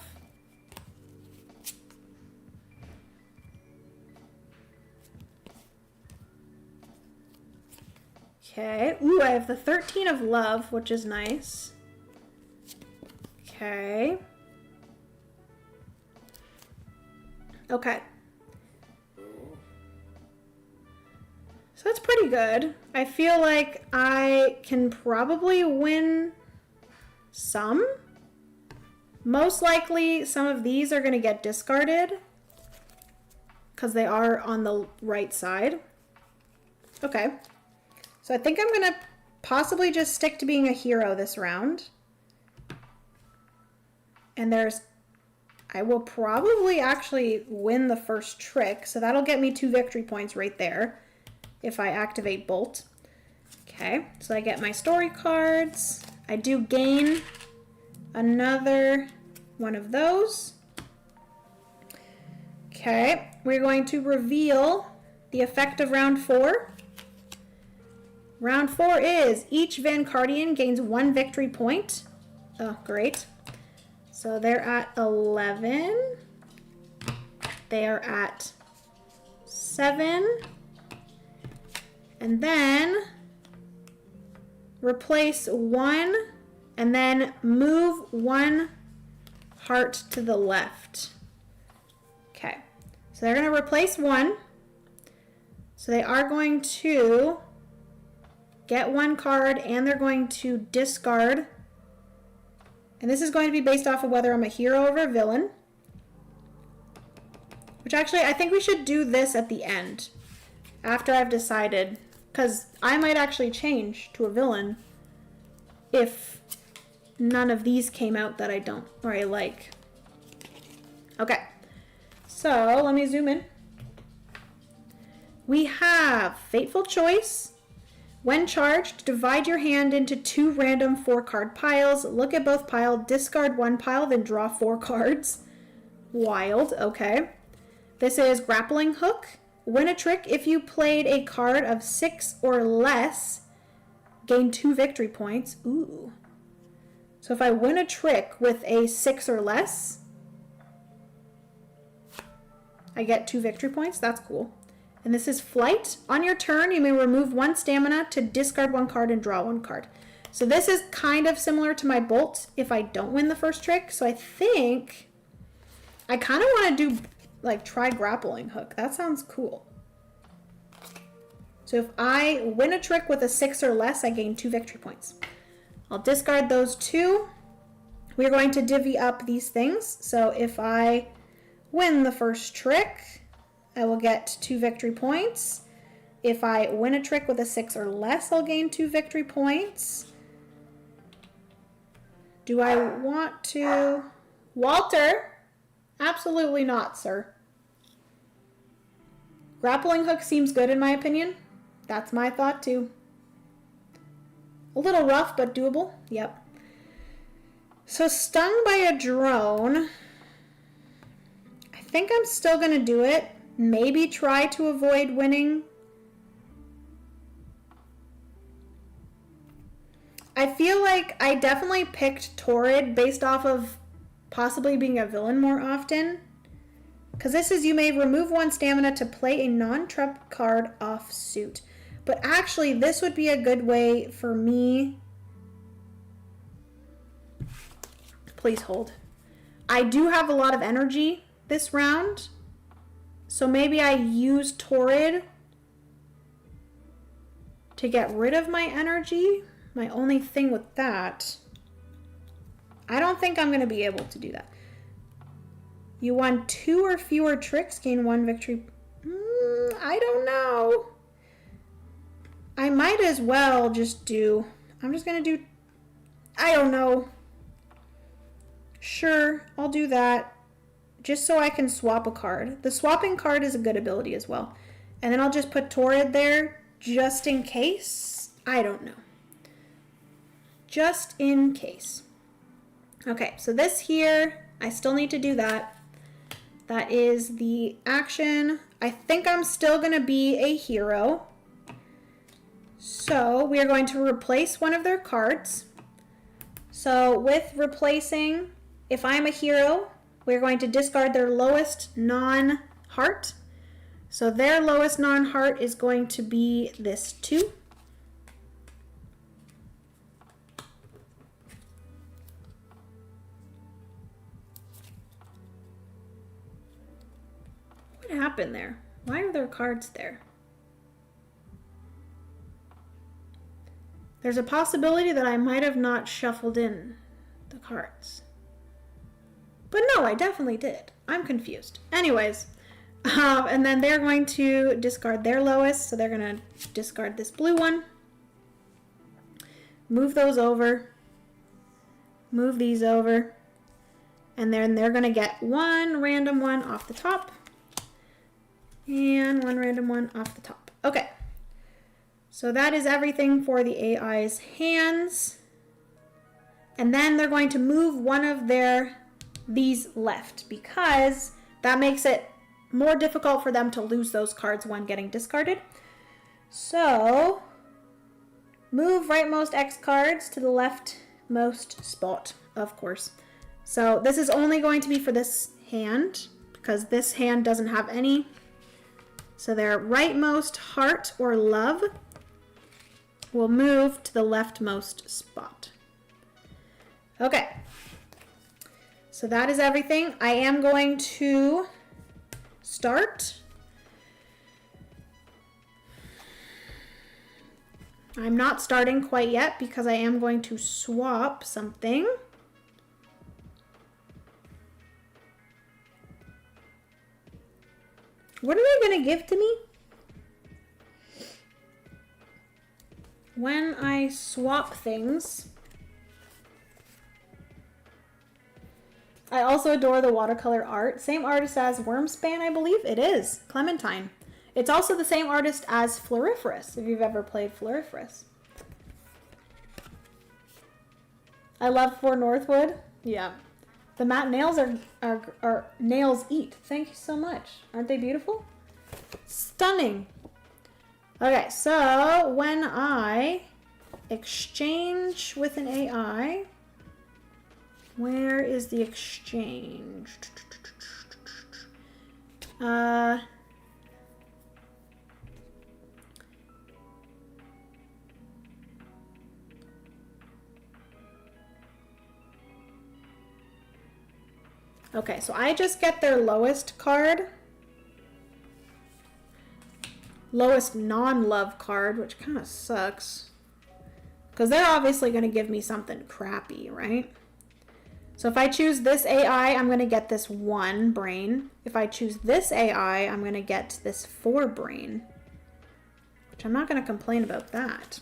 Okay, ooh, I have the 13 of love, which is nice. Okay. Okay. So that's pretty good. I feel like I can probably win some. Most likely some of these are going to get discarded because they are on the right side. Okay. So I think I'm going to possibly just stick to being a hero this round. And I will probably actually win the first trick. So that'll get me 2 victory points right there if I activate Bolt. Okay, so I get my story cards. I do gain another one of those. Okay, we're going to reveal the effect of round 4. Round 4 is each Vanguardian gains 1 victory point. Oh, great. So they're at 11. They are at 7. And then replace 1 and then move 1 heart to the left. Okay, so they're going to replace 1. So they are going to get 1 card and they're going to discard. And this is going to be based off of whether I'm a hero or a villain. Which actually, I think we should do this at the end. After I've decided, because I might actually change to a villain if none of these came out that I don't, or I like. Okay, so let me zoom in. We have Fateful Choice. When charged, divide your hand into 2 random 4-card piles. Look at both piles, discard 1 pile, then draw 4 cards. Wild, okay. This is Grappling Hook. Win a trick if you played a card of 6 or less. Gain 2 victory points. Ooh. So if I win a trick with a 6 or less, I get 2 victory points. That's cool. And this is Flight. On your turn, you may remove 1 stamina to discard 1 card and draw 1 card. So this is kind of similar to my Bolt if I don't win the first trick. So I think I kind of want to do, like, try Grappling Hook. That sounds cool. So if I win a trick with a 6 or less, I gain 2 victory points. I'll discard those 2. We're going to divvy up these things. So if I win the first trick, I will get 2 victory points. If I win a trick with a 6 or less, I'll gain 2 victory points. Do I want to... Walter? Absolutely not, sir. Grappling Hook seems good in my opinion. That's my thought too. A little rough, but doable. Yep. So Stung by a Drone. I think I'm still going to do it. Maybe try to avoid winning. I feel like I definitely picked Torrid based off of possibly being a villain more often. Because this is, you may remove 1 stamina to play a non-trump card off suit. But actually, this would be a good way for me. Please hold. I do have a lot of energy this round. So maybe I use Torrid to get rid of my energy. My only thing with that, I don't think I'm going to be able to do that. You won 2 or fewer tricks, gain 1 victory. I don't know. I might as well just do, I'm just going to do, I don't know. Sure, I'll do that. Just so I can swap a card. The swapping card is a good ability as well. And then I'll just put Torrid there just in case. I don't know. Just in case. Okay, so this here, I still need to do that. That is the action. I think I'm still going to be a hero. So we are going to replace one of their cards. So with replacing, if I'm a hero, we're going to discard their lowest non-heart. So their lowest non-heart is going to be this 2. What happened there? Why are there cards there? There's a possibility that I might have not shuffled in the cards. But no, I definitely did. I'm confused. Anyways, and then they're going to discard their lowest, so they're going to discard this blue one. Move those over. Move these over. And then they're going to get 1 random one off the top. And 1 random one off the top. Okay. So that is everything for the AI's hands. And then they're going to move one of these left, because that makes it more difficult for them to lose those cards when getting discarded. So move rightmost X cards to the leftmost spot, of course. So this is only going to be for this hand, because this hand doesn't have any. So their rightmost heart or love will move to the leftmost spot. Okay. So that is everything. I am going to start. I'm not starting quite yet because I am going to swap something. What are they going to give to me? When I swap things, I also adore the watercolor art. Same artist as Wormspan, I believe. It is. Clementine. It's also the same artist as Floriferous, if you've ever played Floriferous. I love For Northwood. Yeah. The matte nails are nails eat. Thank you so much. Aren't they beautiful? Stunning. Okay, so when I exchange with an AI, where is the exchange? Okay, so I just get their lowest card. Lowest non-love card, which kind of sucks. Because they're obviously going to give me something crappy, right? So if I choose this AI, I'm going to get this 1 brain. If I choose this AI, I'm going to get this 4 brain. Which I'm not going to complain about that.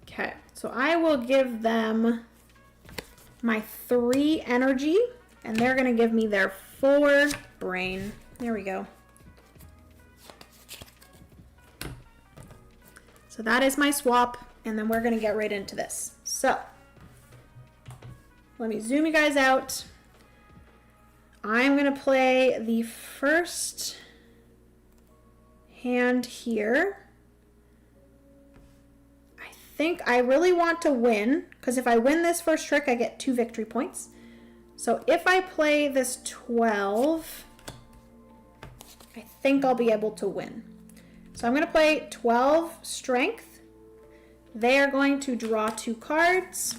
Okay, so I will give them my 3 energy, and they're going to give me their 4 brain. There we go. So that is my swap, and then we're going to get right into this. So let me zoom you guys out. I'm going to play the first hand here. I think I really want to win, because if I win this first trick, I get 2 victory points. So if I play this 12, I think I'll be able to win. So I'm going to play 12 strength. They are going to draw 2 cards.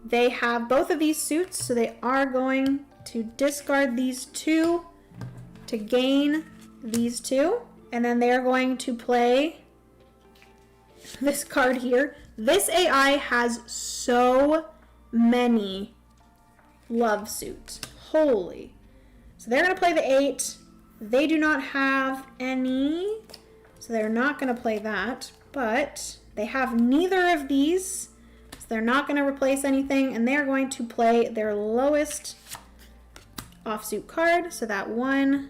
They have both of these suits, so they are going to discard these 2 to gain these 2. And then they're going to play this card here. This AI has so many love suits. Holy. So they're going to play the 8. They do not have any, so they're not going to play that. But they have neither of these, so they're not going to replace anything. And they're going to play their lowest offsuit card. So that 1.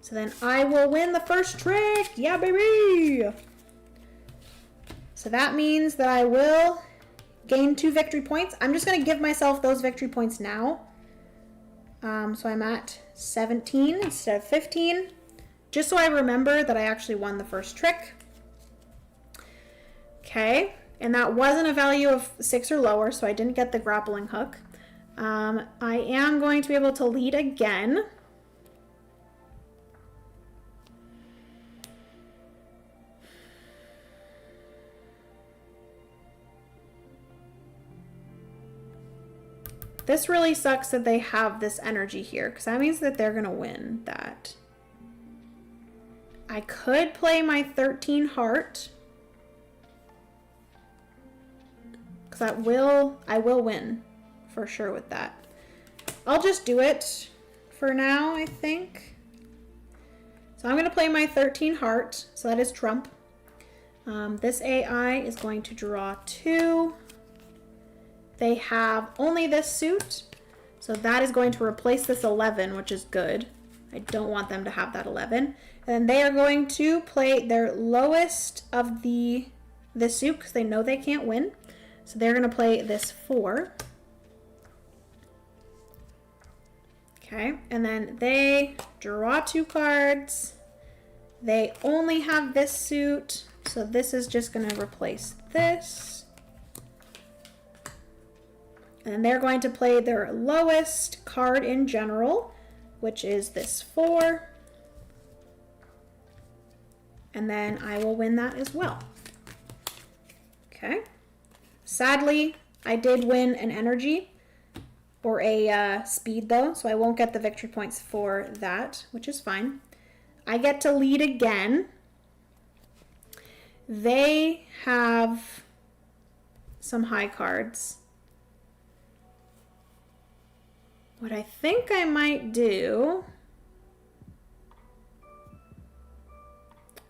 So then I will win the first trick. Yeah, baby. So that means that I will gain 2 victory points. I'm just going to give myself those victory points now. So I'm at 17 instead of 15. Just so I remember that I actually won the first trick. Okay. And that wasn't a value of 6 or lower, so I didn't get the grappling hook. I am going to be able to lead again. This really sucks that they have this energy here, because that means that they're going to win that. I could play my 13 heart, because I will win for sure with that. I'll just do it for now, I think. So I'm going to play my 13 heart, so that is trump. This AI is going to draw 2. They have only this suit, so that is going to replace this 11, which is good. I don't want them to have that 11. And then they are going to play their lowest of this suit, because they know they can't win. So they're going to play this 4. Okay, and then they draw 2 cards. They only have this suit, so this is just going to replace this. And they're going to play their lowest card in general, which is this 4. And then I will win that as well. Okay. Sadly, I did win an energy or a speed though, so I won't get the victory points for that, which is fine. I get to lead again. They have some high cards. What I think I might do,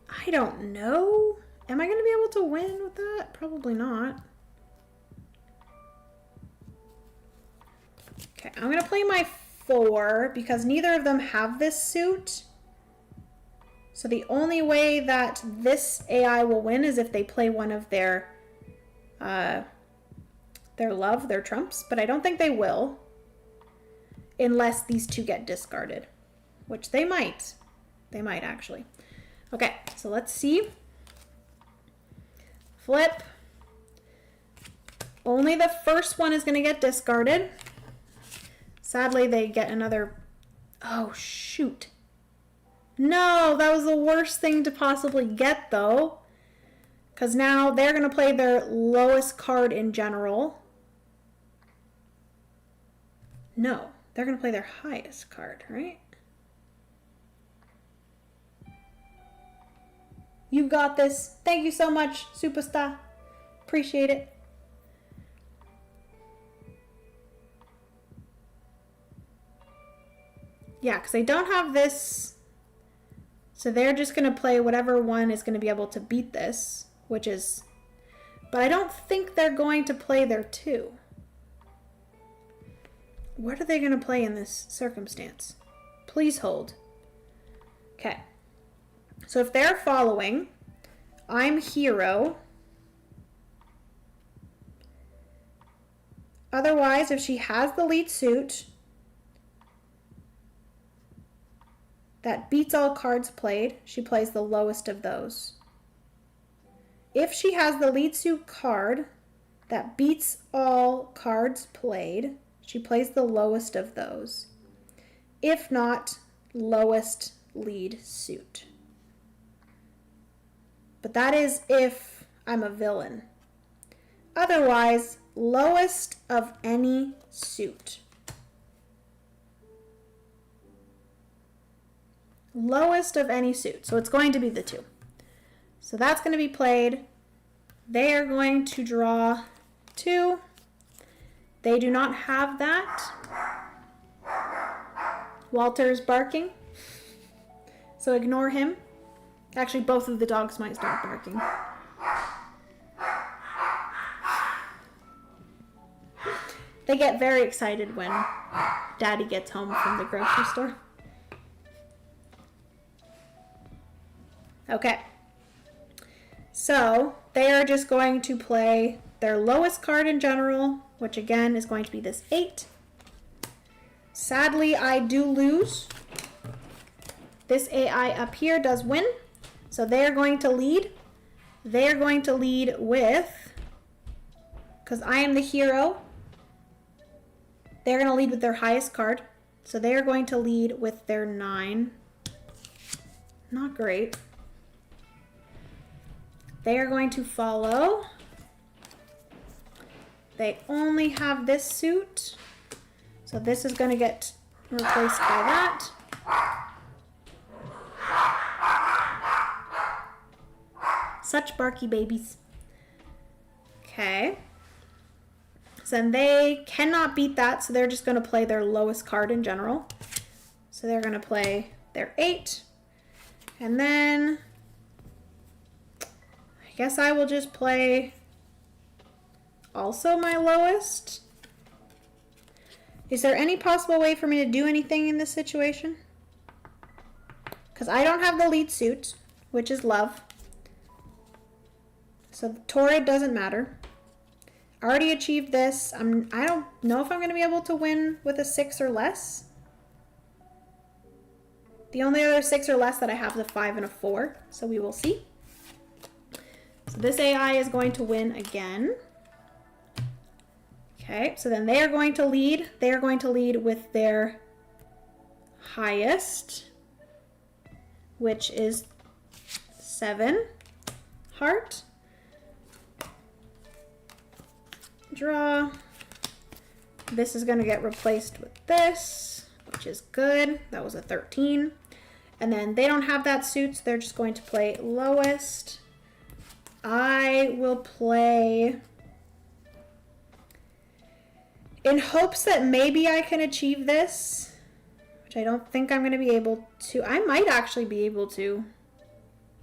I don't know. Am I going to be able to win with that? Probably not. Okay, I'm gonna play my 4 because neither of them have this suit. So the only way that this AI will win is if they play one of their trumps, but I don't think they will. Unless these 2 get discarded, which they might. They might actually. Okay, so let's see. Flip. Only the first one is going to get discarded. Sadly, they get another... Oh, shoot. No, that was the worst thing to possibly get, though. Because now they're going to play their lowest card in general. No, they're going to play their highest card, right? You got this. Thank you so much, Superstar. Appreciate it. Yeah, because they don't have this. So they're just going to play whatever one is going to be able to beat this, which is... But I don't think they're going to play their 2. What are they going to play in this circumstance? Please hold. Okay. So if they're following, I'm hero. Otherwise, if she has the lead suit that beats all cards played, she plays the lowest of those. If she has the lead suit card that beats all cards played, she plays the lowest of those. If not, lowest lead suit. But that is if I'm a villain. Otherwise, lowest of any suit. Lowest of any suit. So it's going to be the 2. So that's going to be played. They are going to draw 2. They do not have that. Walter's barking. So ignore him. Actually, both of the dogs might start barking. They get very excited when Daddy gets home from the grocery store. Okay. So, they are just going to play their lowest card in general, which again is going to be this 8. Sadly, I do lose. This AI up here does win. So they're going to lead. They're going to lead with, because I am the hero, they're going to lead with their highest card. So they're going to lead with their 9. Not great. They are going to follow. They only have this suit. So this is going to get replaced by that. Such barky babies. Okay. So then they cannot beat that, so they're just going to play their lowest card in general. So they're going to play their 8. And then I guess I will just play also my lowest. Is there any possible way for me to do anything in this situation? Because I don't have the lead suit, which is love. So the Torrid doesn't matter. I already achieved this. I don't know if I'm going to be able to win with a 6 or less. The only other 6 or less that I have is a 5 and a 4. So we will see. So this AI is going to win again. Okay, so then they are going to lead. They are going to lead with their highest, which is 7 heart. Draw. This is going to get replaced with this, which is good. That was a 13. And then they don't have that suit, so they're just going to play lowest. I will play in hopes that maybe I can achieve this, which I don't think I'm going to be able to. I might actually be able to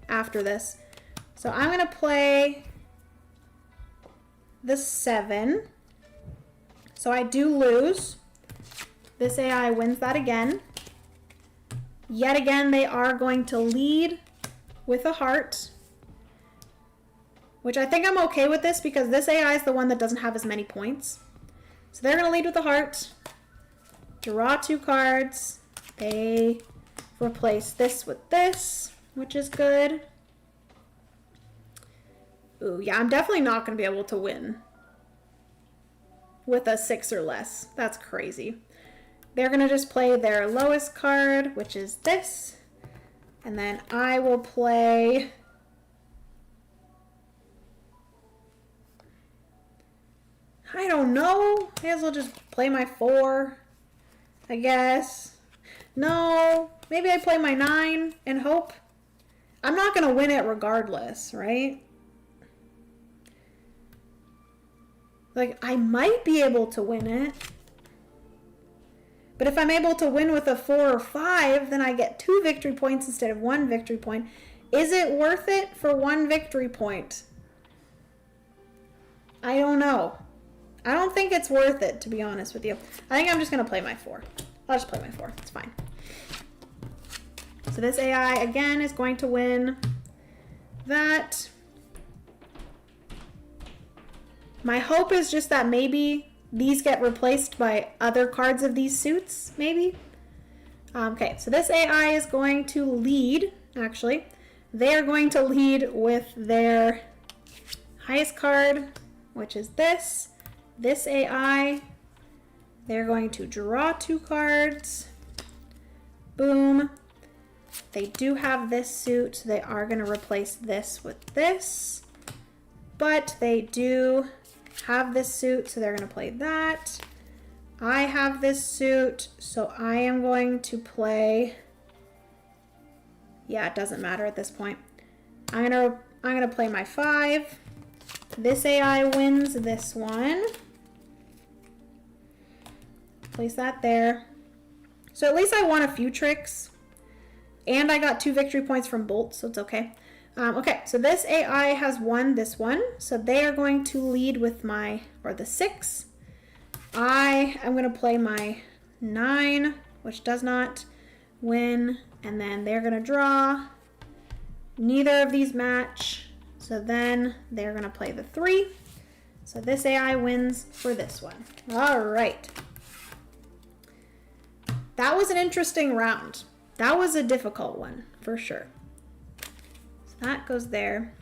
after this. So I'm going to play the 7. So I do lose. This AI wins that again. Yet again, they are going to lead with a heart, which I think I'm okay with this because this AI is the one that doesn't have as many points. So they're going to lead with a heart, draw 2 cards. They replace this with this, which is good. Ooh, yeah, I'm definitely not going to be able to win with a 6 or less. That's crazy. They're going to just play their lowest card, which is this. And then I will play... I don't know. May as well just play my 4, I guess. No, maybe I play my 9 and hope. I'm not going to win it regardless, right? Like, I might be able to win it. But if I'm able to win with a 4 or 5, then I get 2 victory points instead of 1 victory point. Is it worth it for 1 victory point? I don't know. I don't think it's worth it, to be honest with you. I think I'm just going to play my 4. I'll just play my 4. It's fine. So this AI, again, is going to win that. My hope is just that maybe these get replaced by other cards of these suits, maybe. Okay, so this AI is going to lead, actually. They are going to lead with their highest card, which is this. This AI, they're going to draw 2 cards. Boom. They do have this suit, so they are going to replace this with this. But they do have this suit, so they're going to play that. I have this suit, so I am going to play... Yeah, it doesn't matter at this point. I'm gonna play my 5. This AI wins this one. Place that there. So at least I won a few tricks. And I got 2 victory points from bolts, so it's okay. Okay, so this AI has won this one. So they are going to lead with the 6. I am going to play my 9, which does not win. And then they're going to draw. Neither of these match. So then they're going to play the 3. So this AI wins for this one. All right. That was an interesting round. That was a difficult one, for sure. So that goes there.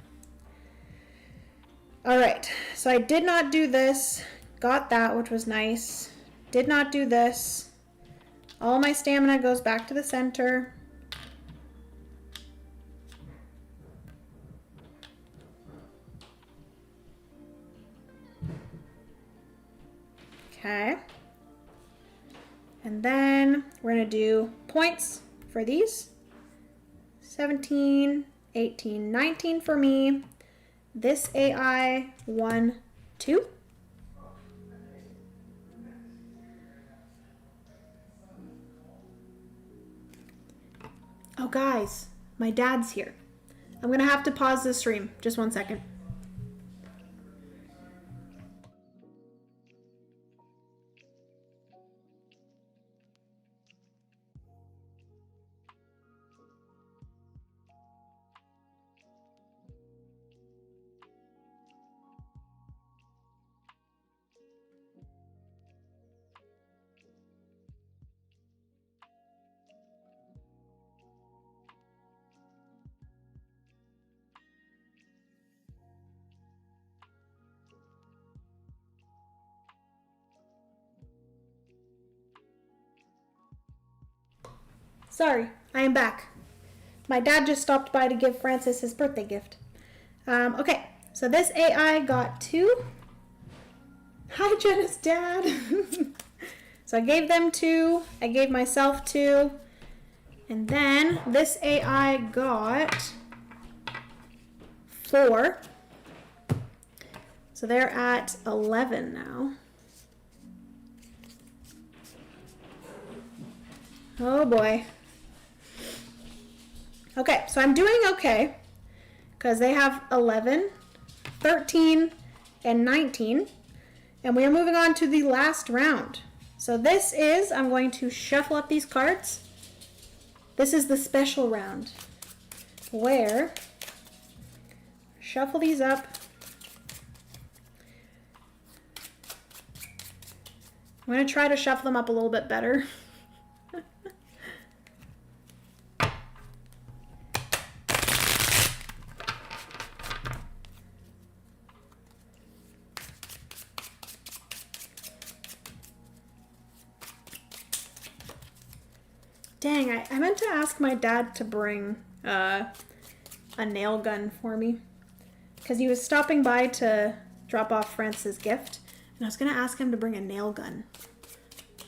All right, so I did not do this. Got that, which was nice. Did not do this. All my stamina goes back to the center. Okay. And then we're going to do points for these. 17, 18, 19 for me. This AI won 2. Oh, guys, my dad's here. I'm going to have to pause the stream. Just 1 second. Sorry, I am back. My dad just stopped by to give Francis his birthday gift. Okay, so this AI got 2. Hi, Jenna's dad. So I gave them 2. I gave myself 2. And then this AI got 4. So they're at 11 now. Oh boy. Okay, so I'm doing okay because they have 11, 13, and 19. And we are moving on to the last round. So this is, I'm going to shuffle up these cards. This is the special round where shuffle these up. I'm going to try to shuffle them up a little bit better. Dang, I meant to ask my dad to bring a nail gun for me. Because he was stopping by to drop off France's gift. And I was going to ask him to bring a nail gun.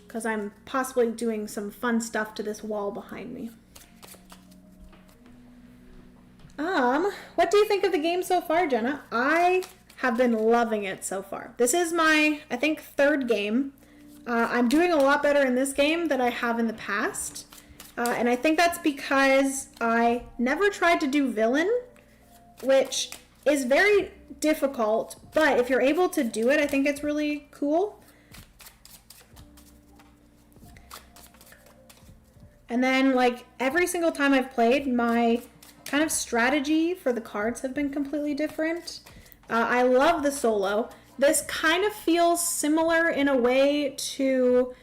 Because I'm possibly doing some fun stuff to this wall behind me. What do you think of the game so far, Jenna? I have been loving it so far. This is my, I think, third game. I'm doing a lot better in this game than I have in the past. And I think that's because I never tried to do villain, which is very difficult, but if you're able to do it, I think it's really cool. And then, like, every single time I've played, my kind of strategy for the cards have been completely different. I love the solo. This kind of feels similar in a way to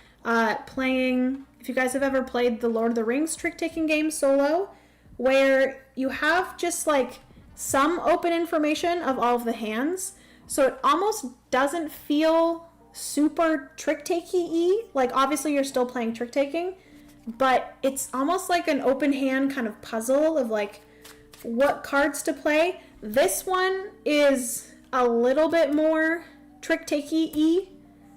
playing, if you guys have ever played the Lord of the Rings trick-taking game solo, where you have just like some open information of all of the hands, so it almost doesn't feel super trick-takey-y. Like, obviously you're still playing trick-taking, but it's almost like an open hand kind of puzzle of like what cards to play. This one is a little bit more trick-takey-y,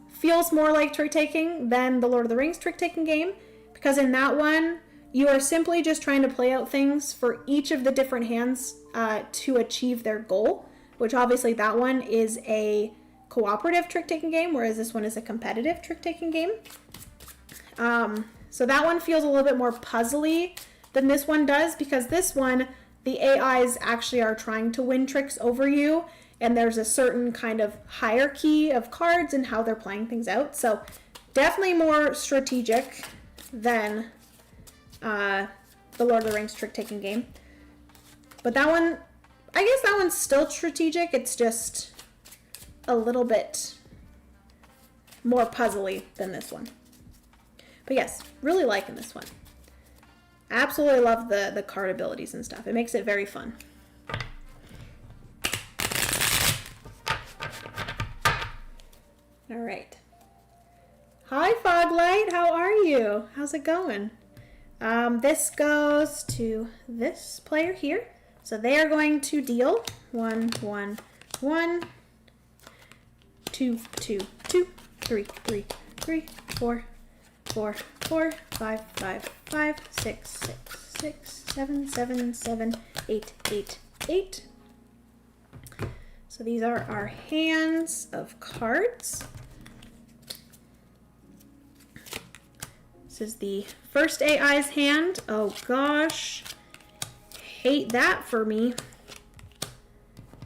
feels more like trick-taking than the Lord of the Rings trick-taking game, because in that one, you are simply just trying to play out things for each of the different hands to achieve their goal, which obviously that one is a cooperative trick-taking game, whereas this one is a competitive trick-taking game. So that one feels a little bit more puzzly than this one does, because this one, the AIs actually are trying to win tricks over you, and there's a certain kind of hierarchy of cards and how they're playing things out. So definitely more strategic than the Lord of the Rings trick-taking game. But that one, I guess that one's still strategic. It's just a little bit more puzzly than this one. But yes, really liking this one. Absolutely love the card abilities and stuff. It makes it very fun. All right. Hi, Foglight. How are you? How's it going? This goes to this player here. So they are going to deal 1, 1, 1, 2, 2, 2, 3, 3, 3, 4, 4, 4, 5, 5, 5, 6, 6, 6, 7, 7, 7, 8, 8, 8. So these are our hands of cards. This is the first AI's hand. Oh gosh, hate that for me.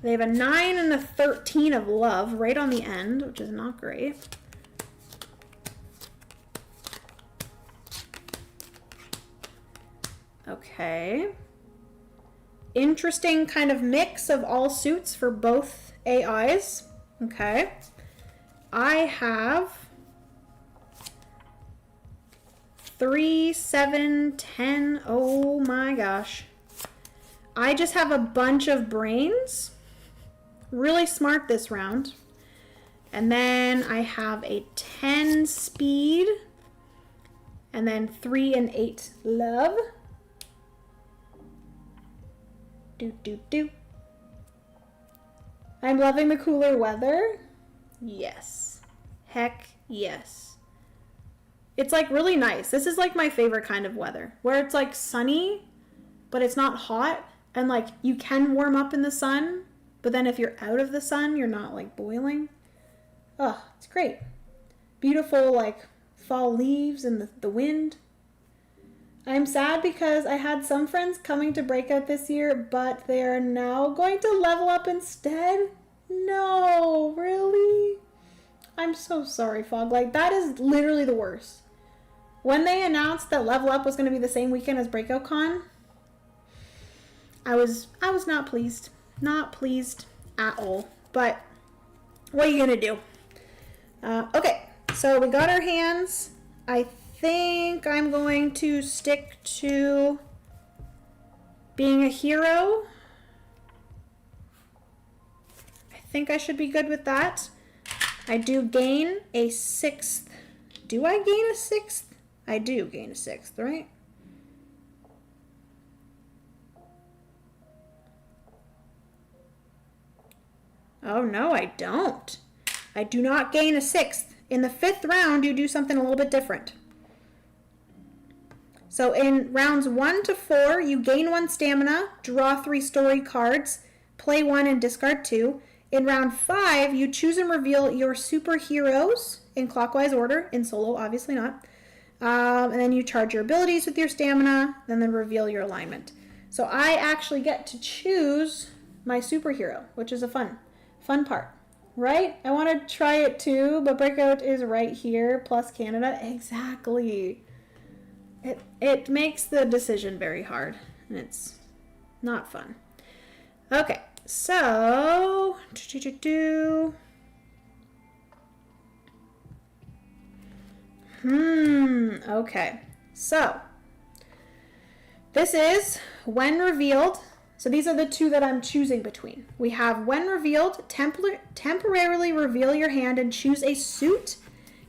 They have a 9 and a 13 of love right on the end, which is not great. Okay. Interesting kind of mix of all suits for both AIs. Okay. I have 3, 7, 10. Oh my gosh. I just have a bunch of brains. Really smart this round. And then I have a 10 speed. And then 3 and 8 love. Do. I'm loving the cooler weather. Yes. Heck yes. It's like really nice. This is like my favorite kind of weather, where it's like sunny, but it's not hot, and like you can warm up in the sun, but then if you're out of the sun, you're not like boiling. Oh, it's great. Beautiful like fall leaves and the wind. I'm sad because I had some friends coming to Breakout this year, but they are now going to level up instead. No, really? I'm so sorry, Fog. Like, that is literally the worst. When they announced that Level Up was going to be the same weekend as Breakout Con, I was not pleased. Not pleased at all. But what are you going to do? Okay, so we got our hands. I think I'm going to stick to being a hero. I think I should be good with that. I do gain a 6th. Do I gain a 6th? I do gain a 6th, right? Oh, no, I don't. I do not gain a 6th. In the 5th round, you do something a little bit different. So in rounds 1 to 4, you gain 1 stamina, draw 3 story cards, play 1 and discard 2. In round 5, you choose and reveal your superheroes in clockwise order, in solo, obviously not. And then you charge your abilities with your stamina, and then reveal your alignment. So I actually get to choose my superhero, which is a fun part, right? I want to try it too, but Breakout is right here, plus Canada. Exactly. It makes the decision very hard, and it's not fun. Okay. So, okay. So, this is when revealed. So these are the two that I'm choosing between. We have when revealed, temporarily reveal your hand and choose a suit.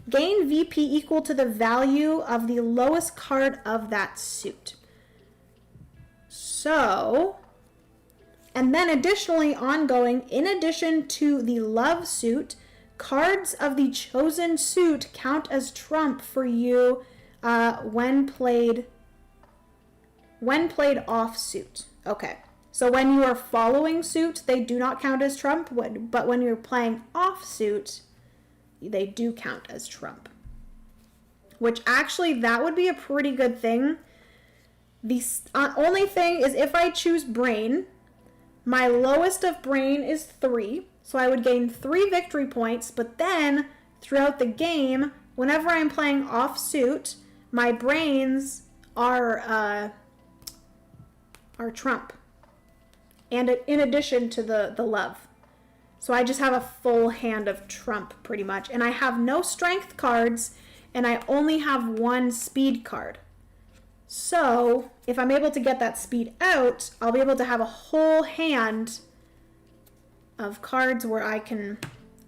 Gain VP equal to the value of the lowest card of that suit. So, and then additionally ongoing, in addition to the love suit, cards of the chosen suit count as trump for you when played off suit. Okay, so when you are following suit, they do not count as trump, but when you're playing off suit, they do count as trump. Which actually, that would be a pretty good thing. The only thing is if I choose brain, my lowest of brain is 3, so I would gain 3 victory points, but then throughout the game, whenever I'm playing off suit, my brains are trump. And in addition to the love. So I just have a full hand of trump pretty much. And I have no strength cards, and I only have 1 speed card. So if I'm able to get that speed out, I'll be able to have a whole hand of cards where I can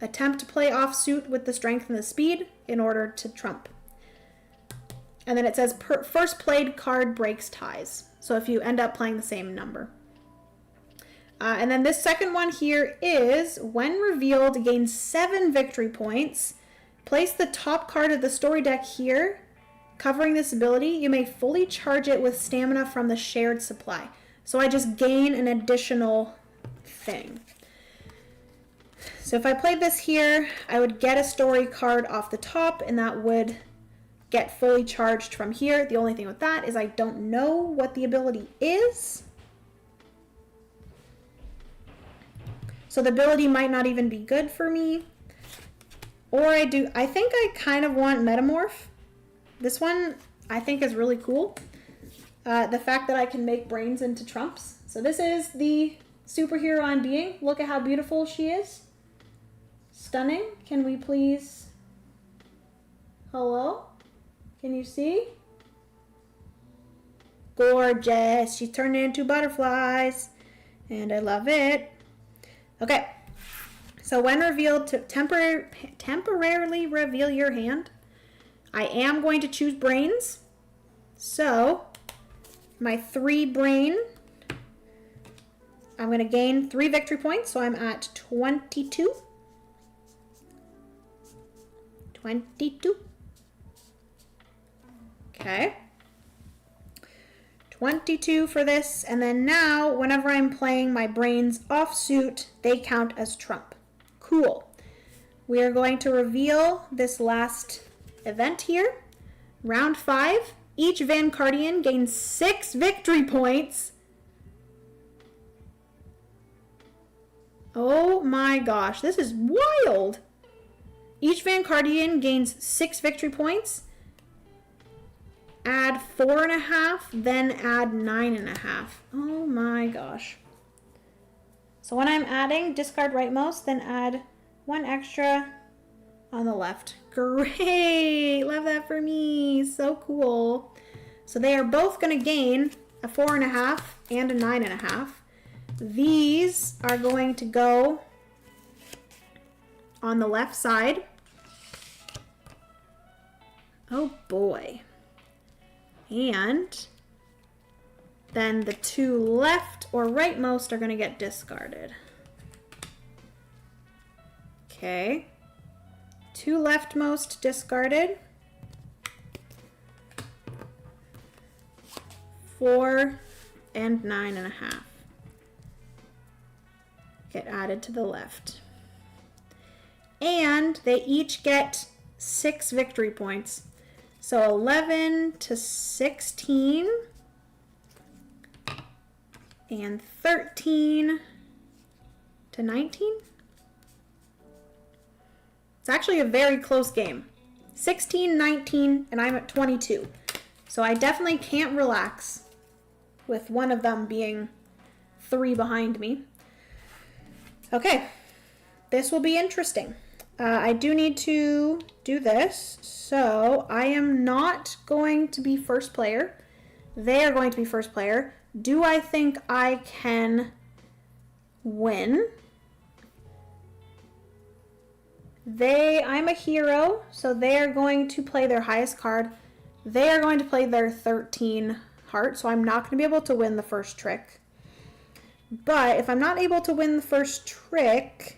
attempt to play off suit with the strength and the speed in order to trump. And then it says first played card breaks ties. So if you end up playing the same number. And then this second one here is when revealed, gain 7 victory points. Place the top card of the story deck here. Covering this ability, you may fully charge it with stamina from the shared supply. So I just gain an additional thing. So if I played this here, I would get a story card off the top, and that would get fully charged from here. The only thing with that is I don't know what the ability is. So the ability might not even be good for me. Or I think I kind of want Metamorph. This one I think is really cool. The fact that I can make brains into trumps. So this is the superhero I'm being. Look at how beautiful she is. Stunning. Can we please... Hello? Can you see? Gorgeous. She's turned into butterflies. And I love it. Okay. So when revealed, to temporarily reveal your hand, I am going to choose brains. So my 3 brain, I'm going to gain 3 victory points. So I'm at 22. 22. Okay. 22 for this. And then now, whenever I'm playing my brains offsuit, they count as trump. Cool. We are going to reveal this last event here. Round 5. Each Vancardian gains 6 victory points. Oh my gosh, this is wild. Each Vanguardian gains 6 victory points. Add 4.5, then add 9.5. Oh my gosh. So when I'm adding, discard rightmost, then add 1 extra on the left. Great! Love that for me. So cool. So they are both going to gain a 4.5 and a 9.5. These are going to go on the left side. Oh boy. And then the 2 left or rightmost are going to get discarded. Okay. 2 leftmost discarded. 4 and 9.5 get added to the left. And they each get 6 victory points. So 11 to 16 and 13 to 19. It's actually a very close game. 16, 19, and I'm at 22. So I definitely can't relax with one of them being 3 behind me. Okay, this will be interesting. I do need to do this, so I am not going to be first player. They are going to be first player. Do I think I can win? I'm a hero, so they are going to play their highest card. They are going to play their 13 heart, so I'm not going to be able to win the first trick. But if I'm not able to win the first trick,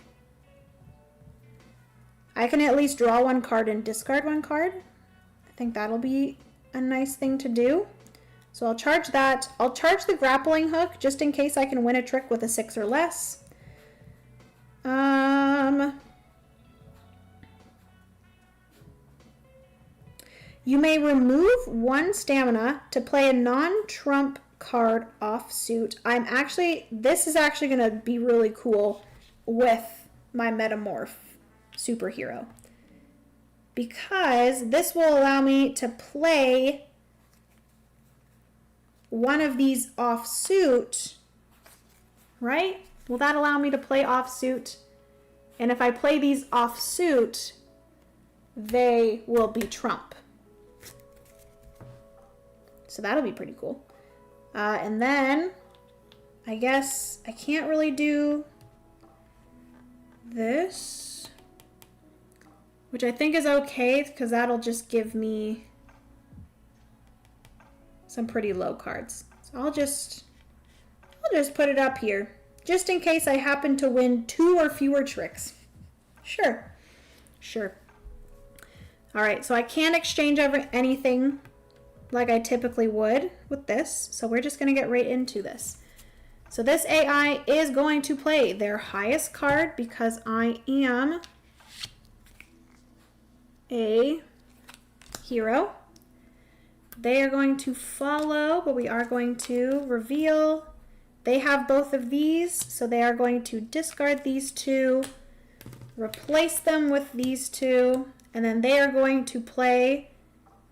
I can at least draw 1 card and discard 1 card. I think that'll be a nice thing to do. So I'll charge that. I'll charge the grappling hook just in case I can win a trick with a 6 or less. You may remove 1 stamina to play a non-trump card offsuit. This is actually going to be really cool with my Metamorph superhero, because this will allow me to play one of these offsuit, right? Will that allow me to play offsuit? And if I play these offsuit, they will be trump. So that'll be pretty cool. And then I guess I can't really do this, which I think is okay because that'll just give me some pretty low cards. So I'll just put it up here just in case I happen to win 2 or fewer tricks. Sure. All right, so I can't exchange over anything like I typically would with this. So we're just going to get right into this. So this AI is going to play their highest card because I am a hero. They are going to follow, but we are going to reveal. They have both of these, so they are going to discard these 2, replace them with these 2, and then they are going to play.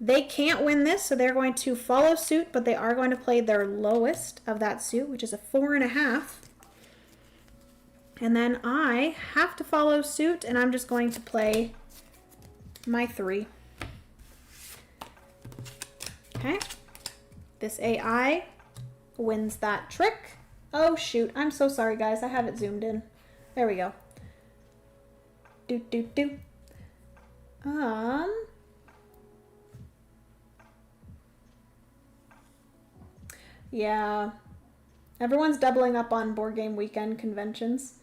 They can't win this, so they're going to follow suit, but they are going to play their lowest of that suit, which is a 4.5. And then I have to follow suit, and I'm just going to play my 3. Okay. This AI wins that trick. Oh, shoot. I'm so sorry, guys. I have it zoomed in. There we go. Yeah, everyone's doubling up on Board Game Weekend conventions.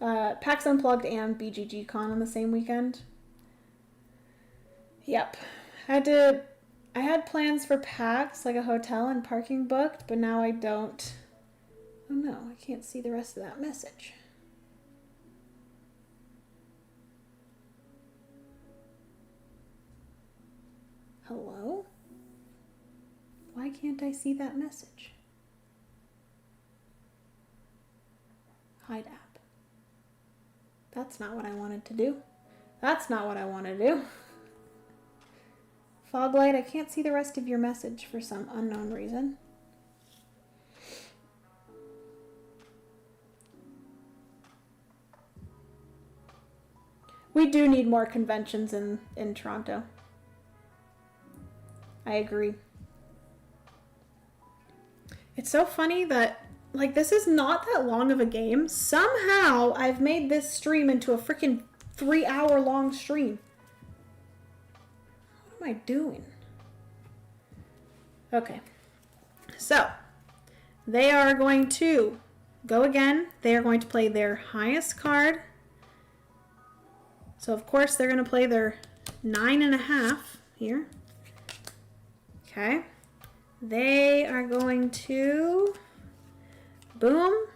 PAX Unplugged and BGG Con on the same weekend. Yep. I had plans for PAX, like a hotel and parking booked, but now I don't. Oh no, I can't see the rest of that message. Hello? Why can't I see that message? Hide app. That's not what I wanted to do. That's not what I want to do. Foglight, I can't see the rest of your message for some unknown reason. We do need more conventions in Toronto. I agree. It's so funny that, like, this is not that long of a game. Somehow, I've made this stream into a freaking 3-hour long stream. What am I doing? Okay. So, they are going to go again. They are going to play their highest card. So, of course, they're going to play their 9.5 here. Okay. They are going to... Boom.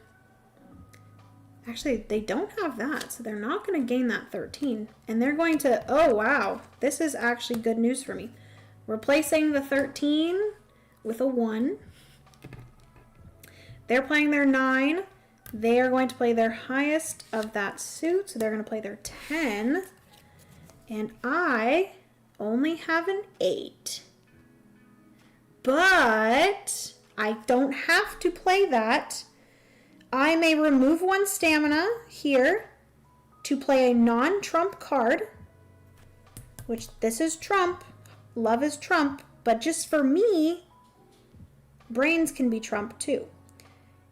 Actually, they don't have that, so they're not going to gain that 13. And they're going to... Oh, wow. This is actually good news for me. Replacing the 13 with a 1. They're playing their 9. They are going to play their highest of that suit, so they're going to play their 10. And I only have an 8. But I don't have to play that. I may remove 1 stamina here to play a non-trump card, which this is trump. Love is trump, but just for me, brains can be trump too.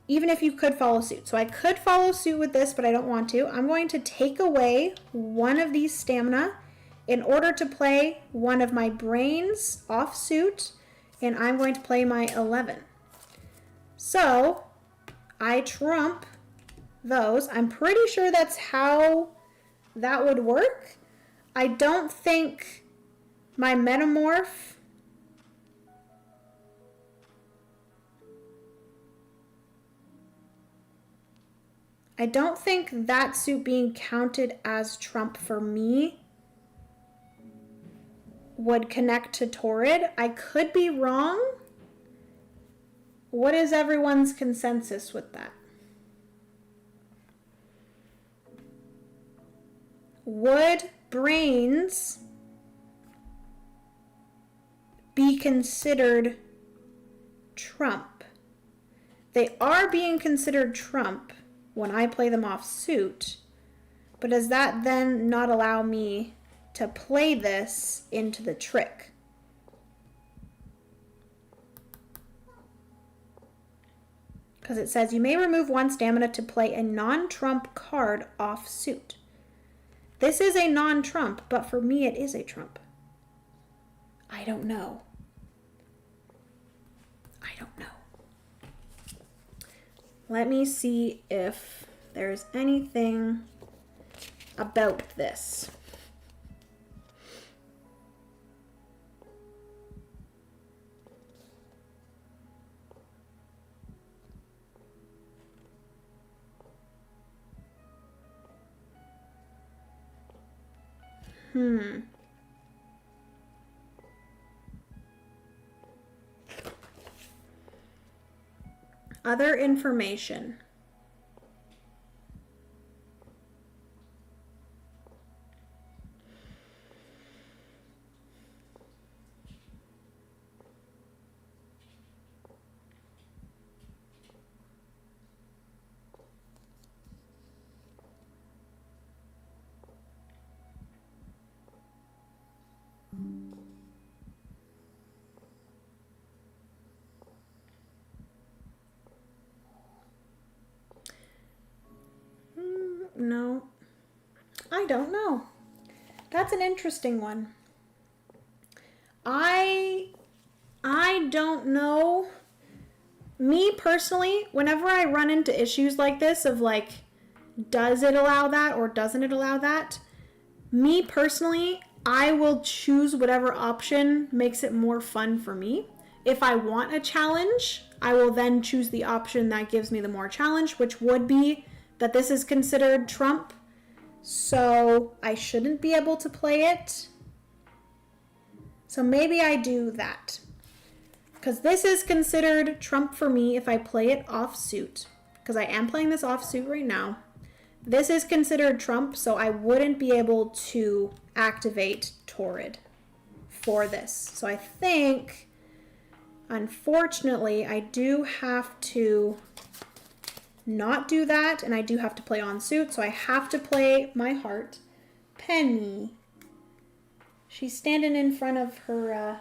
Even if you could follow suit. So I could follow suit with this, but I don't want to. I'm going to take away 1 of these stamina in order to play 1 of my brains off suit, and I'm going to play my 11. So I trump those. I'm pretty sure that's how that would work. I don't think my metamorph... I don't think that suit being counted as trump for me would connect to Torrid. I could be wrong. What is everyone's consensus with that? Would brains be considered trump? They are being considered trump when I play them off suit, but does that then not allow me to play this into the trick? Because it says you may remove 1 stamina to play a non-trump card off suit. This is a non-trump, but for me it is a trump. I don't know. I don't know. Let me see if there's anything about this. Other information. No, I don't know. That's an interesting one. I don't know. Me personally, whenever I run into issues like this of like, does it allow that or doesn't it allow that? Me personally, I will choose whatever option makes it more fun for me. If I want a challenge, I will then choose the option that gives me the more challenge, which would be that this is considered trump, so I shouldn't be able to play it. So maybe I do that. Because this is considered trump for me if I play it off suit. Because I am playing this off suit right now. This is considered trump, so I wouldn't be able to activate Torrid for this. So I think, unfortunately, I do have to not do that, and I do have to play on suit, so I have to play my heart. Penny. She's standing in front of her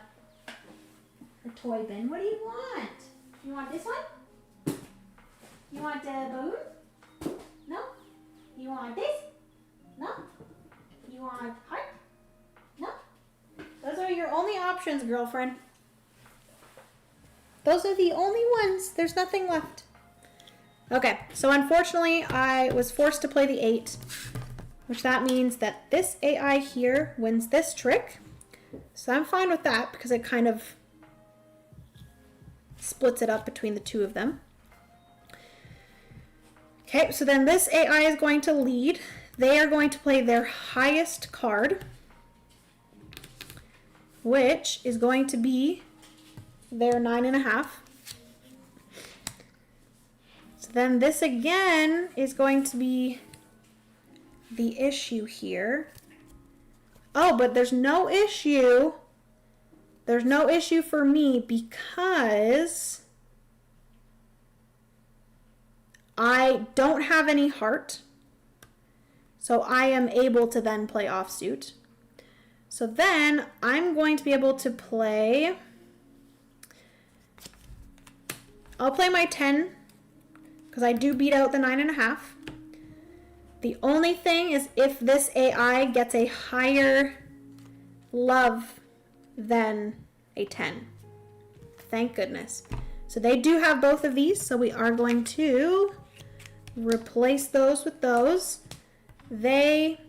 toy bin. What do you want? You want this one? You want the balloon? No? You want this? No? You want heart? No? Those are your only options, girlfriend. Those are the only ones. There's nothing left. Okay, so unfortunately, I was forced to play the 8, which that means that this AI here wins this trick. So I'm fine with that because it kind of splits it up between the two of them. Okay, so then this AI is going to lead. They are going to play their highest card, which is going to be their 9.5. So then this again is going to be the issue here. Oh, but there's no issue. There's no issue for me because I don't have any heart. So I am able to then play offsuit. So then I'm going to be able to play, I'll play my 10 because I do beat out the 9.5. The only thing is if this AI gets a higher love than a 10. Thank goodness. So they do have both of these, so we are going to replace those with those. They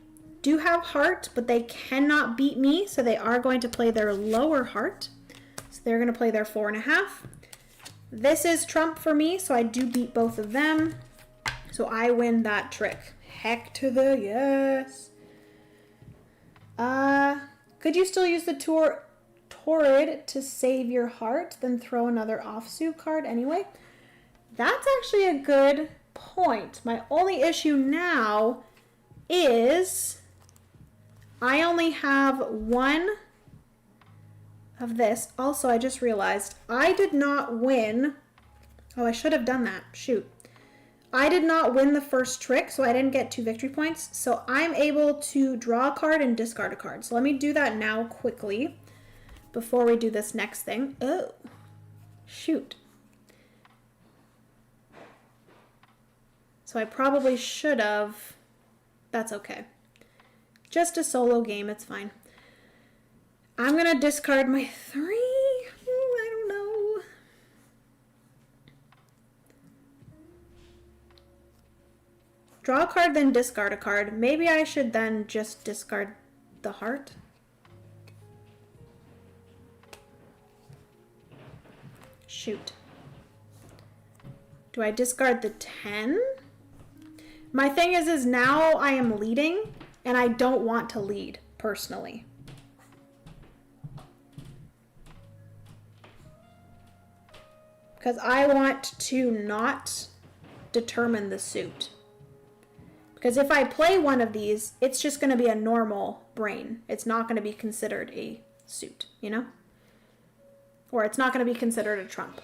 do have heart, but they cannot beat me, so they are going to play their lower heart. So they're going to play their 4.5. This is trump for me, so I do beat both of them. So I win that trick. Heck to the yes. Could you still use the Torrid to save your heart, then throw another offsuit card anyway? That's actually a good point. My only issue now is I only have one of this. Also, I just realized I did not win. Oh, I should have done that. Shoot. I did not win the first trick, so I didn't get 2 victory points. So I'm able to draw a card and discard a card. So let me do that now quickly before we do this next thing. Oh, shoot. So I probably should have. That's okay. Just a solo game, it's fine. I'm going to discard my 3. I don't know. Draw a card, then discard a card. Maybe I should then just discard the heart. Shoot. Do I discard the 10? My thing is now I am leading, and I don't want to lead, personally. Because I want to not determine the suit. Because if I play one of these, it's just going to be a normal brain. It's not going to be considered a suit, you know? Or it's not going to be considered a trump.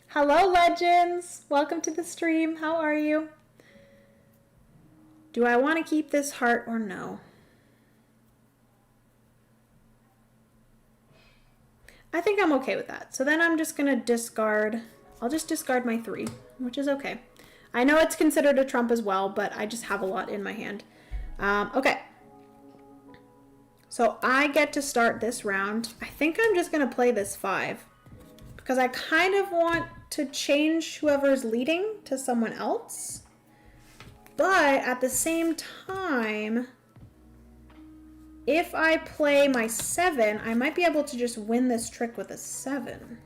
Hello, legends! Welcome to the stream. How are you? Do I want to keep this heart or no? I think I'm okay with that. So then I'm just going to discard. I'll just discard my 3, which is okay. I know it's considered a trump as well, but I just have a lot in my hand. Okay. So I get to start this round. I think I'm just going to play this 5 because I kind of want to change whoever's leading to someone else. But at the same time, if I play my 7, I might be able to just win this trick with a 7.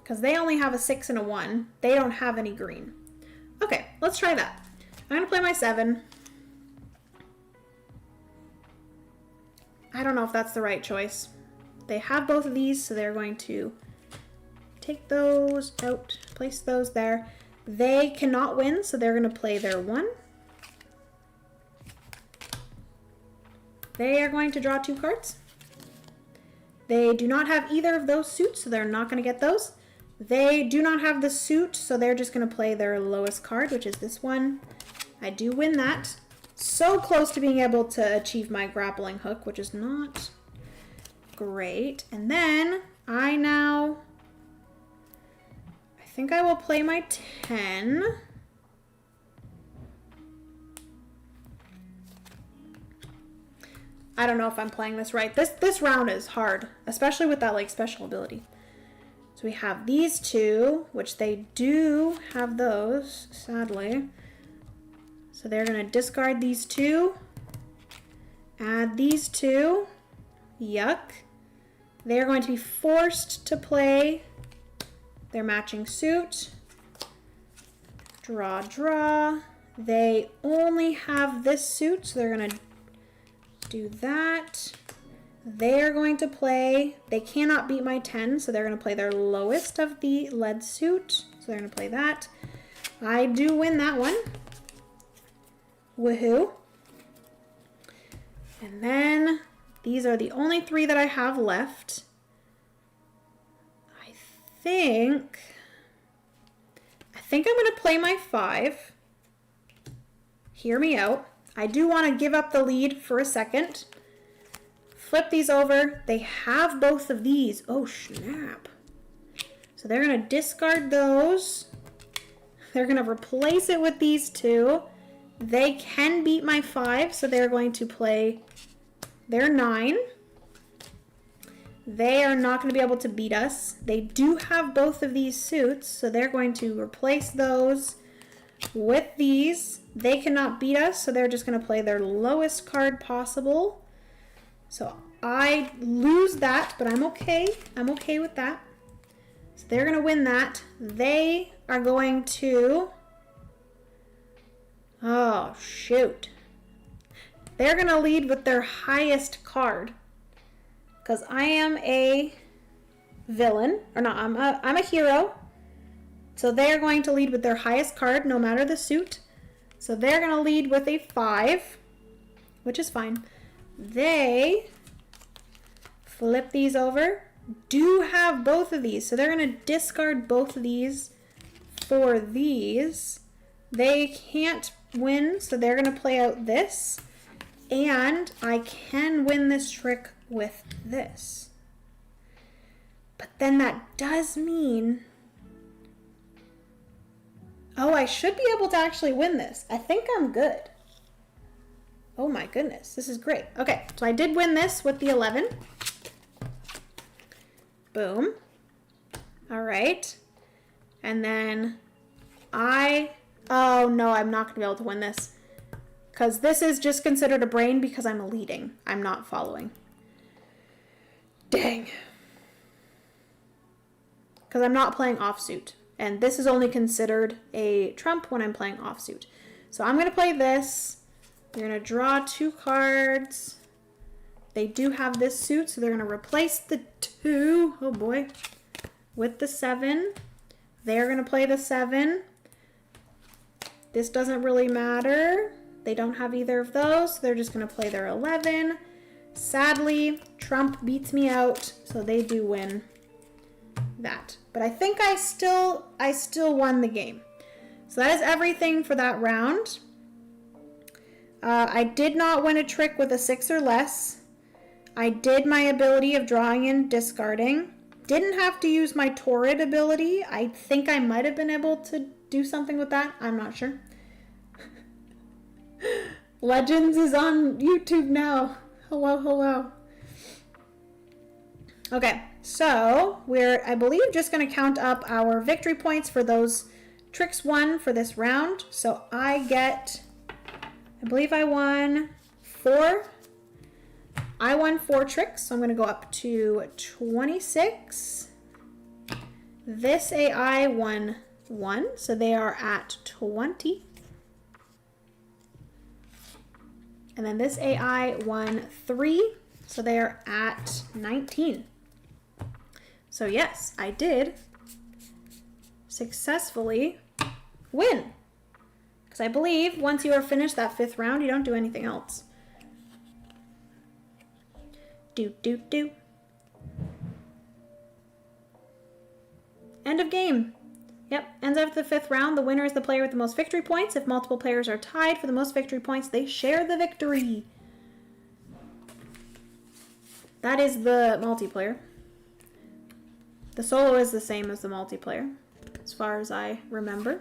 Because they only have a 6 and a 1. They don't have any green. Okay, let's try that. I'm going to play my 7. I don't know if that's the right choice. They have both of these, so they're going to take those out, place those there. They cannot win, so they're going to play their 1. They are going to draw 2 cards. They do not have either of those suits, so they're not going to get those. They do not have the suit, so they're just going to play their lowest card, which is this one. I do win that. So close to being able to achieve my grappling hook, which is not great. And then I think I will play my 10. I don't know if I'm playing this right. This round is hard, especially with that like special ability. So we have these 2, which they do have those, sadly. So they're going to discard these 2, add these 2. Yuck. They're going to be forced to play their matching suit. Draw, draw. They only have this suit, so they're going to do that. They're going to play, they cannot beat my 10, so they're going to play their lowest of the lead suit. So they're going to play that. I do win that one. Woohoo. And then these are the only 3 that I have left. I think I'm going to play my 5. Hear me out. I do want to give up the lead for a second. Flip these over. They have both of these. Oh, snap. So they're going to discard those. They're going to replace it with these 2. They can beat my 5, so they're going to play their 9. They are not going to be able to beat us. They do have both of these suits, so they're going to replace those with these. They cannot beat us, so they're just going to play their lowest card possible. So I lose that, but I'm okay. I'm okay with that. So they're going to win that. They are going to... Oh, shoot. They're going to lead with their highest card. Because I am a villain. Or not, I'm a hero. So they're going to lead with their highest card, no matter the suit. So they're going to lead with a 5, which is fine. They flip these over. Do have both of these. So they're going to discard both of these for these. They can't win, so they're going to play out this. And I can win this trick with this. But then that does mean... Oh, I should be able to actually win this. I think I'm good. Oh my goodness, this is great. Okay, so I did win this with the 11. Boom. All right. And then oh no, I'm not gonna be able to win this. Because this is just considered a brain because I'm leading. I'm not following. Dang. Because I'm not playing offsuit. And this is only considered a trump when I'm playing offsuit. So I'm going to play this. They're going to draw 2 cards. They do have this suit, so they're going to replace the 2, oh boy, with the 7. They're going to play the 7. This doesn't really matter. They don't have either of those, so they're just going to play their 11. Sadly, trump beats me out, so they do win that. But I think I still won the game. So that is everything for that round. I did not win a trick with a 6 or less. I did my ability of drawing and discarding. Didn't have to use my torrid ability. I think I might have been able to do something with that. I'm not sure. Legends is on YouTube now. Hello, hello. Okay, so we're, I believe, just going to count up our victory points for those tricks won for this round. So I believe I won 4. I won 4 tricks, so I'm going to go up to 26. This AI won 1, so they are at 20. And then this AI won 3, so they are at 19. So yes, I did successfully win. Because I believe once you are finished that 5th round, you don't do anything else. Do. End of game. Yep, ends after the 5th round. The winner is the player with the most victory points. If multiple players are tied for the most victory points, they share the victory. That is the multiplayer. The solo is the same as the multiplayer, as far as I remember.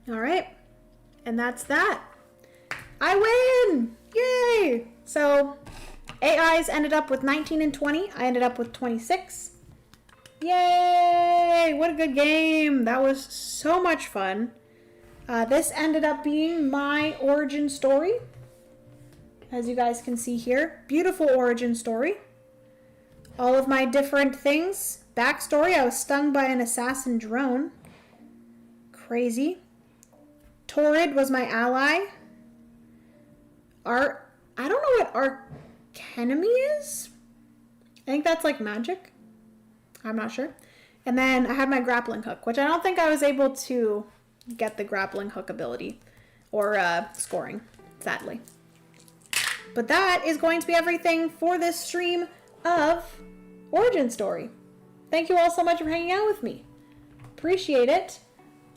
All right, and that's that. I win! Yay! So, AIs ended up with 19 and 20. I ended up with 26. Yay! What a good game. That was so much fun. This ended up being my origin story. As you guys can see here. Beautiful origin story. All of my different things. Backstory, I was stung by an assassin drone. Crazy. Torrid was my ally. I don't know what Archenemy is. I think that's like magic. I'm not sure. And then I had my grappling hook, which I don't think I was able to get the grappling hook ability or scoring, sadly. But that is going to be everything for this stream of Origin Story. Thank you all so much for hanging out with me. Appreciate it.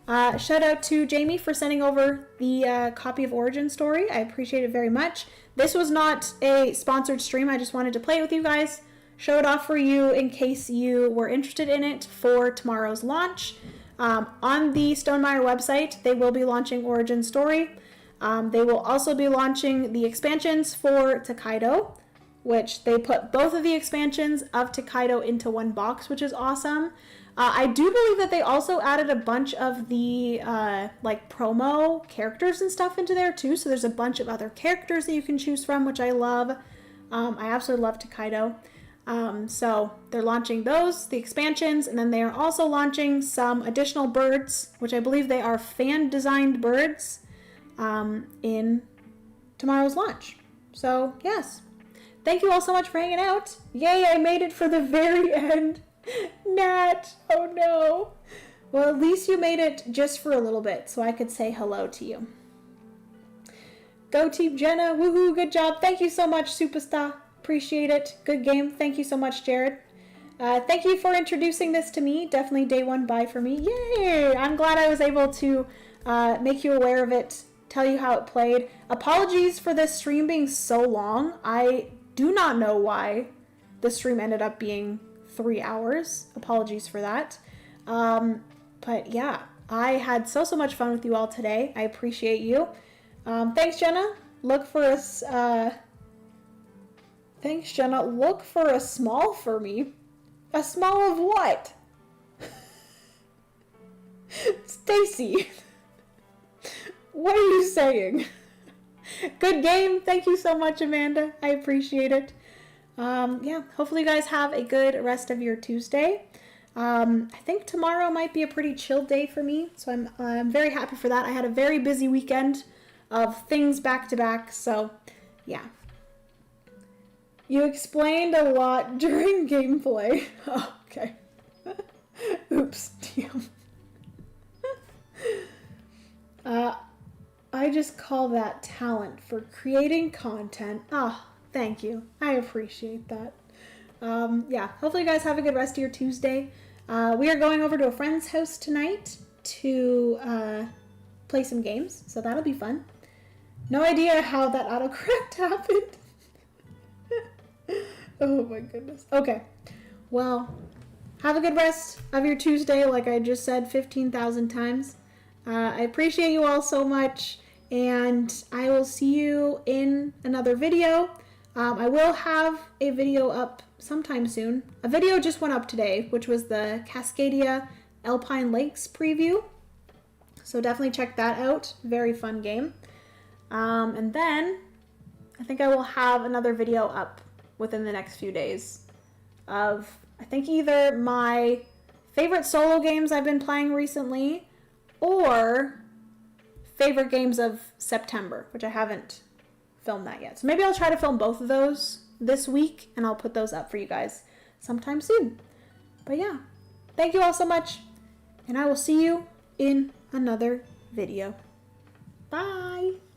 Shout out to Jamie for sending over the copy of Origin Story. I appreciate it very much. This was not a sponsored stream. I just wanted to play it with you guys. Show it off for you in case you were interested in it for tomorrow's launch. On the Stonemaier website, they will be launching Origin Story. They will also be launching the expansions for Tokaido, which they put both of the expansions of Tokaido into one box, which is awesome. I do believe that they also added a bunch of the like promo characters and stuff into there too. So there's a bunch of other characters that you can choose from, which I love. I absolutely love Tokaido. So they're launching those, the expansions, and then they are also launching some additional birds, which I believe they are fan-designed birds, in tomorrow's launch. So, yes. Thank you all so much for hanging out. Yay, I made it for the very end. Nat, oh no. Well, at least you made it just for a little bit, so I could say hello to you. Go Team Jenna, woohoo, good job. Thank you so much, Superstar. Appreciate it. Good game. Thank you so much, Jared. Thank you for introducing this to me. Definitely day one buy for me. Yay! I'm glad I was able to make you aware of it, tell you how it played. Apologies for this stream being so long. I do not know why the stream ended up being 3 hours. Apologies for that. But yeah, I had so much fun with you all today. I appreciate you. Thanks, Jenna. Look for us. Thanks, Jenna. Look for a small for me. A small of what? Stacy. What are you saying? Good game. Thank you so much, Amanda. I appreciate it. Yeah, hopefully you guys have a good rest of your Tuesday. I think tomorrow might be a pretty chill day for me, so I'm very happy for that. I had a very busy weekend of things back to back, so yeah. You explained a lot during gameplay. Oh, okay. Oops. I just call that talent for creating content. Ah, thank you. I appreciate that. Yeah, hopefully you guys have a good rest of your Tuesday. We are going over to a friend's house tonight to play some games, so that'll be fun. No idea how that autocorrect happened. Oh my goodness. Okay. Well, have a good rest of your Tuesday, like I just said 15,000 times. I appreciate you all so much, and I will see you in another video. I will have a video up sometime soon. A video just went up today, which was the Cascadia Alpine Lakes preview. So definitely check that out. Very fun game. And then I think I will have another video up within the next few days of, I think, either my favorite solo games I've been playing recently or favorite games of September, which I haven't filmed that yet. So maybe I'll try to film both of those this week, and I'll put those up for you guys sometime soon. But yeah, thank you all so much, and I will see you in another video. Bye!